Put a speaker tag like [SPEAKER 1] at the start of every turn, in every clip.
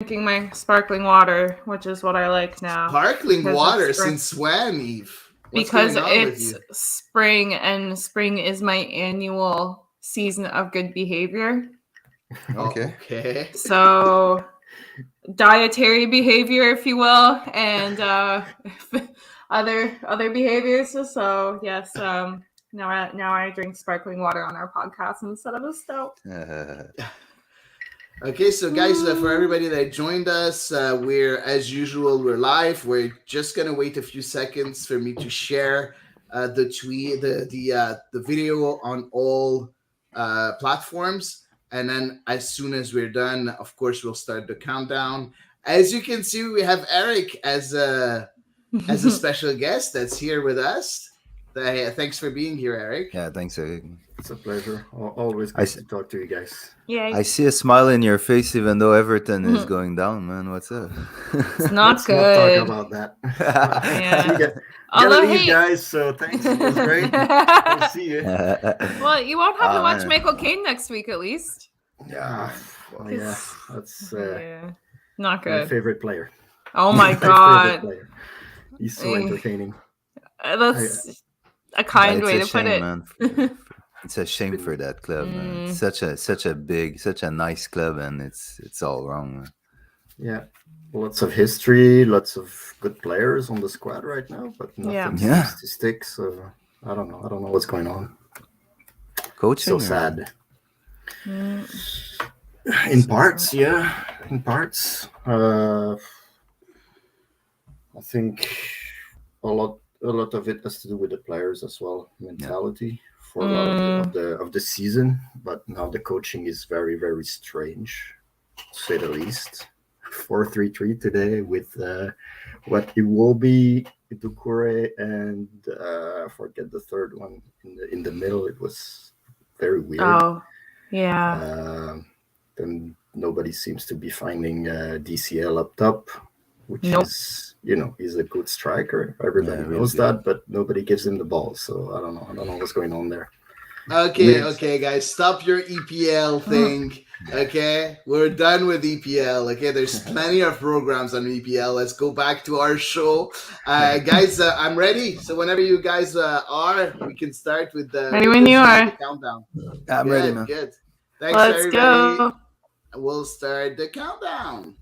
[SPEAKER 1] drinking my sparkling water, which is what I like now.
[SPEAKER 2] Sparkling water? Since when, Eve? What's
[SPEAKER 1] because
[SPEAKER 2] going on with
[SPEAKER 1] it's
[SPEAKER 2] you?
[SPEAKER 1] spring, and spring is my annual season of good behavior.
[SPEAKER 2] Okay.
[SPEAKER 1] So dietary behavior, if you will, and other behaviors. So yes, now I drink sparkling water on our podcast instead of a stout.
[SPEAKER 2] Okay, so guys, for everybody that joined us, as usual, we're live. We're just gonna wait a few seconds for me to share the video on all platforms, and then as soon as we're done, of course, we'll start the countdown. As you can see, we have Eric as a special guest that's here with us. Thanks for being here, Eric.
[SPEAKER 3] Yeah, thanks, Eric.
[SPEAKER 4] It's a pleasure. Always great to talk to you guys.
[SPEAKER 1] Yeah,
[SPEAKER 3] I see a smile in your face, even though Everton is going down, man. What's up?
[SPEAKER 1] It's not good.
[SPEAKER 4] Let's not talk about that.
[SPEAKER 1] Yeah.
[SPEAKER 4] Gotta leave, guys. So thanks. It was great. I'll see you.
[SPEAKER 1] Well, you won't have to watch Michael Caine next week, at least.
[SPEAKER 4] Yeah. Well, yeah. That's
[SPEAKER 1] not good.
[SPEAKER 4] My favorite player.
[SPEAKER 1] Oh my god.
[SPEAKER 4] Player. He's so entertaining.
[SPEAKER 1] That's a kind way to put it.
[SPEAKER 3] Man. It's a shame for that club, man. Such a nice club, and it's all wrong, man.
[SPEAKER 4] Yeah, lots of history, lots of good players on the squad right now, but nothing seems to stick. So I don't know what's going on.
[SPEAKER 3] Coaching,
[SPEAKER 4] so sad. In parts, yeah. In parts, I think a lot of it has to do with the players as well, mentality. For a lot of the season, but now the coaching is very, very strange, to say the least. 4-3-3 today with what it will be Itukure and forget the third one in the middle. It was very weird.
[SPEAKER 1] Oh, yeah.
[SPEAKER 4] Then nobody seems to be finding DCL up top, which is. He's a good striker. Everybody knows that, but nobody gives him the ball. So I don't know what's going on there.
[SPEAKER 2] Okay, guys, stop your EPL thing. Okay, we're done with EPL. Okay, there's plenty of programs on EPL. Let's go back to our show, guys. I'm ready. So whenever you guys are, we can start with the countdown.
[SPEAKER 3] I'm ready, man.
[SPEAKER 2] Good. Thanks,
[SPEAKER 1] Let's
[SPEAKER 2] everybody.
[SPEAKER 1] Go.
[SPEAKER 2] We'll start the countdown.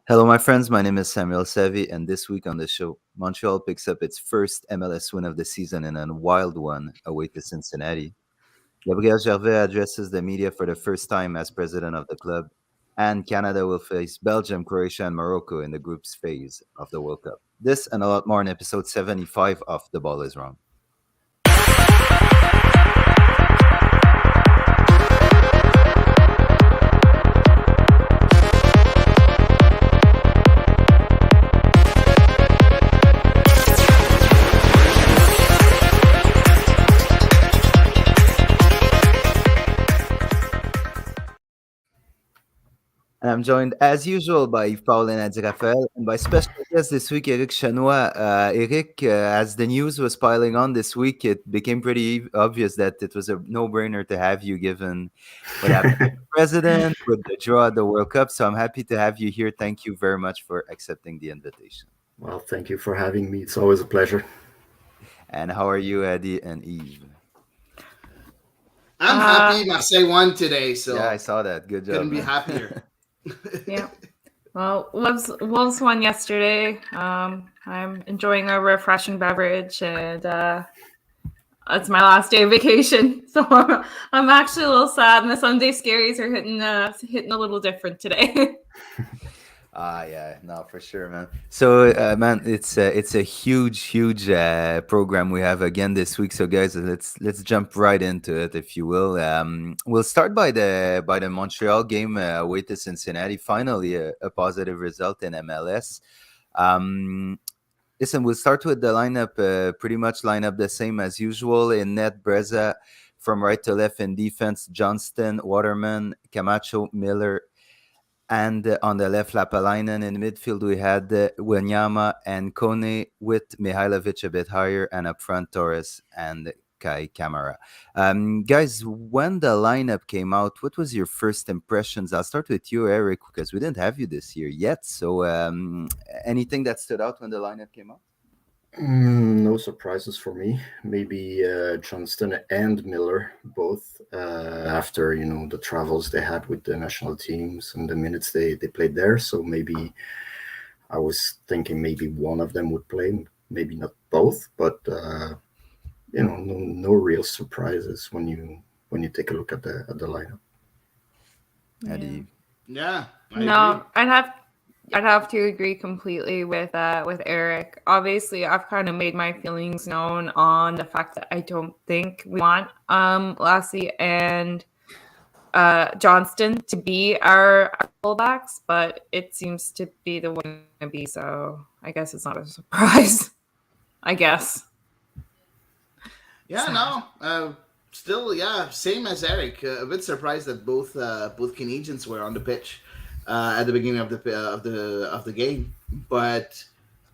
[SPEAKER 3] Hello, my friends. My name is Samuel Savy, and this week on the show, Montreal picks up its first MLS win of the season and a wild one away to Cincinnati. Gabriel Gervais addresses the media for the first time as president of the club, and Canada will face Belgium, Croatia, and Morocco in the groups phase of the World Cup. This and a lot more in episode 75 of The Ball is Wrong. And I'm joined, as usual, by Paul and Adi Raphael, and by special guest this week, Eric Chanois. Eric, as the news was piling on this week, it became pretty obvious that it was a no-brainer to have you, given what happened with the president, with the draw at the World Cup. So I'm happy to have you here. Thank you very much for accepting the invitation.
[SPEAKER 4] Well, thank you for having me. It's always a pleasure.
[SPEAKER 3] And how are you, Adi and Eve?
[SPEAKER 2] I'm happy Marseille won today. So
[SPEAKER 3] yeah, I saw that. Good job.
[SPEAKER 2] Couldn't be happier.
[SPEAKER 1] Yeah. Well, Wolves won yesterday. I'm enjoying a refreshing beverage, and it's my last day of vacation, so I'm actually a little sad. And the Sunday scaries are hitting a little different today.
[SPEAKER 3] Yeah, no, for sure, man. So, man, it's a huge program we have again this week. So, guys, let's jump right into it, if you will. We'll start by the Montreal game away to Cincinnati. Finally, a positive result in MLS. Um, Listen, we'll start with the lineup. Pretty much line up the same as usual. In net, Breza from right to left. In defense, Johnston, Waterman, Camacho, Miller, and on the left, Lapalainen. In midfield, we had Wanyama and Kone with Mihailovic a bit higher, and up front, Torres and Kai Kamara. Guys, when the lineup came out, what was your first impressions? I'll start with you, Eric, because we didn't have you this year yet. So, anything that stood out when the lineup came out?
[SPEAKER 4] No surprises for me. Maybe Johnston and Miller, both after the travels they had with the national teams and the minutes they played there. So maybe I was thinking maybe one of them would play, maybe not both, but no real surprises when you take a look at the lineup.
[SPEAKER 3] Hady?
[SPEAKER 2] Yeah, I
[SPEAKER 1] No,
[SPEAKER 2] agree.
[SPEAKER 1] I'd have to agree completely with Eric. Obviously, I've kind of made my feelings known on the fact that I don't think we want Lassie and Johnston to be our fullbacks, but it seems to be the one to be. So I guess it's not a surprise. I guess.
[SPEAKER 2] Yeah,
[SPEAKER 1] Sad.
[SPEAKER 2] no. Still, yeah, same as Eric. A bit surprised that both Canadians were on the pitch at the beginning of the game, but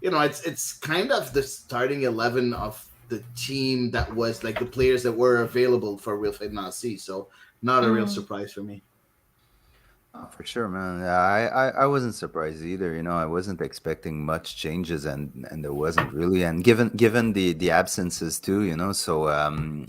[SPEAKER 2] it's kind of the starting 11 of the team that was like the players that were available for Wilfred Nancy. So not a real surprise for me.
[SPEAKER 3] Oh, for sure, man. Yeah, I wasn't surprised either. I wasn't expecting much changes, and there wasn't really. And given the absences too, so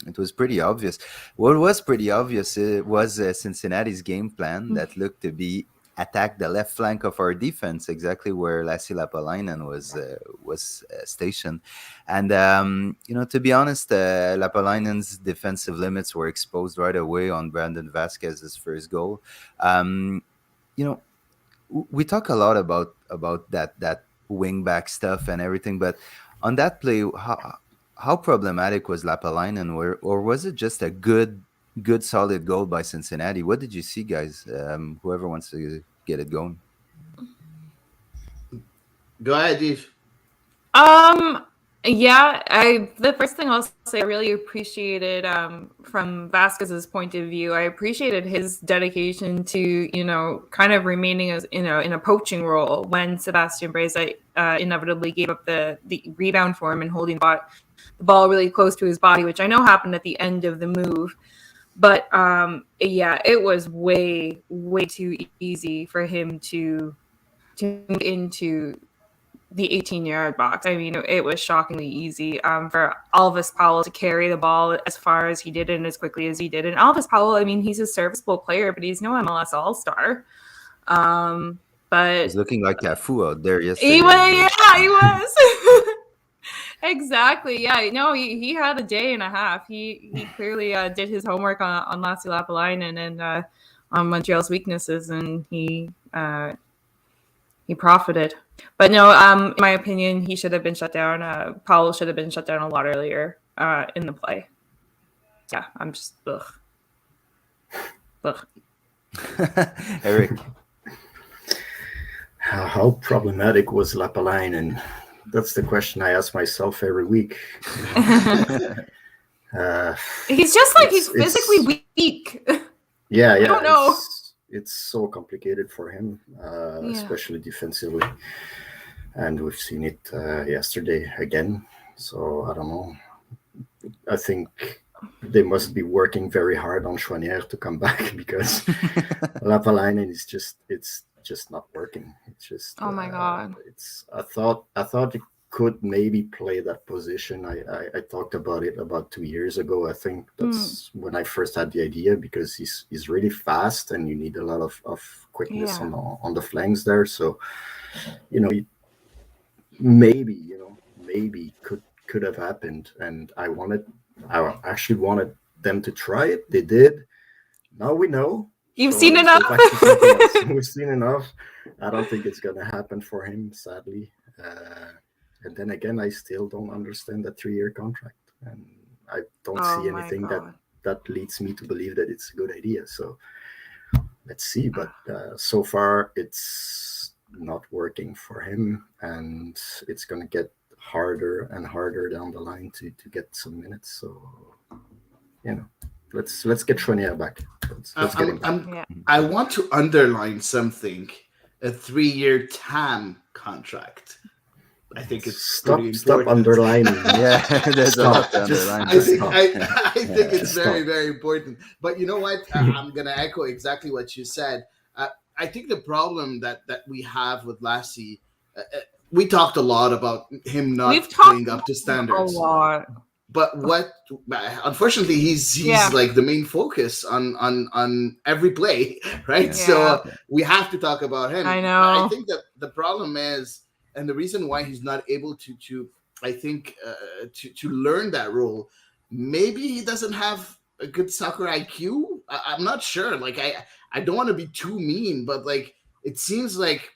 [SPEAKER 3] it was pretty obvious. What was pretty obvious, it was Cincinnati's game plan that looked to be attack the left flank of our defense, exactly where Lassi Lapalainen was stationed. And to be honest, Lapalainen's defensive limits were exposed right away on Brandon Vasquez's first goal. um, we talk a lot about that wing back stuff and everything, but on that play, how problematic was Lapalainen, or was it just a good solid goal by Cincinnati? What did you see, guys? Whoever wants to get it going.
[SPEAKER 2] Go ahead, Eve.
[SPEAKER 1] Yeah, the first thing I'll say I really appreciated from Vasquez's point of view, I appreciated his dedication to, kind of remaining as in a poaching role when Sebastian Breza inevitably gave up the rebound for him and holding the ball really close to his body, which I know happened at the end of the move. But yeah, it was way too easy for him to move into the 18-yard box. I mean, it was shockingly easy for Alvis Powell to carry the ball as far as he did and as quickly as he did. And Alvis Powell, I mean, he's a serviceable player, but he's no MLS All-Star. But
[SPEAKER 3] He's looking like Cafu out there yesterday.
[SPEAKER 1] he was. Exactly. Yeah. No, he had a day and a half. He clearly did his homework on Lassi Lapalainen and on Montreal's weaknesses, and he profited. But no, in my opinion, he should have been shut down. Powell should have been shut down a lot earlier in the play. Yeah, I'm just ugh.
[SPEAKER 3] Eric.
[SPEAKER 4] How problematic was Lapalainen? That's the question I ask myself every week.
[SPEAKER 1] He's just like he's physically weak.
[SPEAKER 4] Yeah.
[SPEAKER 1] I don't know.
[SPEAKER 4] It's so complicated for him, especially defensively. And we've seen it yesterday again. So I don't know. I think they must be working very hard on Chouanière to come back because Lapalainen is just not working. It's just
[SPEAKER 1] oh my god.
[SPEAKER 4] I thought it could maybe play that position. I talked about it about 2 years ago. I think that's when I first had the idea, because he's really fast and you need a lot of quickness on the flanks there. So maybe could have happened, and I actually wanted them to try it. They did. Now we know
[SPEAKER 1] You've
[SPEAKER 4] So
[SPEAKER 1] seen
[SPEAKER 4] let's
[SPEAKER 1] enough.
[SPEAKER 4] go back to something else. We've seen enough. I don't think it's gonna happen for him, sadly. And then again, I still don't understand that 3-year contract, and I don't
[SPEAKER 1] Oh
[SPEAKER 4] see
[SPEAKER 1] my
[SPEAKER 4] anything
[SPEAKER 1] God.
[SPEAKER 4] that leads me to believe that it's a good idea. So let's see. But so far, it's not working for him, and it's gonna get harder and harder down the line to get some minutes. So let's get Tronier back. Let's get him back.
[SPEAKER 1] Yeah.
[SPEAKER 2] I want to underline something: a 3-year TAM contract. I think it's pretty
[SPEAKER 4] Stop
[SPEAKER 2] important.
[SPEAKER 4] underlining.
[SPEAKER 3] Yeah, there's a lot to
[SPEAKER 4] Just-
[SPEAKER 3] underline.
[SPEAKER 2] I think
[SPEAKER 4] stop.
[SPEAKER 2] I think it's
[SPEAKER 4] Just
[SPEAKER 2] very,
[SPEAKER 4] stop.
[SPEAKER 2] very important. But you know what? I'm gonna echo exactly what you said. I think the problem that we have with Lassie, we talked a lot about him not
[SPEAKER 1] We've
[SPEAKER 2] playing
[SPEAKER 1] talked
[SPEAKER 2] up to
[SPEAKER 1] a
[SPEAKER 2] standards.
[SPEAKER 1] lot.
[SPEAKER 2] But unfortunately, he's
[SPEAKER 1] Yeah.
[SPEAKER 2] like the main focus on every play, right?
[SPEAKER 3] Yeah.
[SPEAKER 2] So we have to talk about him.
[SPEAKER 1] I
[SPEAKER 2] But
[SPEAKER 1] know.
[SPEAKER 2] I think that the problem is, and the reason why he's not able to I think to learn that role, maybe he doesn't have a good soccer IQ. I'm not sure. Like I don't want to be too mean, but like it seems like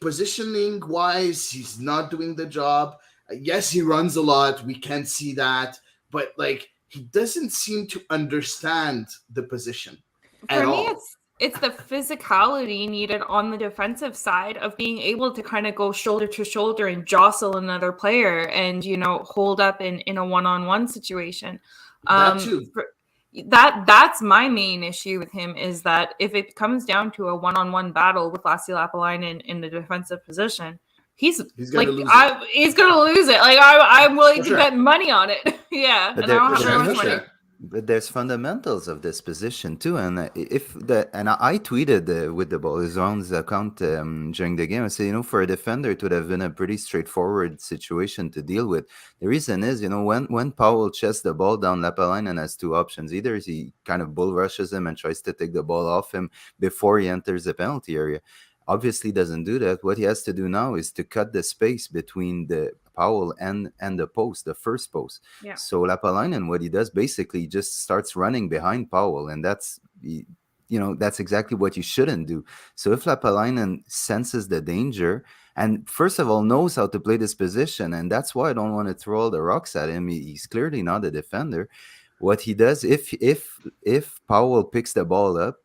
[SPEAKER 2] positioning wise, he's not doing the job. Yes, he runs a lot. We can see that, but like he doesn't seem to understand the position at
[SPEAKER 1] For me,
[SPEAKER 2] all.
[SPEAKER 1] it's the physicality needed on the defensive side of being able to kind of go shoulder to shoulder and jostle another player and hold up in a one-on-one situation.
[SPEAKER 2] That too.
[SPEAKER 1] That's my main issue with him, is that if it comes down to a one-on-one battle with Lassie Lapalainen in the defensive position, he's
[SPEAKER 2] gonna
[SPEAKER 1] like
[SPEAKER 2] lose it.
[SPEAKER 1] he's gonna lose it. Like I'm willing
[SPEAKER 2] For
[SPEAKER 1] to
[SPEAKER 2] sure.
[SPEAKER 1] bet money on it. Yeah,
[SPEAKER 3] But
[SPEAKER 1] and I don't have
[SPEAKER 2] For
[SPEAKER 1] that
[SPEAKER 2] sure,
[SPEAKER 1] much
[SPEAKER 2] for
[SPEAKER 1] money.
[SPEAKER 2] sure.
[SPEAKER 3] But there's fundamentals of this position too, and I tweeted with the Bolizon's account during the game. I said, for a defender, it would have been a pretty straightforward situation to deal with. The reason is, when Powell chests the ball down Lapalainen has two options: either he kind of bull rushes him and tries to take the ball off him before he enters the penalty area. Obviously doesn't do that. What he has to do now is to cut the space between the Powell and the post, the first post.
[SPEAKER 1] Yeah.
[SPEAKER 3] So Lapalainen, what he does basically just starts running behind Powell, and that's exactly what you shouldn't do. So if Lapalainen senses the danger and first of all knows how to play this position, and that's why I don't want to throw all the rocks at him. He's clearly not a defender. What he does, if Powell picks the ball up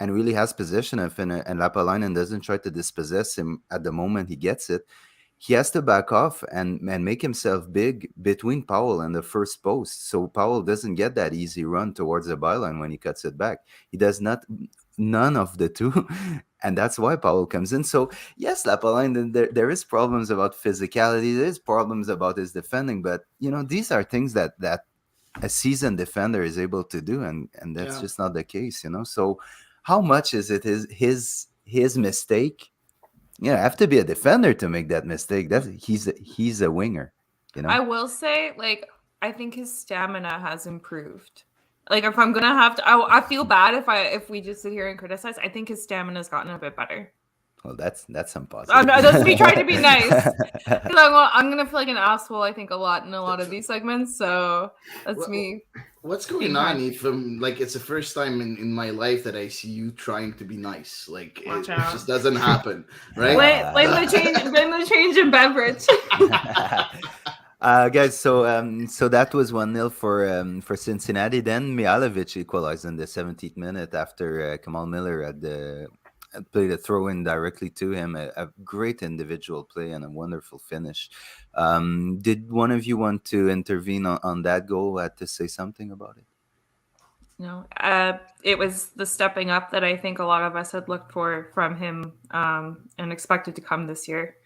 [SPEAKER 3] and really has possession of it, and Lapalainen doesn't try to dispossess him at the moment he gets it, he has to back off and make himself big between Powell and the first post. So Powell doesn't get that easy run towards the byline when he cuts it back. He does none of the two. And that's why Powell comes in. So yes, Lapalainen, there is problems about physicality. There's problems about his defending. But, these are things that a seasoned defender is able to do. And that's just not the case, So how much is it his mistake? I have to be a defender to make that mistake. He's a winger,
[SPEAKER 1] I will say, I think his stamina has improved. Like, if I'm gonna have to, I feel bad if we just sit here and criticize. I think his stamina has gotten a bit better.
[SPEAKER 3] Well, that's some positive.
[SPEAKER 1] That's me trying to be nice. I'm gonna feel like an asshole, I think, a lot in a lot of these segments. So that's me.
[SPEAKER 2] What's going on, Ethan? Like, it's the first time in my life that I see you trying to be nice. Like, it just doesn't happen, right?
[SPEAKER 1] Blame the change in beverage.
[SPEAKER 3] Guys, so that was 1-0 for Cincinnati. Then Mihalovic equalized in the 17th minute after Kamal Miller had played a throw-in directly to him. A great individual play and a wonderful finish. Did one of you want to intervene on that goal? To say something about it?
[SPEAKER 1] No, it was the stepping up that I think a lot of us had looked for from him and expected to come this year.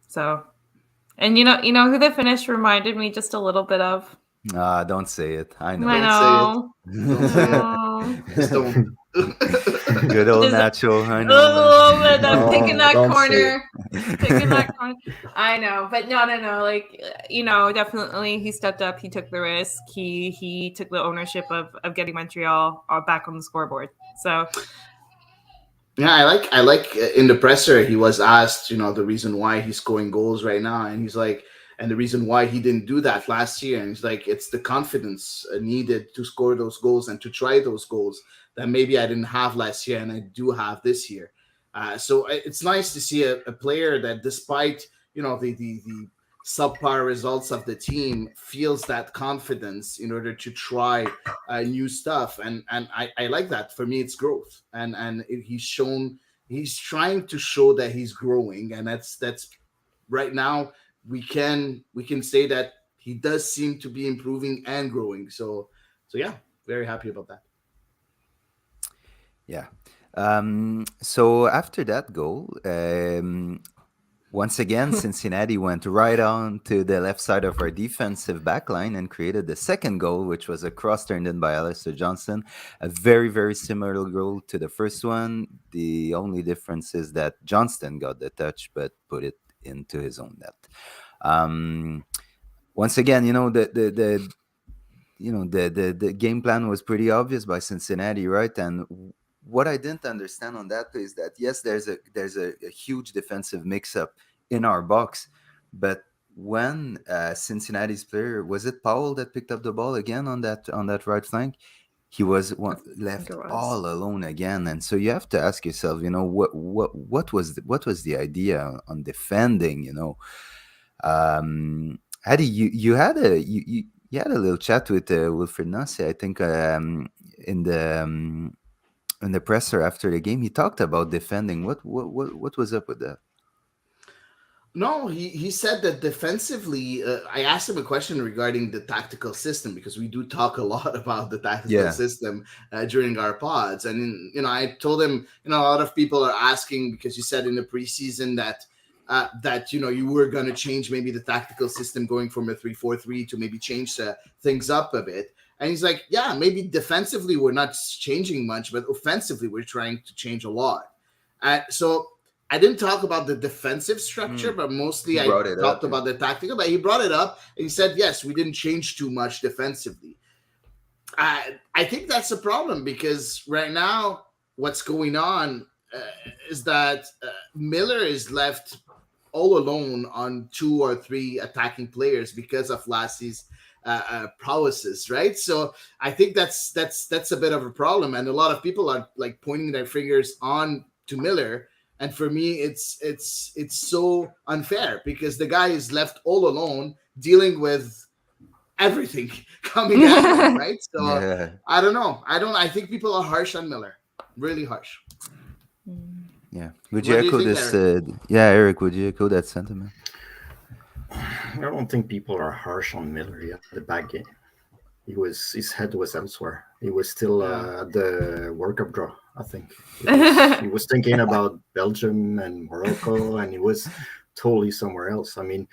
[SPEAKER 1] So, and you know who the finish reminded me just a little bit of?
[SPEAKER 3] Don't say it. I know.
[SPEAKER 2] Don't say it. Just don't.
[SPEAKER 3] Good old Nacho. I know.
[SPEAKER 1] I'm taking that corner.
[SPEAKER 4] Taking
[SPEAKER 1] that corner. I know, but no. Like, definitely he stepped up. He took the risk. He took the ownership of getting Montreal back on the scoreboard. So.
[SPEAKER 2] Yeah, I like in the presser, he was asked, the reason why he's scoring goals right now. And he's like, and the reason why he didn't do that last year. And he's like, it's the confidence needed to score those goals and to try those goals that maybe I didn't have last year and I do have this year. So it's nice to see a player that, despite the subpar results of the team, feels that confidence in order to try new stuff, and I like that. For me, it's growth, and he's trying to show that he's growing, and that's right now we can say that he does seem to be improving and growing. So yeah, very happy about that.
[SPEAKER 3] Yeah. So after that goal, once again, Cincinnati went right on to the left side of our defensive backline and created the second goal, which was a cross turned in by Alistair Johnston. A very, very similar goal to the first one. The only difference is that Johnston got the touch but put it into his own net. Once again, the game plan was pretty obvious by Cincinnati, right? And what I didn't understand on that is that, yes, there's a huge defensive mix-up in our box, but when Cincinnati's player, was it Powell that picked up the ball again on that right flank? He was left all alone again, and so you have to ask yourself, what was the idea on defending? Hady, you had a little chat with Wilfried Nancy, I think, in the presser after the game. He talked about defending. What was up with that?
[SPEAKER 2] No, he said that defensively, I asked him a question regarding the tactical system, because we do talk a lot about the tactical system during our pods. And, I told him, a lot of people are asking, because you said in the preseason that you were going to change maybe the tactical system, going from a 3-4-3 to maybe change things up a bit. And he's like, yeah, maybe defensively we're not changing much, but offensively we're trying to change a lot. So I didn't talk about the defensive structure, but mostly I talked about the tactical. But he brought it up and he said, yes, we didn't change too much defensively. I think that's a problem, because right now what's going on is that Miller is left all alone on 2 or 3 attacking players because of Lassie's prowesses, right? So I think that's a bit of a problem, and a lot of people are like pointing their fingers on to Miller. And for me, it's so unfair, because the guy is left all alone dealing with everything coming at him, right? So yeah. I don't know. I think people are harsh on Miller, really harsh.
[SPEAKER 3] Yeah. Would you echo this? Eric, would you echo that sentiment?
[SPEAKER 4] I don't think people are harsh on Miller. He had a bad game. His head was elsewhere. He was still at the World Cup draw, I think. He was thinking about Belgium and Morocco, and he was totally somewhere else. I mean,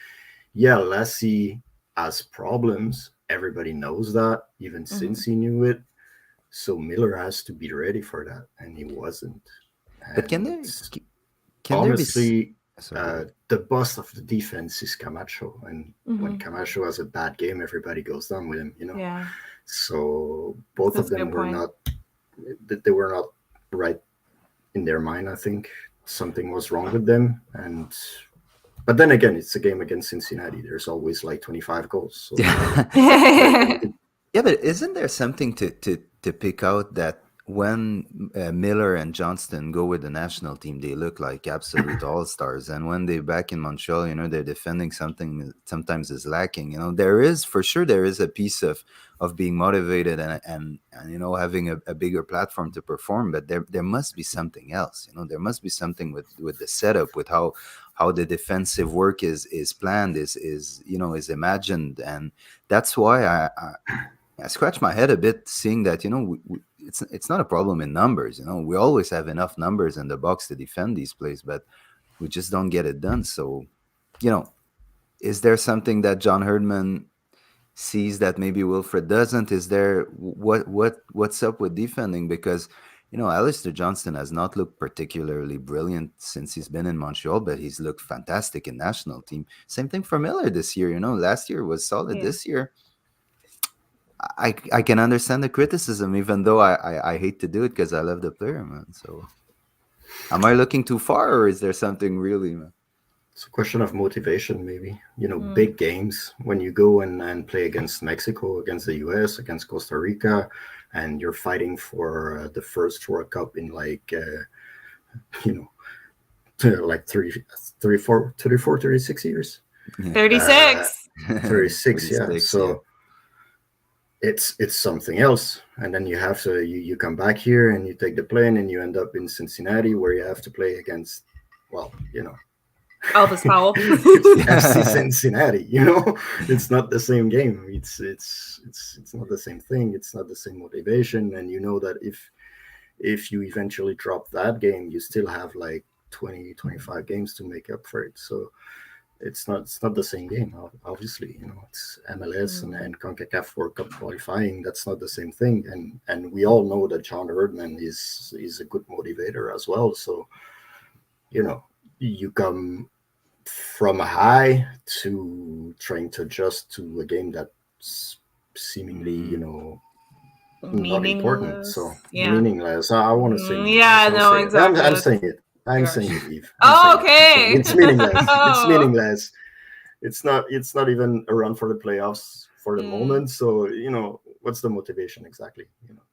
[SPEAKER 4] yeah, Lassie has problems. Everybody knows that, even since he knew it. So Miller has to be ready for that, and he wasn't.
[SPEAKER 3] But can
[SPEAKER 4] honestly, the boss of the defense is Camacho, and when Camacho has a bad game, everybody goes down with him.
[SPEAKER 1] Yeah.
[SPEAKER 4] So both of them were not right in their mind. I think something was wrong with them, but then again, it's a game against Cincinnati. There's always like 25 goals. So.
[SPEAKER 3] Yeah, but isn't there something to pick out that when Miller and Johnston go with the national team, they look like absolute all-stars, and when they're back in Montreal, they're defending something that sometimes is lacking. There is a piece of being motivated and having a bigger platform to perform, but there must be something else. There must be something with the setup, with how the defensive work is planned, is imagined, and that's why I scratch my head a bit seeing that it's not a problem in numbers. We always have enough numbers in the box to defend these plays, but we just don't get it done. So, is there something that John Herdman sees that maybe Wilfried doesn't? Is there what's up with defending? Because Alistair Johnston has not looked particularly brilliant since he's been in Montreal, but he's looked fantastic in national team. Same thing for Miller this year. Last year was solid. Yeah. This year, I can understand the criticism, even though I hate to do it because I love the player, man. So, am I looking too far, or is there something really, man?
[SPEAKER 4] It's a question of motivation, maybe. Big games, when you go and play against Mexico, against the US, against Costa Rica, and you're fighting for the first World Cup in you know, like 36 years.
[SPEAKER 1] 36.
[SPEAKER 4] 36, yeah.
[SPEAKER 3] 36,
[SPEAKER 4] So it's something else. And then you have to, you come back here and you take the plane and you end up in Cincinnati where you have to play against, well,
[SPEAKER 1] Elvis Powell.
[SPEAKER 4] it's FC Cincinnati. It's not the same game. It's not the same thing. It's not the same motivation. And you know that if you eventually drop that game, you still have like 20-25 games to make up for it. So it's not the same game. Obviously, it's MLS and CONCACAF World Cup qualifying. That's not the same thing. And we all know that John Herdman is a good motivator as well. So you come from a high to trying to adjust to a game that's seemingly, not important. So meaningless. I want to say meaningless.
[SPEAKER 1] Yeah, no, exactly.
[SPEAKER 4] I'm saying it. I'm saying it, Eve.
[SPEAKER 1] Okay.
[SPEAKER 4] It's meaningless. It's meaningless. It's not even a run for the playoffs for the moment. So, what's the motivation exactly?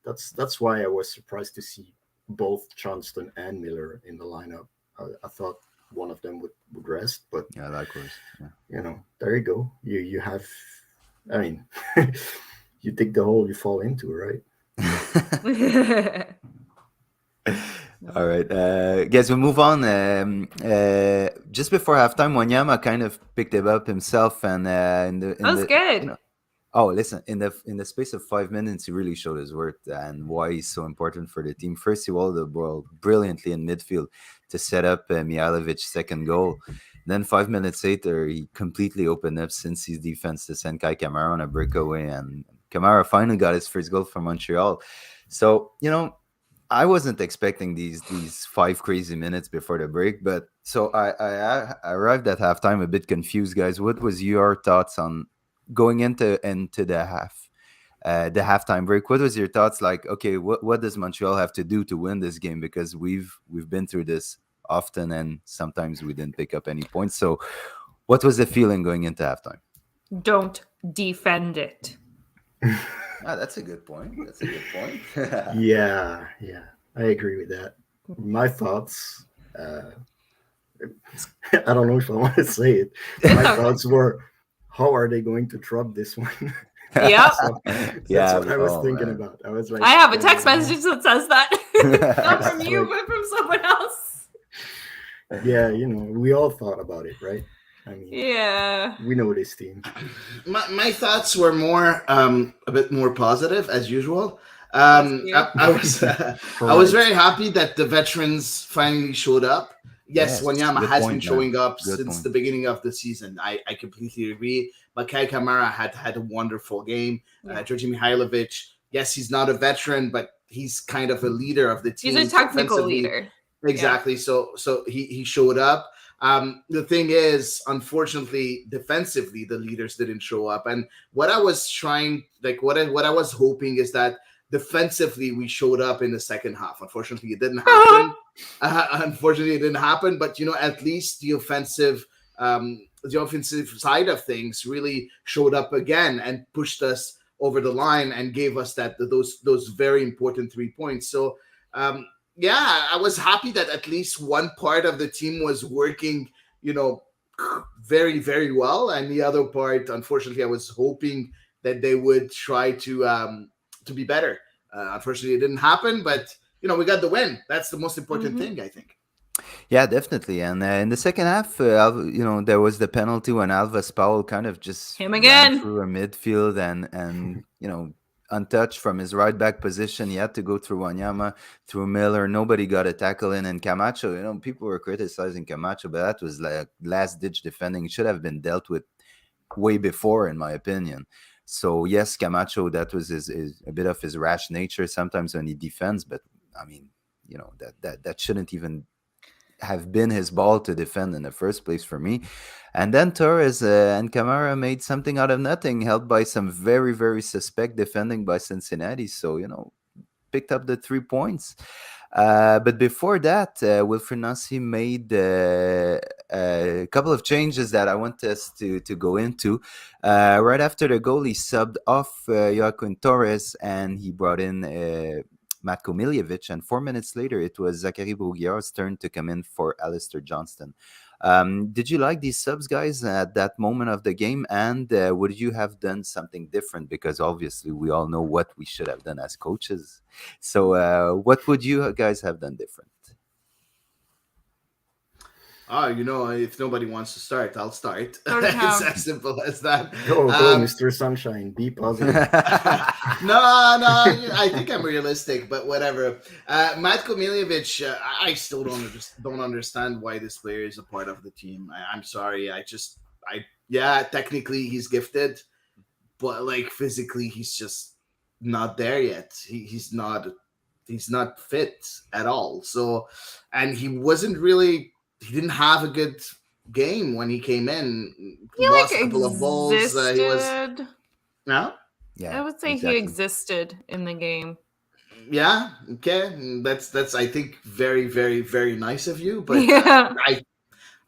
[SPEAKER 4] That's why I was surprised to see both Johnston and Miller in the lineup. I thought one of them would rest, but
[SPEAKER 3] yeah, likewise. Yeah.
[SPEAKER 4] There you go. You have, I mean, you dig the hole you fall into, right?
[SPEAKER 3] All right, guys, we'll move on. Just before halftime, Wanyama kind of picked it up himself, and
[SPEAKER 1] that was good.
[SPEAKER 3] Listen, in the space of 5 minutes, he really showed his worth and why he's so important for the team. First, he walled the ball brilliantly in midfield to set up Mihailovic's second goal. Then 5 minutes later, he completely opened up Cincy's defense to send Kai Kamara on a breakaway, and Kamara finally got his first goal for Montreal. So, I wasn't expecting these 5 crazy minutes before the break, but so I arrived at halftime a bit confused, guys. What was your thoughts on going into the halftime break? What was your thoughts like? Okay, what does Montreal have to do to win this game? Because we've been through this often, and sometimes we didn't pick up any points. So, what was the feeling going into halftime?
[SPEAKER 1] Don't defend it.
[SPEAKER 3] That's a good point.
[SPEAKER 4] Yeah, I agree with that. My thoughts, I don't know if I want to say it. My thoughts were, how are they going to drop this one?
[SPEAKER 1] Yeah.
[SPEAKER 4] That's what I was thinking about. I was like,
[SPEAKER 1] I have a text message that says that. Not from you, but from someone else.
[SPEAKER 4] Yeah, we all thought about it, right? I mean, we know this team.
[SPEAKER 2] My thoughts were more a bit more positive as usual. I was very happy that the veterans finally showed up. Yes, Wanyama has been showing up since the beginning of the season. I completely agree. But Kai Kamara had a wonderful game. Georgi Mihailovic, yes, he's not a veteran, but he's kind of a leader of the team.
[SPEAKER 1] He's a technical leader.
[SPEAKER 2] Exactly. Yeah. So he showed up. The thing is, unfortunately, defensively, the leaders didn't show up. And what I was what I was hoping is that defensively we showed up in the second half. Unfortunately, it didn't happen. But at least the offensive side of things really showed up again and pushed us over the line and gave us those very important 3 points. So I was happy that at least one part of the team was working, very, very well. And the other part, unfortunately, I was hoping that they would try to be better. Unfortunately, it didn't happen, but, we got the win. That's the most important thing, I think.
[SPEAKER 3] Yeah, definitely. And in the second half, there was the penalty when Elvis Powell kind of just ran through a midfield and untouched from his right back position. He had to go through Wanyama, through Miller. Nobody got a tackle in. And Camacho, people were criticizing Camacho, but that was like last-ditch defending. It should have been dealt with way before, in my opinion. So, yes, Camacho, that was a bit of his rash nature sometimes when he defends. But, I mean, that shouldn't even have been his ball to defend in the first place for me. And then Torres and Kamara made something out of nothing, helped by some very, very suspect defending by Cincinnati. So, picked up the 3 points. But before that, Wilfried Nancy made couple of changes that I want us to go into. Right after the goal, he subbed off Joaquin Torres and he brought in Matko Miljevic. And 4 minutes later, it was Zachary Bourguignard's turn to come in for Alistair Johnston. Did you like these subs, guys, at that moment of the game? And would you have done something different? Because obviously, we all know what we should have done as coaches. So, what would you guys have done different?
[SPEAKER 2] If nobody wants to start, I'll start.
[SPEAKER 1] Go to
[SPEAKER 2] It's
[SPEAKER 1] town.
[SPEAKER 2] as simple as that.
[SPEAKER 4] Go, Mr. Sunshine. Be positive.
[SPEAKER 2] No, I think I'm realistic, but whatever. Matko Miljevic, I still don't understand why this player is a part of the team. I'm sorry. Technically he's gifted, but like physically he's just not there yet. He's not fit at all. So, and he didn't have a good game when he came in.
[SPEAKER 1] He
[SPEAKER 2] Lost
[SPEAKER 1] like
[SPEAKER 2] a couple of balls.
[SPEAKER 1] existed.
[SPEAKER 2] He was no.
[SPEAKER 3] Yeah,
[SPEAKER 1] I would say
[SPEAKER 3] exactly.
[SPEAKER 1] he existed in the game.
[SPEAKER 2] Yeah, okay. That's I think very, very, very nice of you. But
[SPEAKER 1] Yeah.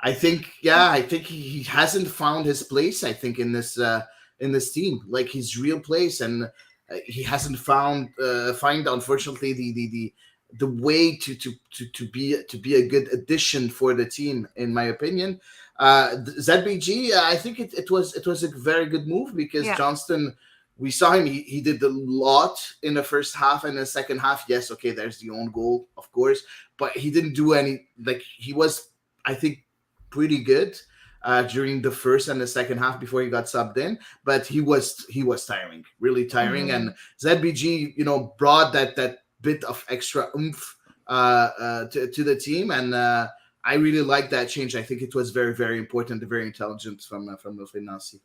[SPEAKER 2] I think he hasn't found his place. I think in this team, like his real place, and he hasn't find unfortunately the way to be a good addition for the team, in my opinion. ZBG, I think it was a very good move because Johnston. We saw him. He did a lot in the first half and the second half. Yes, okay, there's the own goal, of course, but he didn't do any. Like he was, I think, pretty good during the first and the second half before he got subbed in. But he was tiring, really tiring.
[SPEAKER 1] Mm-hmm.
[SPEAKER 2] And ZBG, brought that bit of extra oomph to the team, and I really like that change. I think it was very, very important, very intelligent from Wilfried Nancy.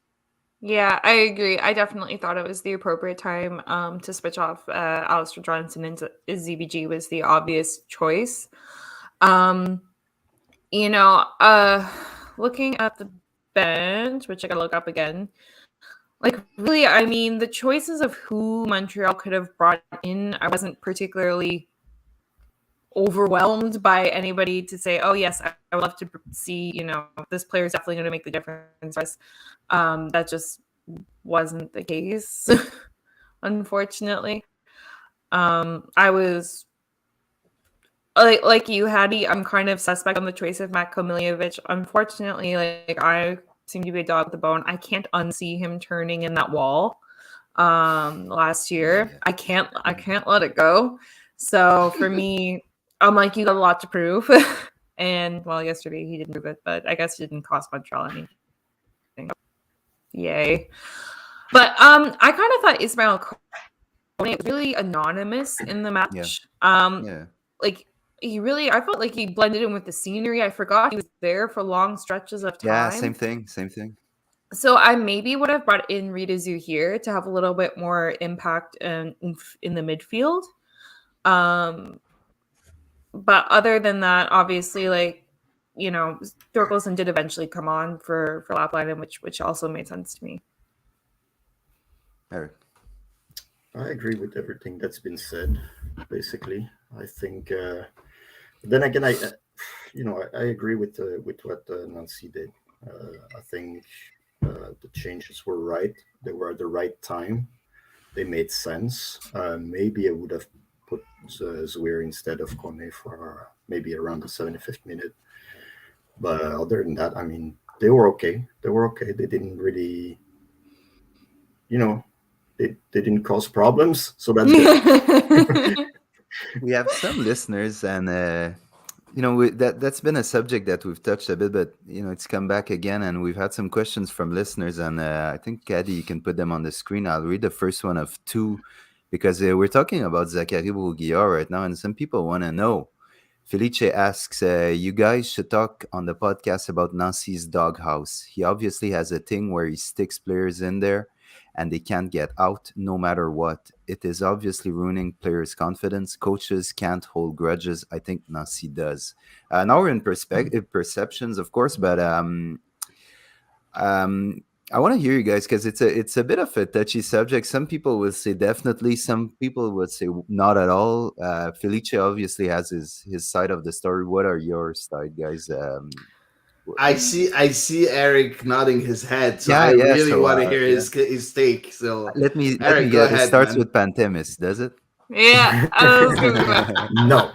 [SPEAKER 1] Yeah, I agree. I definitely thought it was the appropriate time to switch off Alistair Johnson, and ZBG was the obvious choice. Looking at the bench, which I gotta look up again, like really, I mean, the choices of who Montreal could have brought in, I wasn't particularly overwhelmed by anybody to say, oh yes, I would love to see, this player is definitely going to make the difference for us. That just wasn't the case, unfortunately. I was like you, Hady, I'm kind of suspect on the choice of Matko Miljevic. Unfortunately, like I seem to be a dog with a bone. I can't unsee him turning in that wall last year. I can't let it go. So for me, I'm like, you got a lot to prove. And well, yesterday he didn't prove it, but I guess it didn't cost Montreal anything. Yay. But I kind of thought Ismail Kone was really anonymous in the match. Like I felt like he blended in with the scenery. I forgot he was there for long stretches of time.
[SPEAKER 3] Yeah, same thing.
[SPEAKER 1] So I maybe would have brought in Rita Zuhir to have a little bit more impact and oomph in the midfield. But other than that, obviously, Thorkelson did eventually come on for Laplainen, which also made sense to me.
[SPEAKER 3] Eric.
[SPEAKER 4] I agree with everything that's been said, basically. I think, then again, I agree with what Nancy did. I think the changes were right. They were at the right time. They made sense. Maybe I would have put Zouir instead of Kone for maybe around the 75th minute. But other than that, I mean, they were okay. They didn't really, they didn't cause problems. So that's good.
[SPEAKER 3] We have some listeners, and that's been a subject that we've touched a bit, but it's come back again, and we've had some questions from listeners, and I think Hady, you can put them on the screen. I'll read the first one of two, because we're talking about Zachary Bourguignard right now, and some people want to know. Felice asks, you guys should talk on the podcast about Nancy's doghouse. He obviously has a thing where he sticks players in there and they can't get out no matter what. It is obviously ruining players' confidence. Coaches can't hold grudges. I think Nancy does. Now we're in perceptions, of course, but I want to hear you guys, because it's a bit of a touchy subject. Some people will say definitely. Some people would say not at all. Felice obviously has his side of the story. What are your side, guys?
[SPEAKER 2] I see Eric nodding his head, so
[SPEAKER 3] Yeah,
[SPEAKER 2] I
[SPEAKER 3] yeah.
[SPEAKER 2] really
[SPEAKER 3] So
[SPEAKER 2] want to hear
[SPEAKER 3] yeah,
[SPEAKER 2] his take. So,
[SPEAKER 3] let me
[SPEAKER 2] Eric, go
[SPEAKER 3] get. It
[SPEAKER 2] ahead,
[SPEAKER 3] starts
[SPEAKER 2] man.
[SPEAKER 3] with Pantemis, does it?
[SPEAKER 1] Yeah, I was gonna go.
[SPEAKER 4] No.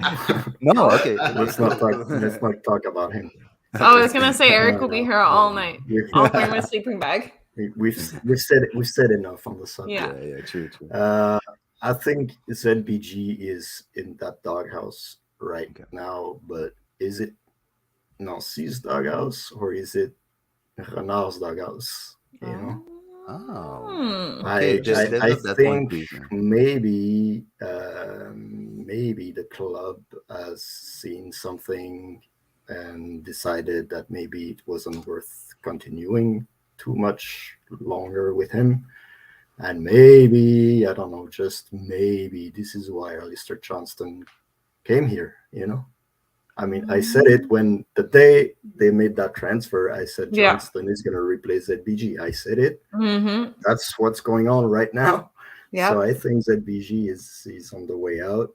[SPEAKER 3] No.
[SPEAKER 1] Oh,
[SPEAKER 3] Okay. Okay.
[SPEAKER 4] let's not
[SPEAKER 3] Cool.
[SPEAKER 4] talk.
[SPEAKER 3] Cool.
[SPEAKER 4] Let's not talk about him.
[SPEAKER 1] I
[SPEAKER 3] Okay.
[SPEAKER 1] was gonna say Eric will be
[SPEAKER 4] No,
[SPEAKER 1] here
[SPEAKER 4] no,
[SPEAKER 1] all
[SPEAKER 4] no.
[SPEAKER 1] night.
[SPEAKER 4] We've,
[SPEAKER 1] I'll bring my sleeping bag.
[SPEAKER 4] we've said enough on the
[SPEAKER 1] Yeah.
[SPEAKER 4] subject.
[SPEAKER 3] Yeah. Yeah. True. True.
[SPEAKER 4] Uh, I think ZBG is in that doghouse right
[SPEAKER 3] Okay.
[SPEAKER 4] now, but is it Nancy's doghouse or is it Renard's doghouse? You know,
[SPEAKER 3] Oh.
[SPEAKER 1] Mm.
[SPEAKER 3] Okay.
[SPEAKER 4] I I, I
[SPEAKER 3] Develop that point,
[SPEAKER 4] think
[SPEAKER 3] please. Yeah.
[SPEAKER 4] maybe the club has seen something and decided that maybe it wasn't worth continuing too much longer with him. And maybe, I don't know, just maybe this is why Alistair Johnston came here, you know? I mean, I said it when the day they made that transfer, I said
[SPEAKER 1] Yeah.
[SPEAKER 4] Johnston is going to replace ZBG. I said it.
[SPEAKER 1] Mm-hmm.
[SPEAKER 4] That's what's going on right now. So
[SPEAKER 1] Yep.
[SPEAKER 4] I think ZBG is on the way out.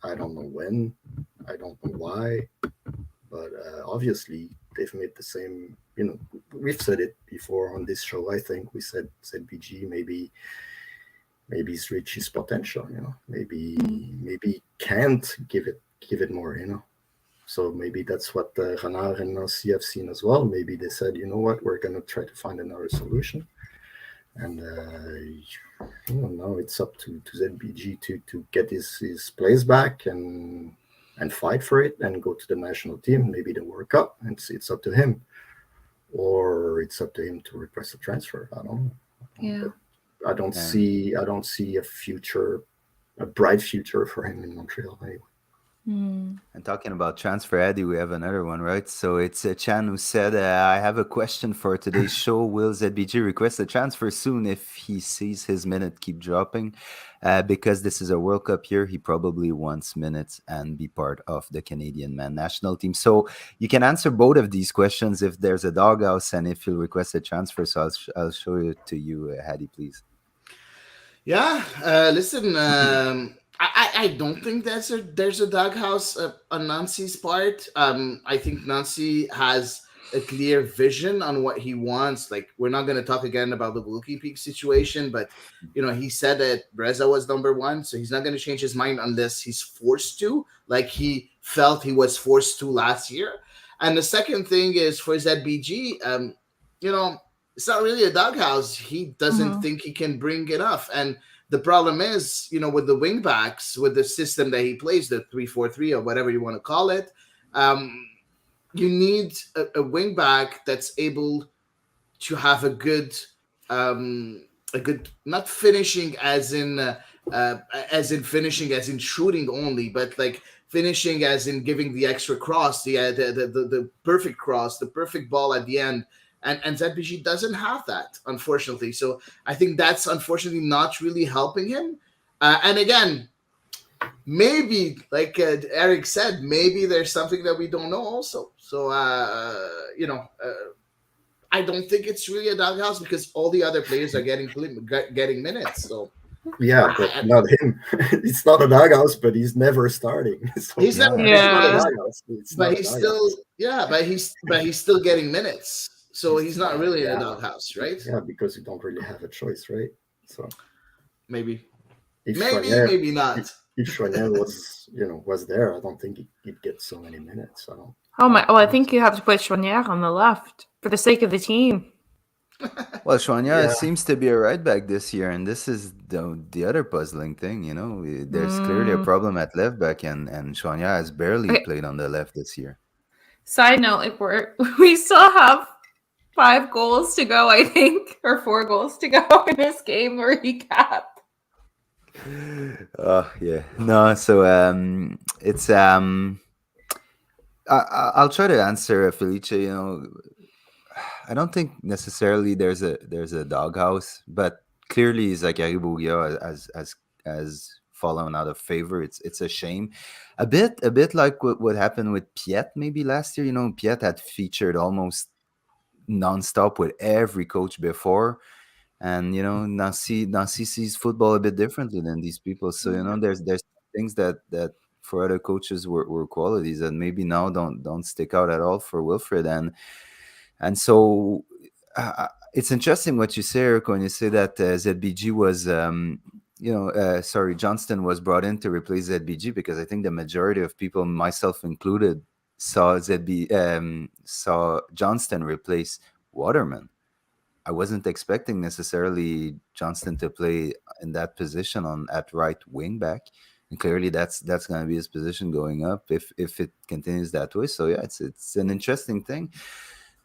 [SPEAKER 4] I don't know when, I don't know why, but obviously they've made the same. You know, we've said it before on this show. I think we said ZBG maybe he's reached his potential. You know, maybe can't give it more. You know, so maybe that's what Renard and Nancy have seen as well. Maybe they said, you know what, we're gonna try to find another solution. And now it's up to ZBG to get his place back and fight for it and go to the national team, maybe the World Cup, and it's up to him, or it's up to him to request a transfer. I don't know,
[SPEAKER 1] Yeah.
[SPEAKER 4] but I don't
[SPEAKER 3] And
[SPEAKER 4] see a bright future for him in Montreal anyway.
[SPEAKER 1] Mm.
[SPEAKER 3] And talking about transfer, Eddie, we have another one, right? So it's Chan who said, I have a question for today's show. Will ZBG request a transfer soon if he sees his minute keep dropping? Because this is a World Cup year, he probably wants minutes and be part of the Canadian men national team. So you can answer both of these questions if there's a doghouse and if you'll request a transfer. So I'll show it to you, Hady, please.
[SPEAKER 2] Yeah, listen, I don't think there's a doghouse on Nancy's part. I think Nancy has a clear vision on what he wants. Like, we're not going to talk again about the Wilkie Peak situation, but he said that Breza was number one, so he's not going to change his mind unless he's forced to, like he felt he was forced to last year. And the second thing is for ZBG, you know, it's not really a doghouse. He doesn't
[SPEAKER 1] Mhm.
[SPEAKER 2] think he can bring enough. And the problem is, with the wingbacks, with the system that he plays, the 3-4-3 or whatever you want to call it, um, you need a wingback that's able to have a good, not finishing as in finishing as in shooting only, but like finishing as in giving the extra cross, the perfect cross, the perfect ball at the end. And ZBG doesn't have that, unfortunately. So I think that's unfortunately not really helping him. And again, maybe like Eric said, maybe there's something that we don't know also. So I don't think it's really a doghouse because all the other players are getting minutes. So
[SPEAKER 4] Yeah, but
[SPEAKER 2] I,
[SPEAKER 4] not him. It's not a doghouse, but he's never starting. So
[SPEAKER 2] he's not.
[SPEAKER 3] Yeah,
[SPEAKER 4] it's not a
[SPEAKER 1] Yeah.
[SPEAKER 4] doghouse. It's
[SPEAKER 2] But
[SPEAKER 4] not a
[SPEAKER 2] he's still,
[SPEAKER 4] doghouse.
[SPEAKER 2] yeah, but he's still getting minutes. So he's not really in a
[SPEAKER 4] Yeah,
[SPEAKER 2] doghouse, right?
[SPEAKER 4] yeah, because you don't really have a choice, right? So
[SPEAKER 2] Maybe,
[SPEAKER 4] if Choinière,
[SPEAKER 2] maybe
[SPEAKER 4] if,
[SPEAKER 2] not.
[SPEAKER 4] if Choinière was there, I don't think he'd get so many minutes. I don't.
[SPEAKER 1] Oh
[SPEAKER 4] I
[SPEAKER 1] my!
[SPEAKER 4] don't
[SPEAKER 1] Well, I
[SPEAKER 4] think
[SPEAKER 1] think
[SPEAKER 4] so.
[SPEAKER 1] you have to put Chouanière on the left for the sake of the team.
[SPEAKER 3] well, Choignard
[SPEAKER 4] Yeah,
[SPEAKER 3] seems to be a right back this year, and this is the other puzzling thing. There's clearly a
[SPEAKER 1] Mm.
[SPEAKER 3] problem at left back, and Choignard has barely
[SPEAKER 1] Okay.
[SPEAKER 3] played on the left this year.
[SPEAKER 1] Side note: like we still have 5 goals to go, I think, or 4 goals to go in this game recap.
[SPEAKER 3] Oh yeah, no. So it's I'll try to answer Felice. I don't think necessarily there's a doghouse, but clearly Zachary Bouguia has fallen out of favor. It's a shame, a bit like what happened with Piet maybe last year. Piet had featured almost nonstop with every coach before, and Nancy sees football a bit differently than these people. So there's things that for other coaches were qualities that maybe now don't stick out at all for Wilfred. And so it's interesting what you say, Eric, when you say that ZBG was sorry, Johnston was brought in to replace ZBG, because I think the majority of people, myself included, saw Johnston replace Waterman. I wasn't expecting necessarily Johnston to play in that position at right wing back, and clearly that's going to be his position going up if it continues that way. So yeah, it's an interesting thing.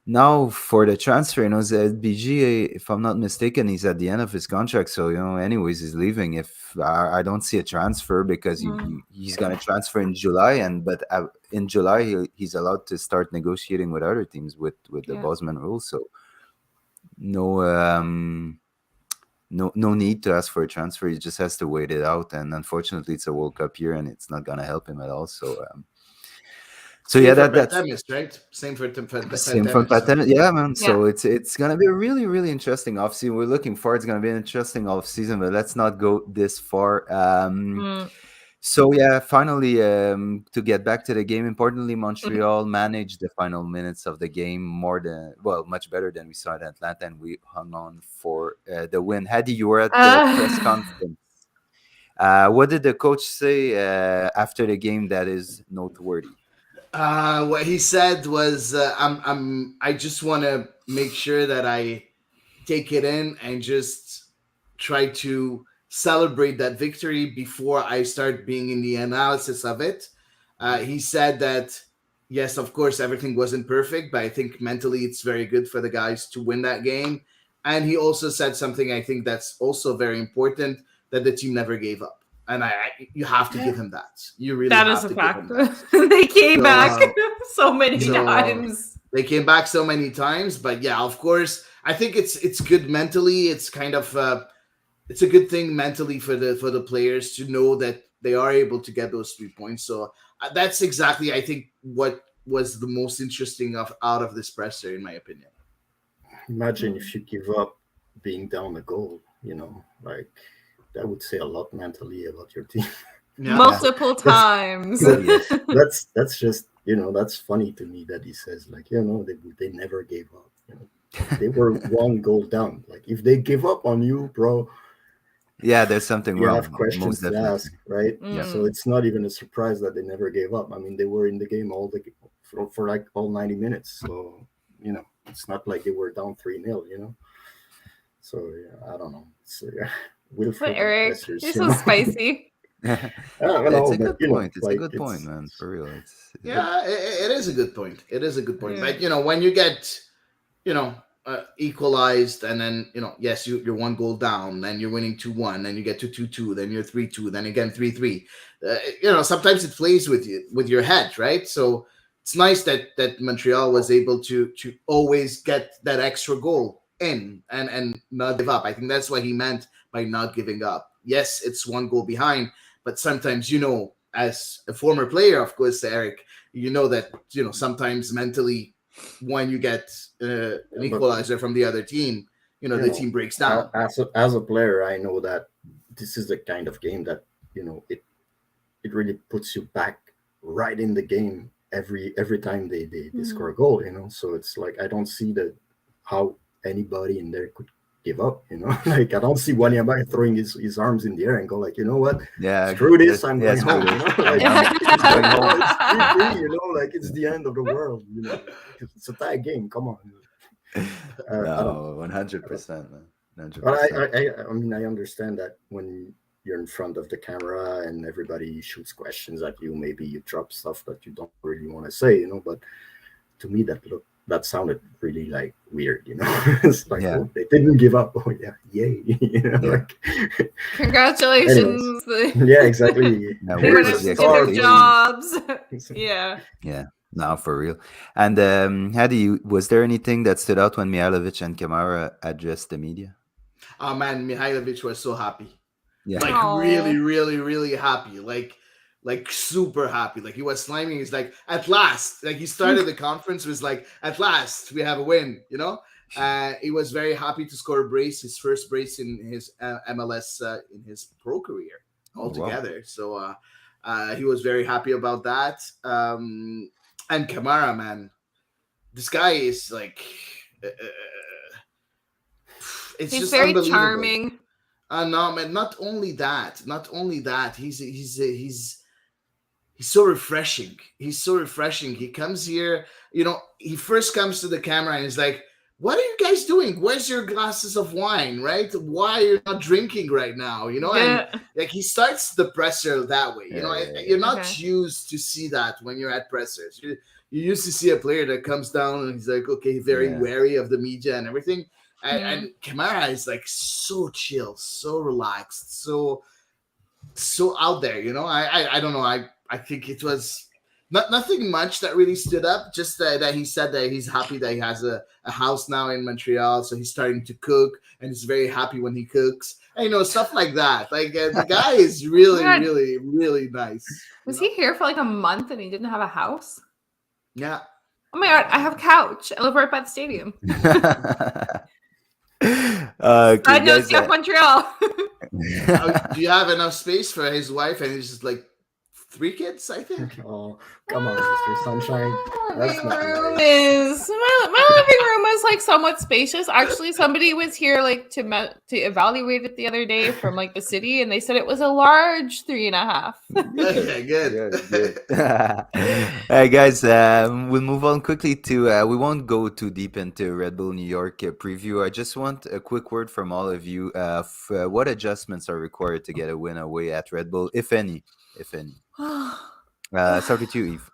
[SPEAKER 3] Now for the transfer, ZBG, if I'm not mistaken, he's at the end of his contract. So, anyways, he's leaving. If I don't see a transfer, because he's going to transfer in July. But in July, he's allowed to start negotiating with other teams with the Bosman rule. So no need to ask for a transfer. He just has to wait it out. And unfortunately, it's a World Cup year, and it's not going to help him at all. So yeah, that's
[SPEAKER 2] right. Same for
[SPEAKER 3] Pantemis. Yeah, man. So it's gonna be a really, really interesting offseason. We're looking forward. It's gonna be an interesting offseason, but let's not go this far. So yeah, finally, to get back to the game. Importantly, Montreal managed the final minutes of the game much better than we saw at Atlanta, and we hung on for the win. Hady, you were at the press conference. What did the coach say after the game that is noteworthy?
[SPEAKER 2] What he said was, I just want to make sure that I take it in and just try to celebrate that victory before I start being in the analysis of it. He said that, yes, of course, everything wasn't perfect, but I think mentally it's very good for the guys to win that game. And he also said something I think that's also very important, that the team never gave up. And you have to give him that. You really
[SPEAKER 1] that
[SPEAKER 2] have
[SPEAKER 1] is a
[SPEAKER 2] to
[SPEAKER 1] fact.
[SPEAKER 2] give him that.
[SPEAKER 1] They came back so many times.
[SPEAKER 2] They came back so many times, but yeah, of course, I think it's good mentally. It's kind of it's a good thing mentally for the players to know that they are able to get those 3 points. So that's exactly, I think, what was the most interesting out of this presser, in my opinion.
[SPEAKER 4] Imagine if you give up being down a goal, like. That would say a lot mentally about your team.
[SPEAKER 1] Multiple times.
[SPEAKER 4] That's just, that's funny to me that he says, like, they never gave up. They were one goal down. Like, if they give up on you, bro.
[SPEAKER 3] Yeah, there's something wrong.
[SPEAKER 4] You have questions to ask, right? So it's not even a surprise that they never gave up. I mean, they were in the game for like all 90 minutes. So, it's not like they were down 3-0, So, yeah, I don't know. So, yeah.
[SPEAKER 1] But Eric, you're so spicy.
[SPEAKER 3] It's a good point. It's a good point, man. For real.
[SPEAKER 2] It is a good point. It is a good point. Yeah. But when you get, equalized, and then yes, you're one goal down, then you're winning 2-1, then you get to 2-2, then you're 3-2, then again 3-3. Sometimes it plays with your head, right? So it's nice that Montreal was able to always get that extra goal in and not give up. I think that's what he meant by not giving up. Yes, it's one goal behind, but sometimes, as a former player, of course, Eric, that, sometimes mentally when you get an equalizer from the other team, the team breaks down.
[SPEAKER 4] As a player, I know that this is the kind of game that, it really puts you back right in the game every time they score a goal, So it's like, I don't see how anybody in there could give up, like I don't see Wanyama throwing his arms in the air and go like, what?
[SPEAKER 3] Yeah,
[SPEAKER 4] screw this, I'm going home. Like, like it's the end of the world. It's a tie game. Come on.
[SPEAKER 3] No, 100%, man. 100%.
[SPEAKER 4] But I mean, I understand that when you're in front of the camera and everybody shoots questions at you, maybe you drop stuff that you don't really want to say, But to me, that sounded really like weird, It's like, oh, they didn't give up. Oh yeah, yay, like
[SPEAKER 1] congratulations.
[SPEAKER 4] Yeah, exactly.
[SPEAKER 1] They went to get their jobs. Yeah.
[SPEAKER 3] Now for real. And Hady, was there anything that stood out when Mihailovic and Kamara addressed the media?
[SPEAKER 2] Oh man, Mihailovic was so happy.
[SPEAKER 3] Yeah.
[SPEAKER 2] Like really, really, really happy. Like super happy. Like he was smiling. He's like, at last. Like he started the conference was like, at last we have a win. He was very happy to score a brace, his first brace in his MLS in his pro career altogether. Wow. So He was very happy about that. And Kamara, man, this guy is like, it's
[SPEAKER 1] He's
[SPEAKER 2] just
[SPEAKER 1] very
[SPEAKER 2] unbelievable.
[SPEAKER 1] charming.
[SPEAKER 2] No, man. Not only that. He's so refreshing. He's so refreshing. He comes here. He first comes to the camera and he's like, "What are you guys doing? Where's your glasses of wine? Right? Why are you not drinking right now?
[SPEAKER 1] Yeah.
[SPEAKER 2] And like he starts the presser that way. You're not
[SPEAKER 1] Okay.
[SPEAKER 2] used to see that when you're at pressers. You used to see a player that comes down and he's like, okay, very wary of the media and everything. And Kamara is like so chill, so relaxed, so out there. I don't know. I think it was nothing much that really stood up. Just that he said that he's happy that he has a house now in Montreal, so he's starting to cook, and he's very happy when he cooks. And, stuff like that. Like the guy is really, really, really nice.
[SPEAKER 1] Was he here for like a month and he didn't have a house?
[SPEAKER 2] Yeah.
[SPEAKER 1] Oh my god, I have a couch. I live right by the stadium.
[SPEAKER 3] Okay,
[SPEAKER 1] guys, CF Montreal.
[SPEAKER 2] Do you have enough space for his wife and he's just like 3 kids, I think?
[SPEAKER 4] Oh, come on, Mr. Sunshine. That's not
[SPEAKER 1] room
[SPEAKER 4] nice.
[SPEAKER 1] my living room is like somewhat spacious. Actually, somebody was here like to evaluate it the other day from like the city, and they said it was a large 3.5.
[SPEAKER 2] Okay, good.
[SPEAKER 3] Hey guys, we'll move on quickly to. We won't go too deep into Red Bull New York preview. I just want a quick word from all of you. What adjustments are required to get a win away at Red Bull, if any? Start with you, Eve.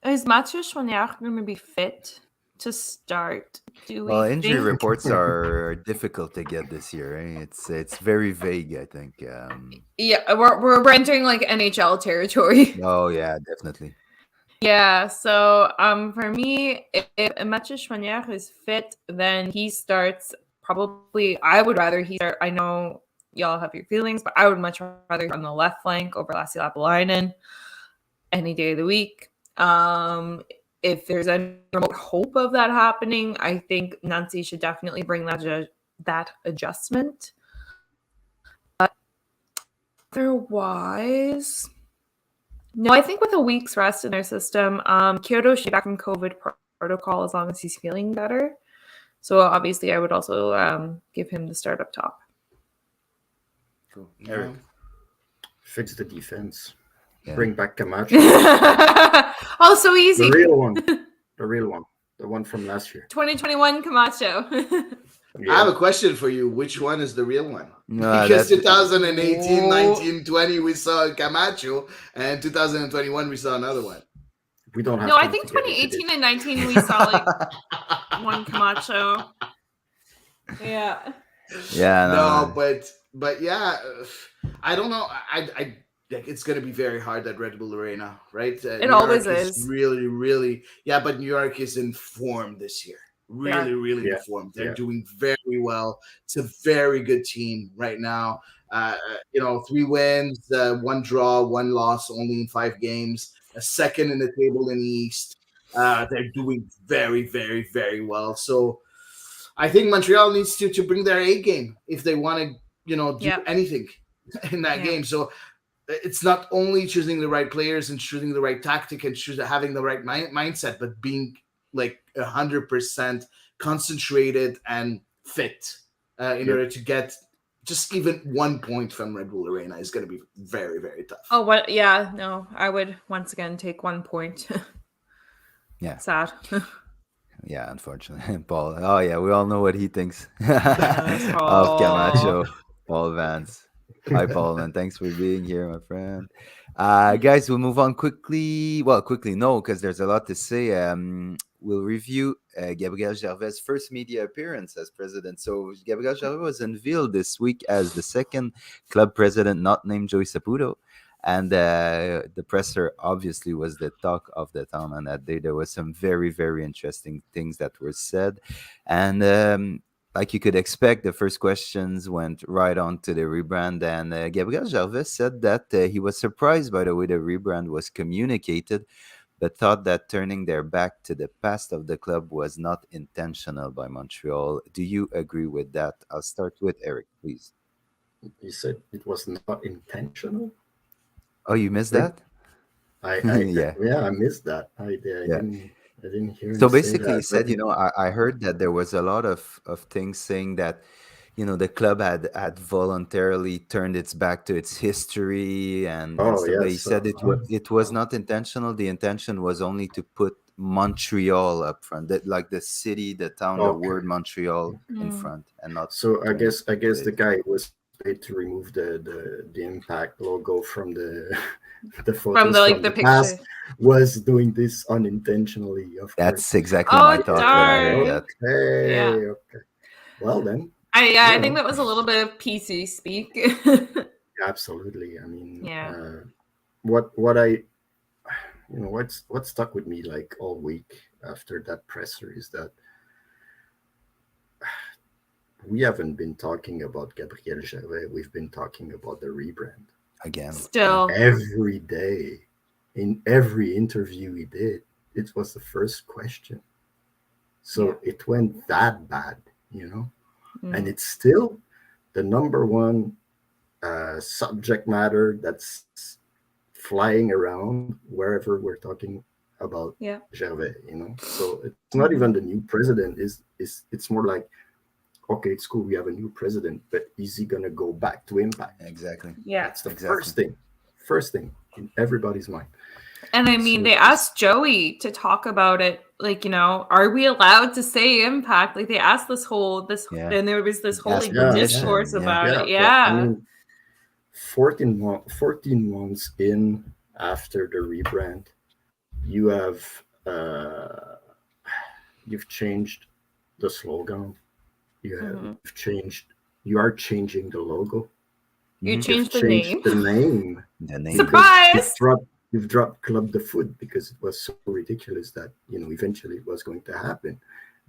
[SPEAKER 1] Is Mathieu Choignard going to be fit to start?
[SPEAKER 3] Injury reports are difficult to get this year. Eh? It's very vague, I think.
[SPEAKER 1] Yeah, we're entering like NHL territory.
[SPEAKER 3] Oh yeah, definitely.
[SPEAKER 1] Yeah, so for me, if Mathieu Choignard is fit, then he starts. Probably, I would rather he start. I know y'all have your feelings, but I would much rather on the left flank over Lassi Lapalainen any day of the week. If there's any remote hope of that happening, I think Nancy should definitely bring that adjustment. Otherwise, no, I think with a week's rest in their system, Kyoto should be back from COVID protocol as long as he's feeling better. So obviously, I would also give him the start up top.
[SPEAKER 2] Cool.
[SPEAKER 4] Eric, fix the defense. Yeah. Bring back Camacho.
[SPEAKER 1] Oh, so easy.
[SPEAKER 4] The real one. The one from last year.
[SPEAKER 1] 2021 Camacho.
[SPEAKER 2] Yeah. I have a question for you. Which one is the real one? Because 2018, 19, 20, we saw Camacho, and 2021, we saw another one.
[SPEAKER 4] We don't have.
[SPEAKER 1] No, I think 2018 and 19, we saw like one Camacho. Yeah.
[SPEAKER 3] Yeah.
[SPEAKER 2] No, but yeah, I don't know. I it's going to be very hard at Red Bull Arena, right?
[SPEAKER 1] It always is.
[SPEAKER 2] Really, really. Yeah, but New York is in form this year. Really in form. They're doing very well. It's a very good team right now. 3 wins, 1 draw, 1 loss, only in 5 games. A second in the table in the East. They're doing very, very, very well. So I think Montreal needs to bring their A game if they want to, do anything in that game. So it's not only choosing the right players and choosing the right tactic and having the right mindset, but being like 100% concentrated and fit in order to get just even 1 point from Red Bull Arena is going to be very, very tough.
[SPEAKER 1] Oh, what? Yeah, no, I would once again take 1 point.
[SPEAKER 3] Yeah.
[SPEAKER 1] Sad.
[SPEAKER 3] Yeah, unfortunately. Paul. Oh, yeah, we all know what he thinks of Camacho. Paul Vance. Hi, Paul, and thanks for being here, my friend. Guys, we'll move on quickly. Well, quickly, no, because there's a lot to say. We'll review Gabriel Gervais' first media appearance as president. So Gabriel Gervais was unveiled this week as the second club president not named Joey Saputo. And the presser obviously was the talk of the town on that day. There was some very, very interesting things that were said. And like you could expect, the first questions went right on to the rebrand. And Gabriel Gervais said that he was surprised by the way the rebrand was communicated, but thought that turning their back to the past of the club was not intentional by Montreal. Do you agree with that? I'll start with Eric, please.
[SPEAKER 4] You said it was not intentional?
[SPEAKER 3] Oh, you missed
[SPEAKER 4] Like,
[SPEAKER 3] that?
[SPEAKER 4] I
[SPEAKER 3] Yeah.
[SPEAKER 4] yeah, I missed that.
[SPEAKER 3] Yeah.
[SPEAKER 4] I didn't hear him
[SPEAKER 3] So
[SPEAKER 4] say
[SPEAKER 3] basically, he
[SPEAKER 4] that. But
[SPEAKER 3] said, I heard that there was a lot of things saying that, the club had voluntarily turned its back to its history and
[SPEAKER 4] oh
[SPEAKER 3] stuff. But he
[SPEAKER 4] yes,
[SPEAKER 3] said it was not intentional. The intention was only to put Montreal up front, that like the city, the town, the
[SPEAKER 4] okay.
[SPEAKER 3] word Montreal in
[SPEAKER 1] Mm.
[SPEAKER 3] front, and not
[SPEAKER 4] So
[SPEAKER 3] turn it
[SPEAKER 4] I
[SPEAKER 3] to
[SPEAKER 4] guess the
[SPEAKER 3] it.
[SPEAKER 4] guy was paid to remove the impact logo from the the
[SPEAKER 1] From
[SPEAKER 4] photos
[SPEAKER 1] the
[SPEAKER 4] from
[SPEAKER 1] like
[SPEAKER 4] the
[SPEAKER 1] the
[SPEAKER 4] past
[SPEAKER 1] picture.
[SPEAKER 4] was doing this unintentionally, of course.
[SPEAKER 3] That's exactly my
[SPEAKER 1] Oh
[SPEAKER 3] thought when I heard
[SPEAKER 1] darn.
[SPEAKER 3] that.
[SPEAKER 1] Yeah.
[SPEAKER 4] Okay, okay. Well then,
[SPEAKER 1] I
[SPEAKER 4] you
[SPEAKER 1] think
[SPEAKER 4] know,
[SPEAKER 1] that was a little bit of PC speak.
[SPEAKER 4] absolutely. I mean,
[SPEAKER 1] Yeah.
[SPEAKER 4] what I what stuck with me like all week after that presser is that we haven't been talking about Gabriel Gervais. We've been talking about the rebrand
[SPEAKER 3] Again. Yeah.
[SPEAKER 1] Still.
[SPEAKER 4] every day. In every interview he did, it was the first question.
[SPEAKER 1] Yeah.
[SPEAKER 4] So it went that bad, you know, and
[SPEAKER 1] Mm.
[SPEAKER 4] it's still the number one subject matter that's flying around wherever we're talking about
[SPEAKER 1] Yeah.
[SPEAKER 4] Gervais, you know. So it's not even
[SPEAKER 1] Hmm.
[SPEAKER 4] the new president. Is it's more like, okay, it's cool. We have a new president, but is he gonna go back to impact?
[SPEAKER 3] Exactly.
[SPEAKER 1] Yeah.
[SPEAKER 4] That's the
[SPEAKER 3] Exactly.
[SPEAKER 4] first thing in everybody's mind.
[SPEAKER 1] And I mean,
[SPEAKER 4] So
[SPEAKER 1] they
[SPEAKER 4] it's
[SPEAKER 1] asked Joey to talk about it. Like, are we allowed to say impact? Like, they asked
[SPEAKER 3] Yeah.
[SPEAKER 1] and there was this whole
[SPEAKER 3] Ask
[SPEAKER 1] like
[SPEAKER 4] yeah,
[SPEAKER 1] discourse
[SPEAKER 3] permission. Yeah.
[SPEAKER 1] about
[SPEAKER 4] yeah.
[SPEAKER 1] it.
[SPEAKER 4] But I
[SPEAKER 1] Yeah.
[SPEAKER 4] mean, 14 months in after the rebrand, you have uh, you've changed the slogan.
[SPEAKER 1] Hmm.
[SPEAKER 4] You've changed. You are changing the logo.
[SPEAKER 1] You
[SPEAKER 3] Hmm.
[SPEAKER 4] You've
[SPEAKER 1] changed the
[SPEAKER 4] changed
[SPEAKER 1] name.
[SPEAKER 4] the name
[SPEAKER 3] The name.
[SPEAKER 4] because
[SPEAKER 1] Surprise!
[SPEAKER 4] you've dropped Club de Foot because it was so ridiculous that eventually it was going to happen.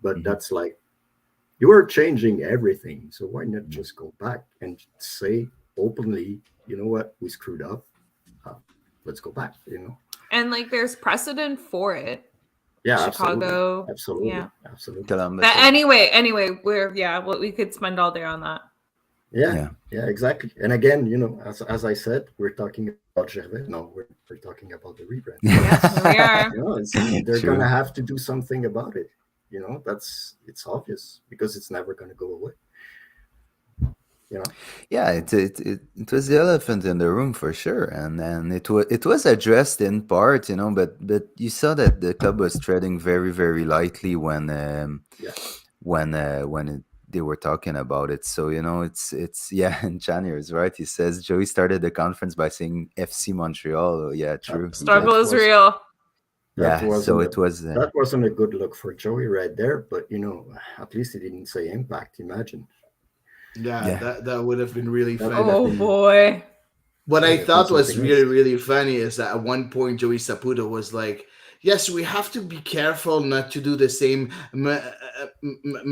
[SPEAKER 4] But
[SPEAKER 3] Hmm.
[SPEAKER 4] that's like, you are changing everything. So why not
[SPEAKER 3] Yeah.
[SPEAKER 4] just go back and say openly, you know what, we screwed up. Uh, let's go back.
[SPEAKER 1] And like, there's precedent for it.
[SPEAKER 4] Yeah, absolutely,
[SPEAKER 1] Chicago.
[SPEAKER 4] absolutely,
[SPEAKER 1] Yeah.
[SPEAKER 4] absolutely.
[SPEAKER 3] Columbus.
[SPEAKER 1] But
[SPEAKER 3] Yeah.
[SPEAKER 1] anyway, we could spend all day on that.
[SPEAKER 4] Yeah,
[SPEAKER 3] Yeah.
[SPEAKER 4] yeah, exactly. And again, as I said, we're talking about Gervais. No, we're talking about the rebrand.
[SPEAKER 1] Yeah,
[SPEAKER 4] That's
[SPEAKER 1] here we are.
[SPEAKER 4] they're
[SPEAKER 3] True.
[SPEAKER 4] gonna have to do something about it. It's obvious because it's never gonna go away. You know.
[SPEAKER 3] Yeah, it was the elephant in the room for sure, and it was addressed in part, but you saw that the club was treading very very lightly
[SPEAKER 4] Yeah.
[SPEAKER 3] they were talking about it. So it's yeah, and Chanier is right. He says Joey started the conference by saying FC Montreal. Oh, yeah, true. He did.
[SPEAKER 1] Struggle is real.
[SPEAKER 4] That
[SPEAKER 3] Yeah, so
[SPEAKER 4] wasn't a
[SPEAKER 3] it was.
[SPEAKER 4] that wasn't a good look for Joey right there. But at least he didn't say impact. Imagine
[SPEAKER 2] Yeah,
[SPEAKER 3] Yeah,
[SPEAKER 2] that would have been really
[SPEAKER 4] that would have
[SPEAKER 2] funny.
[SPEAKER 1] Oh
[SPEAKER 4] been
[SPEAKER 1] boy.
[SPEAKER 2] What
[SPEAKER 4] that
[SPEAKER 2] I
[SPEAKER 4] would have been
[SPEAKER 2] thought was
[SPEAKER 4] something
[SPEAKER 2] really,
[SPEAKER 4] else.
[SPEAKER 2] really funny is that at one point Joey Saputo was like, "Yes, we have to be careful not to do the same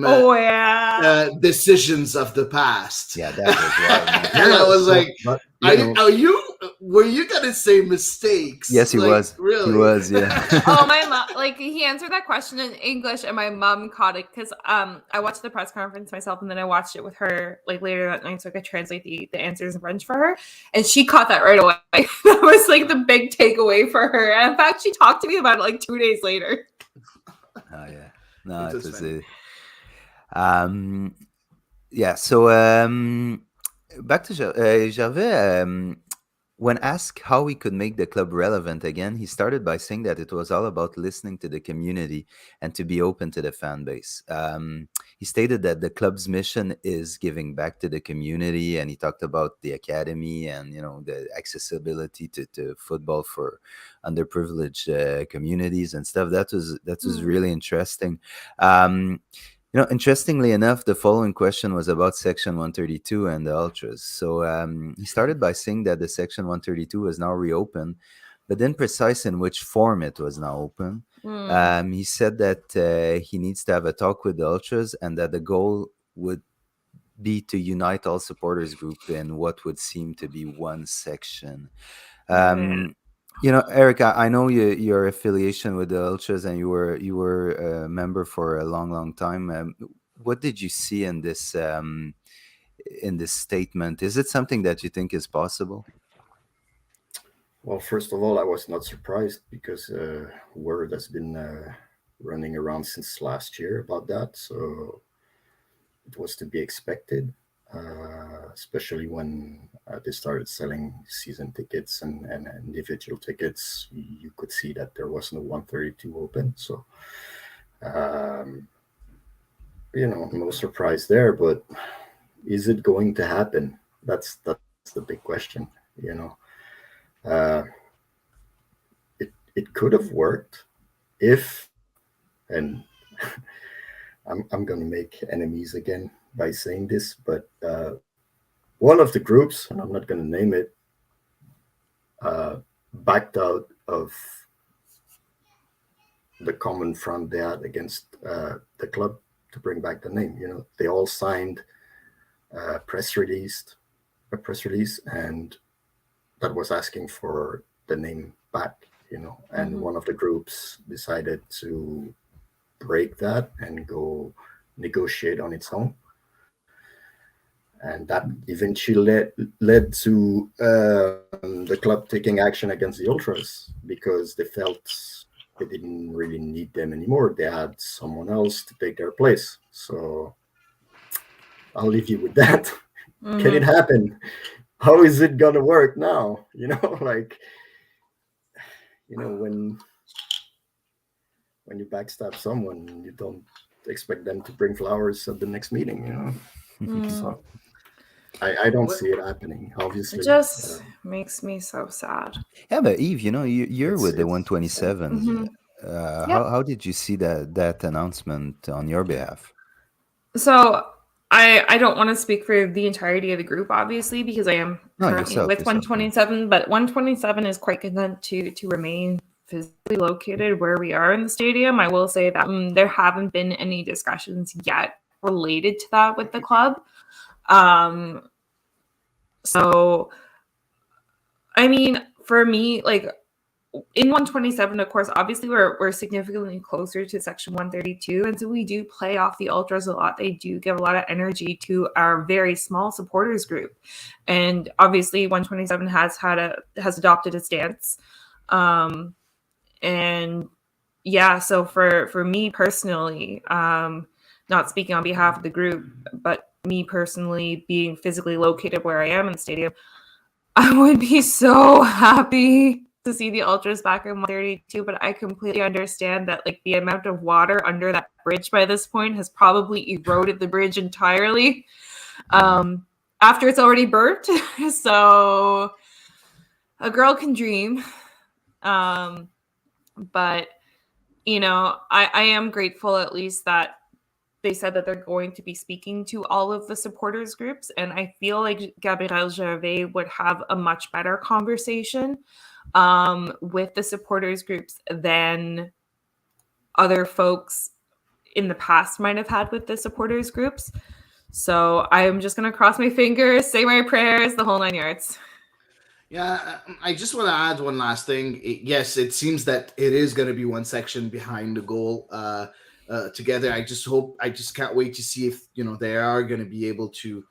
[SPEAKER 1] Oh yeah.
[SPEAKER 2] decisions of the past."
[SPEAKER 3] yeah, that was wild, man.
[SPEAKER 2] And I
[SPEAKER 4] Yeah,
[SPEAKER 2] was like,
[SPEAKER 4] but
[SPEAKER 2] Are you? Were you gonna say mistakes?
[SPEAKER 3] Yes, he
[SPEAKER 2] Like
[SPEAKER 3] was. He
[SPEAKER 2] really?"
[SPEAKER 3] was. Yeah.
[SPEAKER 1] Oh, my mom, like he answered that question in English, and my mom caught it because I watched the press conference myself, and then I watched it with her like later that night, so I could translate the answers in French for her, and she caught that right away. That was like the big takeaway for her. And in fact, she talked to me about it like 2 days later.
[SPEAKER 3] Oh yeah. No,
[SPEAKER 2] It
[SPEAKER 3] it
[SPEAKER 2] was
[SPEAKER 3] was
[SPEAKER 2] funny.
[SPEAKER 3] a. Um. Yeah. So back to Gervais. When asked how he could make the club relevant again, he started by saying that it was all about listening to the community and to be open to the fan base. He stated that the club's mission is giving back to the community, and he talked about the academy and the accessibility to football for underprivileged communities and stuff. That was really interesting. Um, Interestingly enough, the following question was about Section 132 and the ultras. So he started by saying that the Section 132 was now reopened, but then precise in which form it was now open. He said that he needs to have a talk with the ultras and that the goal would be to unite all supporters group in what would seem to be one section. Um, Eric, I know your affiliation with the Ultras, and you were a member for a long, long time. What did you see in this statement? Is it something that you think is possible?
[SPEAKER 4] Well, first of all, I was not surprised because word has been running around since last year about that. So it was to be expected, especially when they started selling season tickets and individual tickets. You could see that there was no 132 open. So, um, no surprise there. But is it going to happen? That's the big question. You know, uh, it could have worked if, and I'm gonna make enemies again by saying this, but one of the groups, and I'm not gonna name it, uh, backed out of the common front they had against the club to bring back the name. They all signed a press release, and that was asking for the name back. And
[SPEAKER 1] Mm-hmm.
[SPEAKER 4] one of the groups decided to break that and go negotiate on its own, and that eventually led to the club taking action against the ultras because they felt they didn't really need them anymore. They had someone else to take their place. So I'll leave you with that. Can it
[SPEAKER 1] Mm-hmm.
[SPEAKER 4] happen? How is it gonna work now? Like when you backstab someone, you don't expect them to bring flowers at the next meeting.
[SPEAKER 1] Mm.
[SPEAKER 4] So I don't
[SPEAKER 2] What
[SPEAKER 4] see it happening,
[SPEAKER 1] It
[SPEAKER 4] obviously.
[SPEAKER 1] just makes me so sad.
[SPEAKER 3] Yeah, but Eve, you're with the
[SPEAKER 4] It's sad.
[SPEAKER 3] 127s.
[SPEAKER 1] Mm-hmm.
[SPEAKER 3] How
[SPEAKER 1] Yep.
[SPEAKER 3] did you see that announcement on your behalf?
[SPEAKER 1] So I don't want to speak for the entirety of the group, obviously, because I am
[SPEAKER 3] No,
[SPEAKER 1] currently with
[SPEAKER 3] yourself. Yeah.
[SPEAKER 1] 127, but 127 is quite content to remain physically located where we are in the stadium. I will say that there haven't been any discussions yet related to that with the club. Um, so I mean, for me, like in 127, of course, obviously we're significantly closer to section 132, and so we do play off the ultras a lot. They do give a lot of energy to our very small supporters group, and obviously 127 has adopted a stance, and yeah. So for me personally, not speaking on behalf of the group, but me personally being physically located where I am in the stadium, I would be so happy to see the ultras back in 132, but I completely understand that like the amount of water under that bridge by this point has probably eroded the bridge entirely after it's already burnt. So a girl can dream. Um, but I am grateful at least that they said that they're going to be speaking to all of the supporters groups, and I feel like Gabriel Gervais would have a much better conversation with the supporters groups than other folks in the past might have had with the supporters groups. So I'm just gonna cross my fingers, say my prayers, the whole 9 yards.
[SPEAKER 2] Yeah, I just want to add one last thing. Yes, it seems that it is going to be one section behind the goal together. I just can't wait to see if they are going to be able to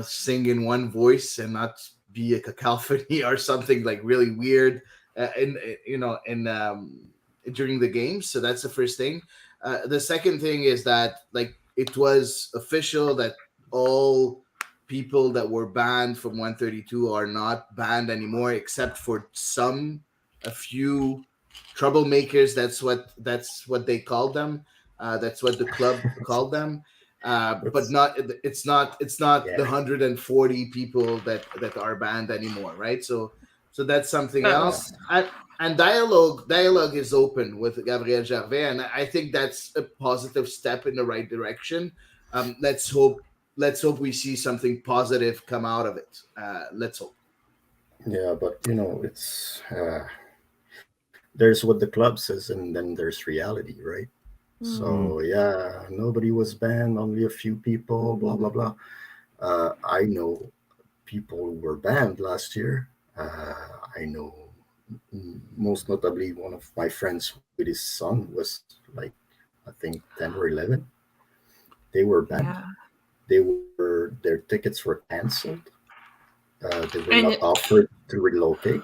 [SPEAKER 2] sing in one voice and not be a cacophony or something like really weird in in during the games. So that's the first thing. The second thing is that like it was official that all people that were banned from 132 are not banned anymore, except for a few troublemakers. That's what they called them. That's what the club called them. But
[SPEAKER 4] That's
[SPEAKER 2] not it's not the
[SPEAKER 4] Yeah,
[SPEAKER 2] 140 people that are banned anymore, right? So that's something
[SPEAKER 4] yeah,
[SPEAKER 2] else. And dialogue is open with Gabriel Gervais, and I think that's a positive step in the right direction. Let's hope we see something positive come out of it. Let's hope.
[SPEAKER 4] yeah. But it's there's what the club says, and then there's reality, right?
[SPEAKER 1] Mm,
[SPEAKER 3] Mm.
[SPEAKER 4] So yeah, nobody was banned, only a few people, blah blah blah. I know people who were banned last year. I know, most notably, one of my friends with his son was like, I think 10 or 11. They were banned.
[SPEAKER 1] yeah.
[SPEAKER 4] Their tickets were canceled. They were not
[SPEAKER 1] And
[SPEAKER 4] offered to relocate.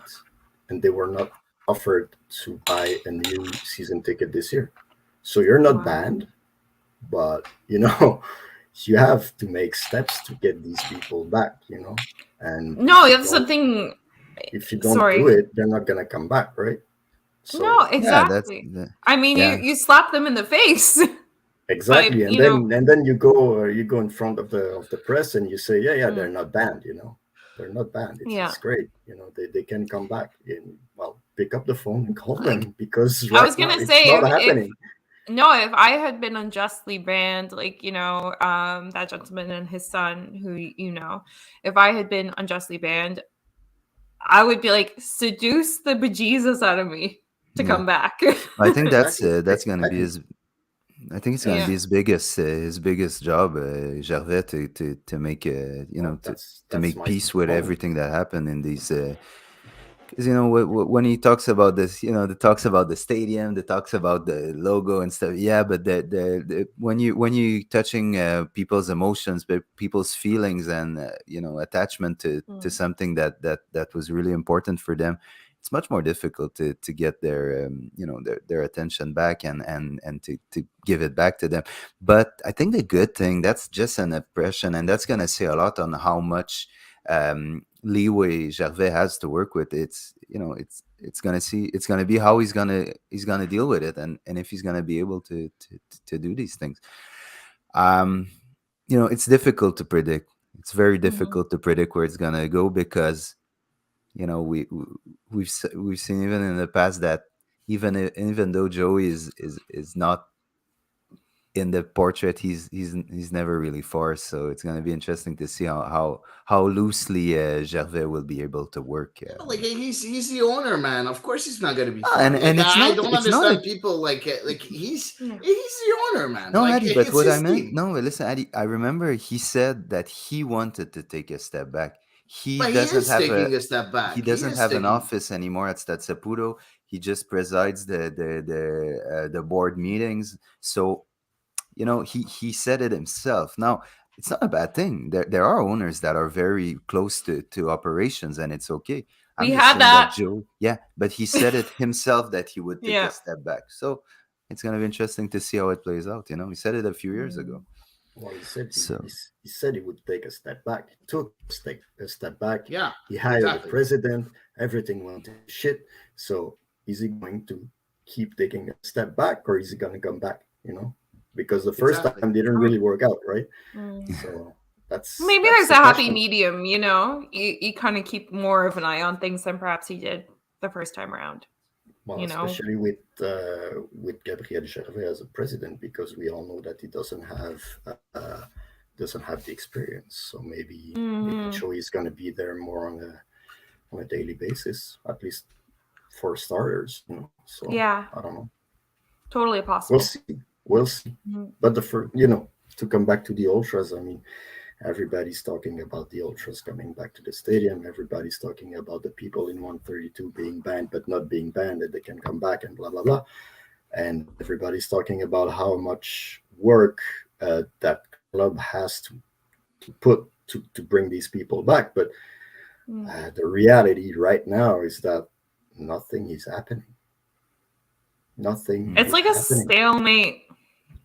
[SPEAKER 4] and they were not offered to buy a new season ticket this year. So you're not banned, but you know, you have to make steps to get these people back, you know. And
[SPEAKER 1] no, that's the thing.
[SPEAKER 4] If you don't do it, they're not gonna come back, right?
[SPEAKER 1] So, no, exactly. I mean, you slap them in the face.
[SPEAKER 4] Exactly, but, and then you go in front of the press and you say, they're not banned, you know. They're not banned. It's great, you know. They can come back. And, well, pick up the phone and call them, because
[SPEAKER 1] I was gonna say,
[SPEAKER 4] it's not happening.
[SPEAKER 1] If I had been unjustly banned, like, you know, that gentleman and his son, who, you know, if I had been unjustly banned, I would be like, seduce the bejesus out of me to come back.
[SPEAKER 3] I think that's gonna be his. I think it's going to be his biggest job, Gervais, to make to make peace with everything that happened in these. Because, you know, when he talks about this, you know, the talks about the stadium, the talks about the logo and stuff. Yeah, but when you touching people's emotions, but people's feelings and you know, attachment to something that was really important for them, it's much more difficult to get their you know, their attention back and to give it back to them. But I think the good thing, that's just an impression, and that's going to say a lot on how much leeway Gervais has to work with. It's, you know, it's going to be how he's going to deal with it, and if he's going to be able to do these things. You know, it's difficult to predict. It's very difficult to predict where it's going to go, because, you know, we've seen even in the past that even though Joey is not in the portrait, he's never really forced. So it's going to be interesting to see how loosely Gervais will be able to work.
[SPEAKER 2] Like, he's the owner, man. Of course he's not going to be.
[SPEAKER 3] And
[SPEAKER 2] I don't understand people like he's the owner, man.
[SPEAKER 3] No,
[SPEAKER 2] like,
[SPEAKER 3] Hady, but what I meant. No, listen, Hady, I remember he said that he wanted to take a step back. He doesn't have a step back. He doesn't have an office anymore at Stade Saputo. He just presides the board meetings. So, you know, he said it himself. Now, it's not a bad thing. There are owners that are very close to operations, and it's okay.
[SPEAKER 1] We had that.
[SPEAKER 3] Joe, but he said it himself that he would take a step back. So it's going to be interesting to see how it plays out. You know, he said it a few years ago.
[SPEAKER 4] Well, he said he would take a step back. He took a step back.
[SPEAKER 2] Yeah,
[SPEAKER 4] he hired the president. Everything went to shit. So is he going to keep taking a step back, or is he going to come back? You know, because the first time didn't really work out, right? So
[SPEAKER 1] maybe there's a happy medium. You know, you kind of keep more of an eye on things than perhaps he did the first time around.
[SPEAKER 4] Well, especially with Gabriel Gervais as a president, because we all know that he doesn't have the experience. So maybe Joey is going to be there more on a daily basis, at least for starters. You know, so I don't know.
[SPEAKER 1] Totally possible.
[SPEAKER 4] We'll see. But to come back to the ultras, I mean, everybody's talking about the ultras coming back to the stadium. Everybody's talking about the people in 132 being banned but not being banned, that they can come back and blah, blah, blah. And everybody's talking about how much work that club has to put to bring these people back. But the reality right now is that nothing is happening. Nothing.
[SPEAKER 1] It's like a stalemate.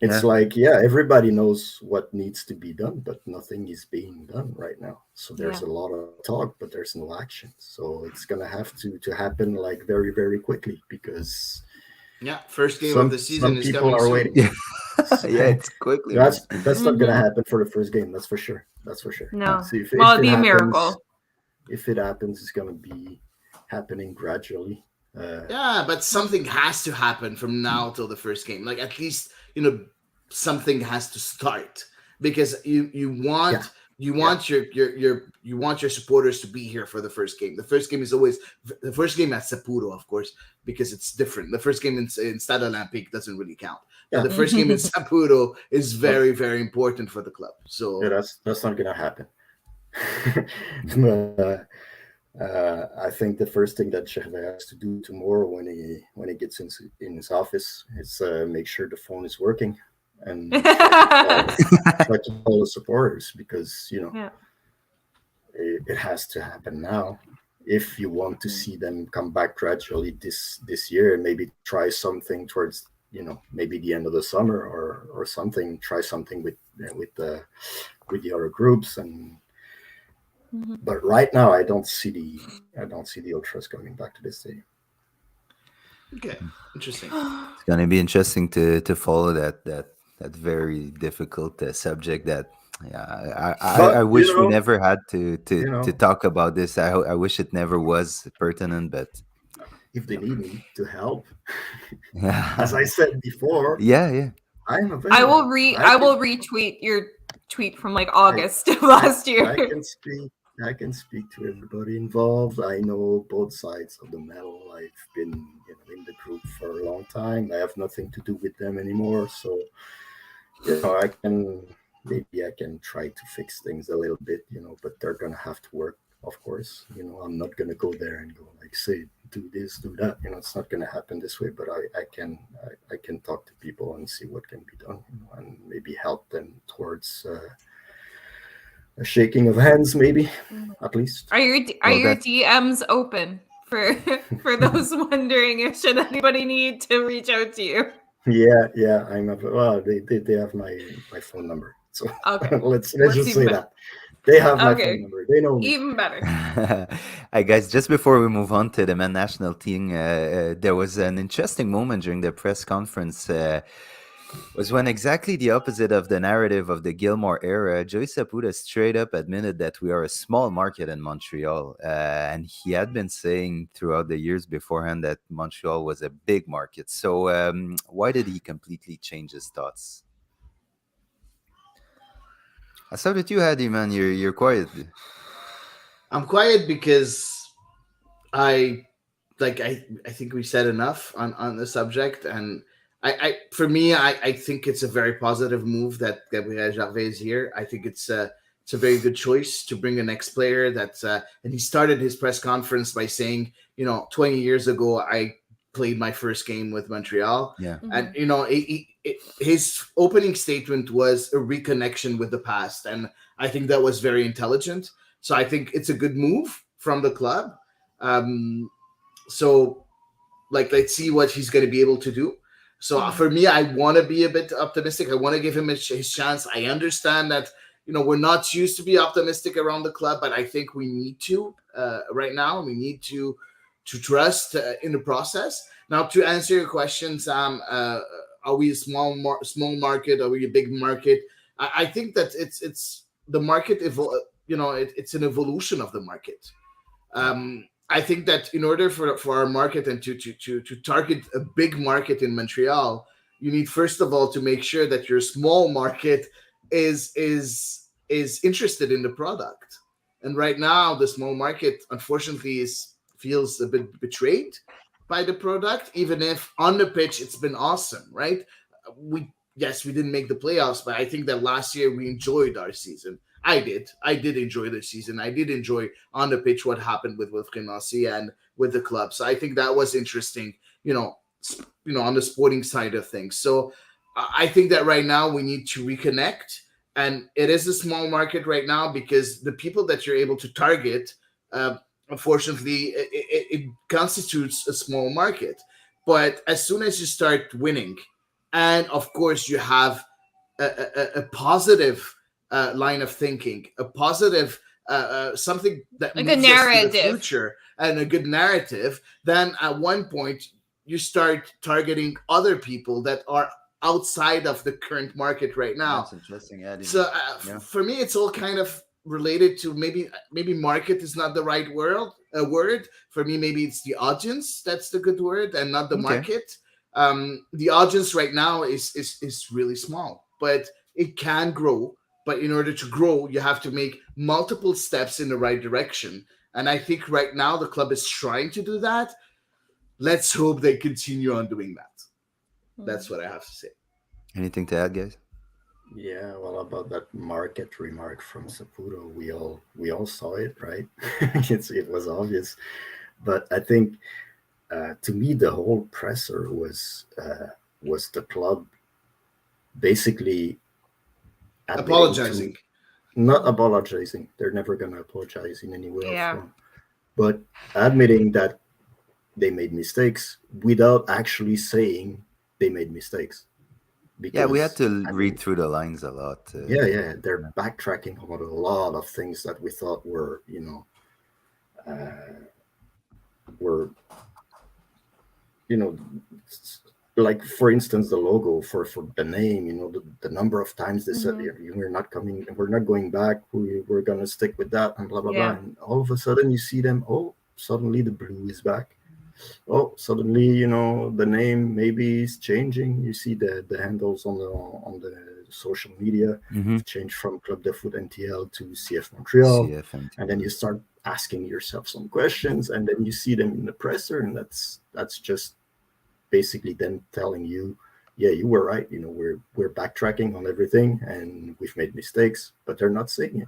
[SPEAKER 4] It's like, everybody knows what needs to be done, but nothing is being done right now. So there's a lot of talk, but there's no action. So it's going to have to happen like very, very quickly, because
[SPEAKER 2] first game of the season is coming
[SPEAKER 4] soon. Waiting.
[SPEAKER 3] It's quickly.
[SPEAKER 4] That's not going to happen for the first game. That's for sure.
[SPEAKER 1] No.
[SPEAKER 4] So if
[SPEAKER 1] it'd be a miracle.
[SPEAKER 4] If it happens, it's going to be happening gradually.
[SPEAKER 2] But something has to happen from now till the first game. Like, at least, you know, something has to start, because you want your supporters to be here for the first game. The first game is always the first game at Saputo, of course, because it's different. The first game in Stade Olympique doesn't really count. But the first game in Saputo is very, very important for the club. So
[SPEAKER 4] that's not gonna happen. I think the first thing that Gervais has to do tomorrow when he gets in his office is make sure the phone is working and try to call the supporters, because it has to happen now. if you want to see them come back gradually this year, and maybe try something towards maybe the end of the summer or something, try something with the other groups. And but right now I don't see the ultras coming back to the stadium.
[SPEAKER 2] Okay, interesting.
[SPEAKER 3] It's gonna be interesting to follow that very difficult subject. That I wish we never had to talk about this. I wish it never was pertinent, but
[SPEAKER 4] if they need me to help,
[SPEAKER 3] yeah,
[SPEAKER 4] as I said before,
[SPEAKER 3] yeah.
[SPEAKER 4] I'm available.
[SPEAKER 1] I will retweet your tweet from like August of last year.
[SPEAKER 4] I can speak to everybody involved. I know both sides of the medal. I've been in the group for a long time. I have nothing to do with them anymore. So I can try to fix things a little bit, but they're gonna have to work, of course. I'm not gonna go there and go like, say, do this, do that. It's not gonna happen this way. But I can talk to people and see what can be done, and maybe help them towards a shaking of hands, maybe, at least.
[SPEAKER 1] Are your DMs open for those wondering if should anybody need to reach out to you?
[SPEAKER 4] Yeah. I'm they have my phone number, so
[SPEAKER 1] okay.
[SPEAKER 4] let's just say that they have my phone number. They know me.
[SPEAKER 1] Even better.
[SPEAKER 3] Hi guys, just before we move on to the men national team, there was an interesting moment during the press conference. Was when exactly the opposite of the narrative of the Gilmore era, Joey Saputo straight up admitted that we are a small market in Montreal. And he had been saying throughout the years beforehand that Montreal was a big market. So why did he completely change his thoughts? I saw that you, Hady, man. You're quiet.
[SPEAKER 2] I'm quiet because I think we said enough on the subject, and for me, I think it's a very positive move that Gabriel Gervais is here. I think it's a very good choice to bring a next player. And he started his press conference by saying, 20 years ago, I played my first game with Montreal.
[SPEAKER 3] Yeah.
[SPEAKER 2] And, his opening statement was a reconnection with the past. And I think that was very intelligent. So I think it's a good move from the club. So, let's see what he's going to be able to do. So for me, I want to be a bit optimistic. I want to give him his chance. I understand that, we're not used to be optimistic around the club, but I think we need to right now. We need to trust in the process. Now, to answer your question, Sam, are we a small market? Are we a big market? I think that it's the market. It's an evolution of the market. I think that in order for our market and to target a big market in Montreal, you need first of all to make sure that your small market is interested in the product. And right now, the small market, unfortunately, feels a bit betrayed by the product, even if on the pitch it's been awesome, right? We didn't make the playoffs, but I think that last year we enjoyed our season. I did enjoy the season. I did enjoy on the pitch what happened with Wilfried Nancy and with the club. So I think that was interesting, on the sporting side of things. So I think that right now we need to reconnect, and it is a small market right now because the people that you're able to target, unfortunately, it constitutes a small market. But as soon as you start winning, and of course you have a positive line of thinking, a positive something that
[SPEAKER 1] like
[SPEAKER 2] moves
[SPEAKER 1] a narrative
[SPEAKER 2] us to the future, and a good narrative, then at one point you start targeting other people that are outside of the current market right now.
[SPEAKER 3] That's interesting, Eddie.
[SPEAKER 2] So for me, it's all kind of related to maybe market is not the right word. For me, maybe it's the audience that's the good word and not the market. The audience right now is really small, but it can grow. But in order to grow, you have to make multiple steps in the right direction. And I think right now the club is trying to do that. Let's hope they continue on doing that. That's what I have to say.
[SPEAKER 3] Anything to add, guys?
[SPEAKER 4] Yeah, well, about that market remark from Saputo, we all saw it, right? It was obvious, but I think to me the whole presser was the club basically
[SPEAKER 2] apologizing.
[SPEAKER 4] Not apologizing. They're never gonna apologize in any way or form. but admitting that they made mistakes without actually saying they made mistakes. Because,
[SPEAKER 3] yeah, we had to read through the lines a lot.
[SPEAKER 4] they're backtracking on a lot of things that we thought were, were, like, for instance, the logo for the name, the number of times they said, we're not coming, we're not going back, we're going to stick with that, and blah, blah, blah. And all of a sudden you see them, suddenly the blue is back. Suddenly, the name maybe is changing. You see the handles on the social media change from Club de Foot NTL to CF Montreal.
[SPEAKER 3] CFMTL.
[SPEAKER 4] And then you start asking yourself some questions, and then you see them in the presser, and that's just basically them telling you, yeah, you were right. We're backtracking on everything, and we've made mistakes, but they're not saying it.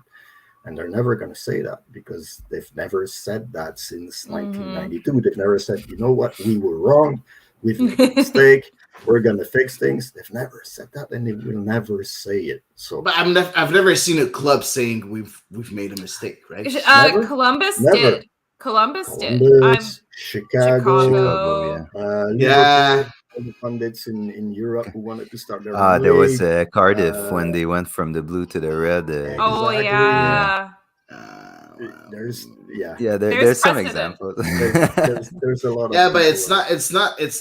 [SPEAKER 4] And they're never going to say that because they've never said that since 1992. They've never said, you know what, we were wrong. We've made a mistake. We're going to fix things. They've never said that, and they will never say it. So,
[SPEAKER 2] but I've never seen a club saying we've made a mistake, right?
[SPEAKER 4] Never?
[SPEAKER 1] Columbus
[SPEAKER 4] Never.
[SPEAKER 1] did. Columbus did.
[SPEAKER 4] Chicago,
[SPEAKER 2] yeah.
[SPEAKER 4] Liverpool, all the pundits in Europe who wanted to start their own
[SPEAKER 3] There was
[SPEAKER 4] league.
[SPEAKER 3] Cardiff when they went from the blue to the red.
[SPEAKER 1] Oh
[SPEAKER 4] Exactly.
[SPEAKER 1] yeah.
[SPEAKER 4] There's
[SPEAKER 3] there's some examples.
[SPEAKER 4] there's a lot of
[SPEAKER 2] but it's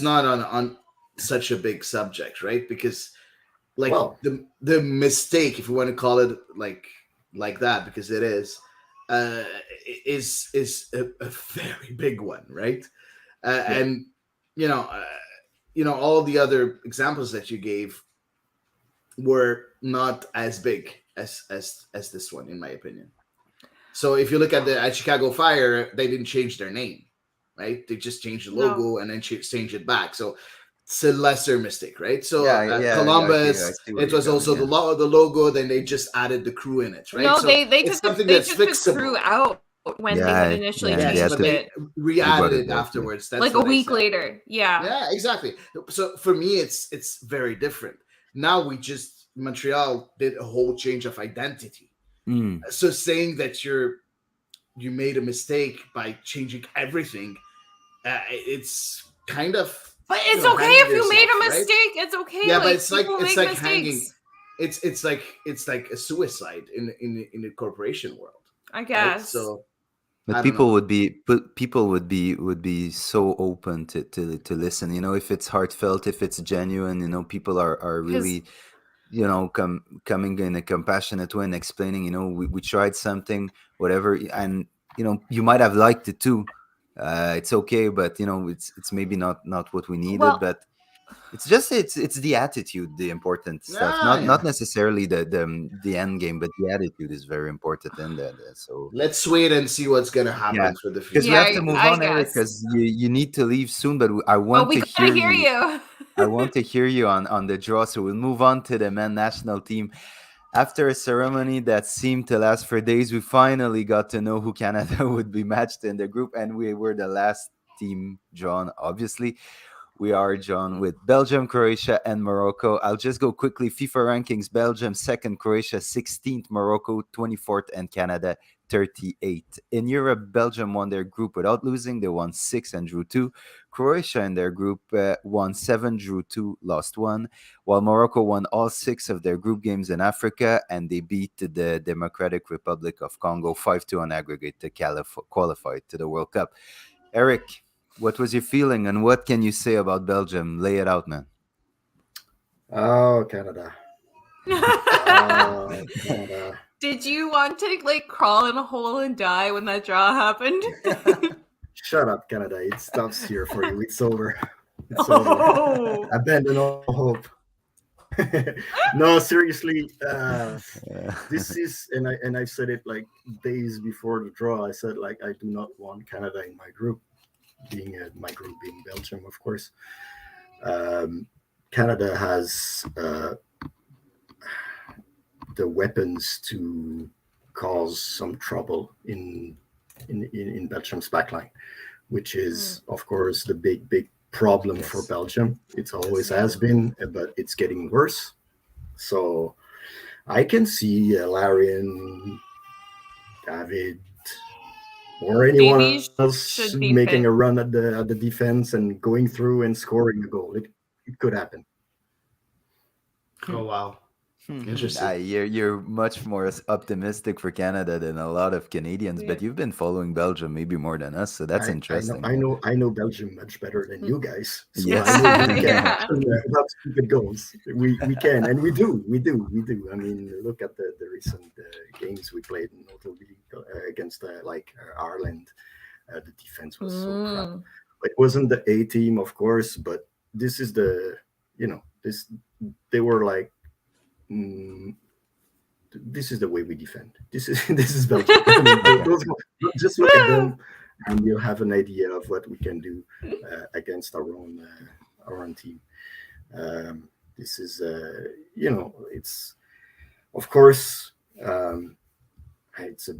[SPEAKER 2] not on such a big subject, right? Because the mistake, if you want to call it like that, because it is a very big one, right? And all the other examples that you gave were not as big as this one, in my opinion. So if you look at the Chicago Fire, they didn't change their name, right? They just changed the logo and then changed it back. So it's a lesser mistake, right? So Columbus, it was also the logo. Then they just added the crew in it, right?
[SPEAKER 1] No,
[SPEAKER 2] so
[SPEAKER 1] they took the crew out when they had initially changed it.
[SPEAKER 2] Re-added it afterwards. That's
[SPEAKER 1] like a week later.
[SPEAKER 2] Yeah, exactly. So for me, it's very different. Now Montreal did a whole change of identity. So saying that you made a mistake by changing everything, it's kind of.
[SPEAKER 1] But it's okay if you made a mistake. Right? It's okay.
[SPEAKER 2] Yeah, but it's like hanging. It's like a suicide in the corporation world.
[SPEAKER 1] I guess.
[SPEAKER 2] Right? So.
[SPEAKER 3] But people would be so open to listen. If it's heartfelt, if it's genuine. People are really. Coming in a compassionate way and explaining, we tried something, whatever, and you might have liked it too. It's okay, but it's maybe not what we needed. But it's just it's the attitude, the important stuff, not necessarily the end game, but the attitude is very important in that. So
[SPEAKER 2] let's wait and see what's gonna happen for the future.
[SPEAKER 3] Because we have to move on, Eric, because you need to leave soon. But I want to hear you. I want to hear you on the draw. So we'll move on to the men national team. After a ceremony that seemed to last for days, we finally got to know who Canada would be matched in the group, and we were the last team drawn, obviously. We are drawn with Belgium, Croatia, and Morocco. I'll just go quickly. FIFA rankings: Belgium 2nd, Croatia 16th, Morocco 24th, and Canada 38th. In Europe, Belgium won their group without losing. They won 6 and drew 2. Croatia in their group won 7, drew 2, lost 1. While Morocco won all 6 of their group games in Africa, and they beat the Democratic Republic of Congo 5-2 on aggregate to qualify to the World Cup. Eric, what was your feeling, and what can you say about Belgium? Lay it out, man.
[SPEAKER 4] Oh, Canada. Canada.
[SPEAKER 1] Did you want to crawl in a hole and die when that draw happened?
[SPEAKER 4] Shut up, Canada. It stops here for you. It's over. It's over. Abandon all hope. No, seriously. This is, and I said it days before the draw. I said I do not want Canada in my group, being Belgium, of course. Canada has the weapons to cause some trouble in Belgium's backline, which is, of course, the big problem for Belgium. It's always has been, but it's getting worse. So I can see Larian, David, or anyone
[SPEAKER 1] Davy
[SPEAKER 4] else
[SPEAKER 1] should be
[SPEAKER 4] making
[SPEAKER 1] fit.
[SPEAKER 4] a run at the defense and going through and scoring a goal. It could happen.
[SPEAKER 2] Oh wow, interesting.
[SPEAKER 3] You're much more optimistic for Canada than a lot of Canadians,
[SPEAKER 1] Yeah.
[SPEAKER 3] but you've been following Belgium maybe more than us, so that's interesting.
[SPEAKER 4] I know Belgium much better than you guys, so
[SPEAKER 3] Yes.
[SPEAKER 4] I know we can
[SPEAKER 1] Yeah.
[SPEAKER 4] without stupid goals. We can, and we do. I mean, look at the recent games we played, notably against Ireland. The defense was so crap. It wasn't the A team, of course, but this is this they were like. This is the way we defend. This is Belgium. I mean, just look at them, and you'll have an idea of what we can do against our own team. This is it's of course it's a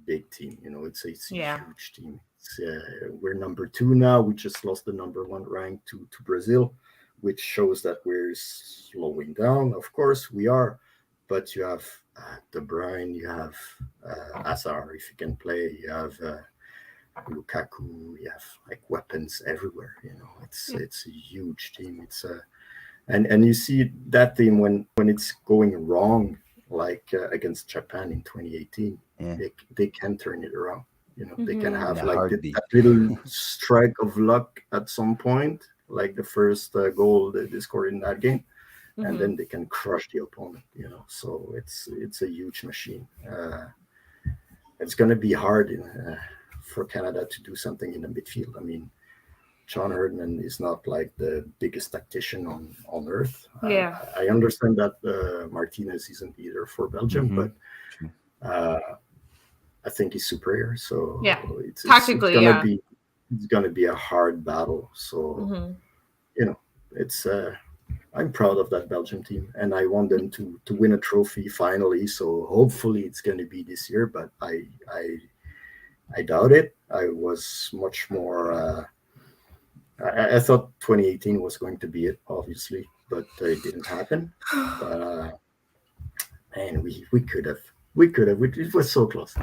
[SPEAKER 4] big team. It's a huge team. We're number 2 now. We just lost the number 1 rank to Brazil, which shows that we're slowing down. Of course, we are. But you have De Bruyne, you have Hazard, if you can play, you have Lukaku, you have like weapons everywhere. It's a huge team. It's and you see that team when it's going wrong, like against Japan in 2018, they can turn it around. They can have that little strike of luck at some point, like the first goal that they scored in that game. And then they can crush the opponent, So it's a huge machine. It's going to be hard for Canada to do something in the midfield. I mean, John Herdman is not like the biggest tactician on earth.
[SPEAKER 1] Yeah.
[SPEAKER 4] I understand that Martinez isn't either for Belgium, but I think he's superior. So
[SPEAKER 1] tactically,
[SPEAKER 4] it's going to be a hard battle. So it's. I'm proud of that Belgium team, and I want them to win a trophy finally. So hopefully it's going to be this year, but I doubt it. I was much more. I thought 2018 was going to be it, obviously, but it didn't happen. But man, we could have. It was so close.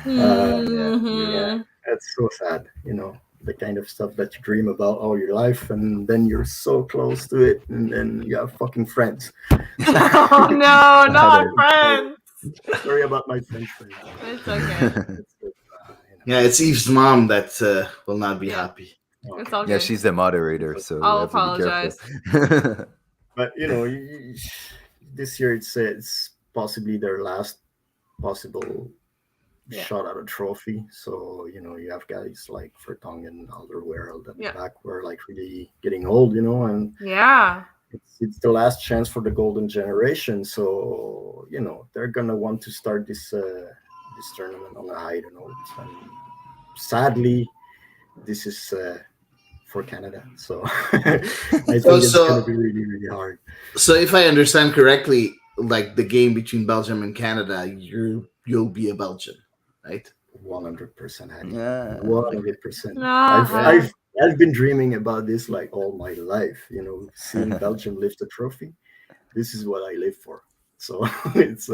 [SPEAKER 4] That's so sad. The kind of stuff that you dream about all your life, and then you're so close to it, and then you have fucking friends.
[SPEAKER 1] Oh no, not friends.
[SPEAKER 4] Sorry about my French friends.
[SPEAKER 1] It's okay.
[SPEAKER 2] It's Eve's mom that will not be happy.
[SPEAKER 1] It's all good.
[SPEAKER 3] She's the moderator, so
[SPEAKER 1] I'll
[SPEAKER 3] you have
[SPEAKER 1] apologize.
[SPEAKER 3] to be careful.
[SPEAKER 4] But this year it's possibly their last possible shot at a trophy. So you have guys like Vertonghen and Alderweireld at the back who are like really getting old, and it's the last chance for the golden generation. So they're gonna want to start this tournament on a high note. And sadly, this is for Canada. So I think it's gonna be really, really hard.
[SPEAKER 2] So if I understand correctly, like the game between Belgium and Canada, you'll be a Belgian. Right,
[SPEAKER 4] 100%. 100%. I've been dreaming about this like all my life. Seeing Belgium lift a trophy. This is what I live for. So it's.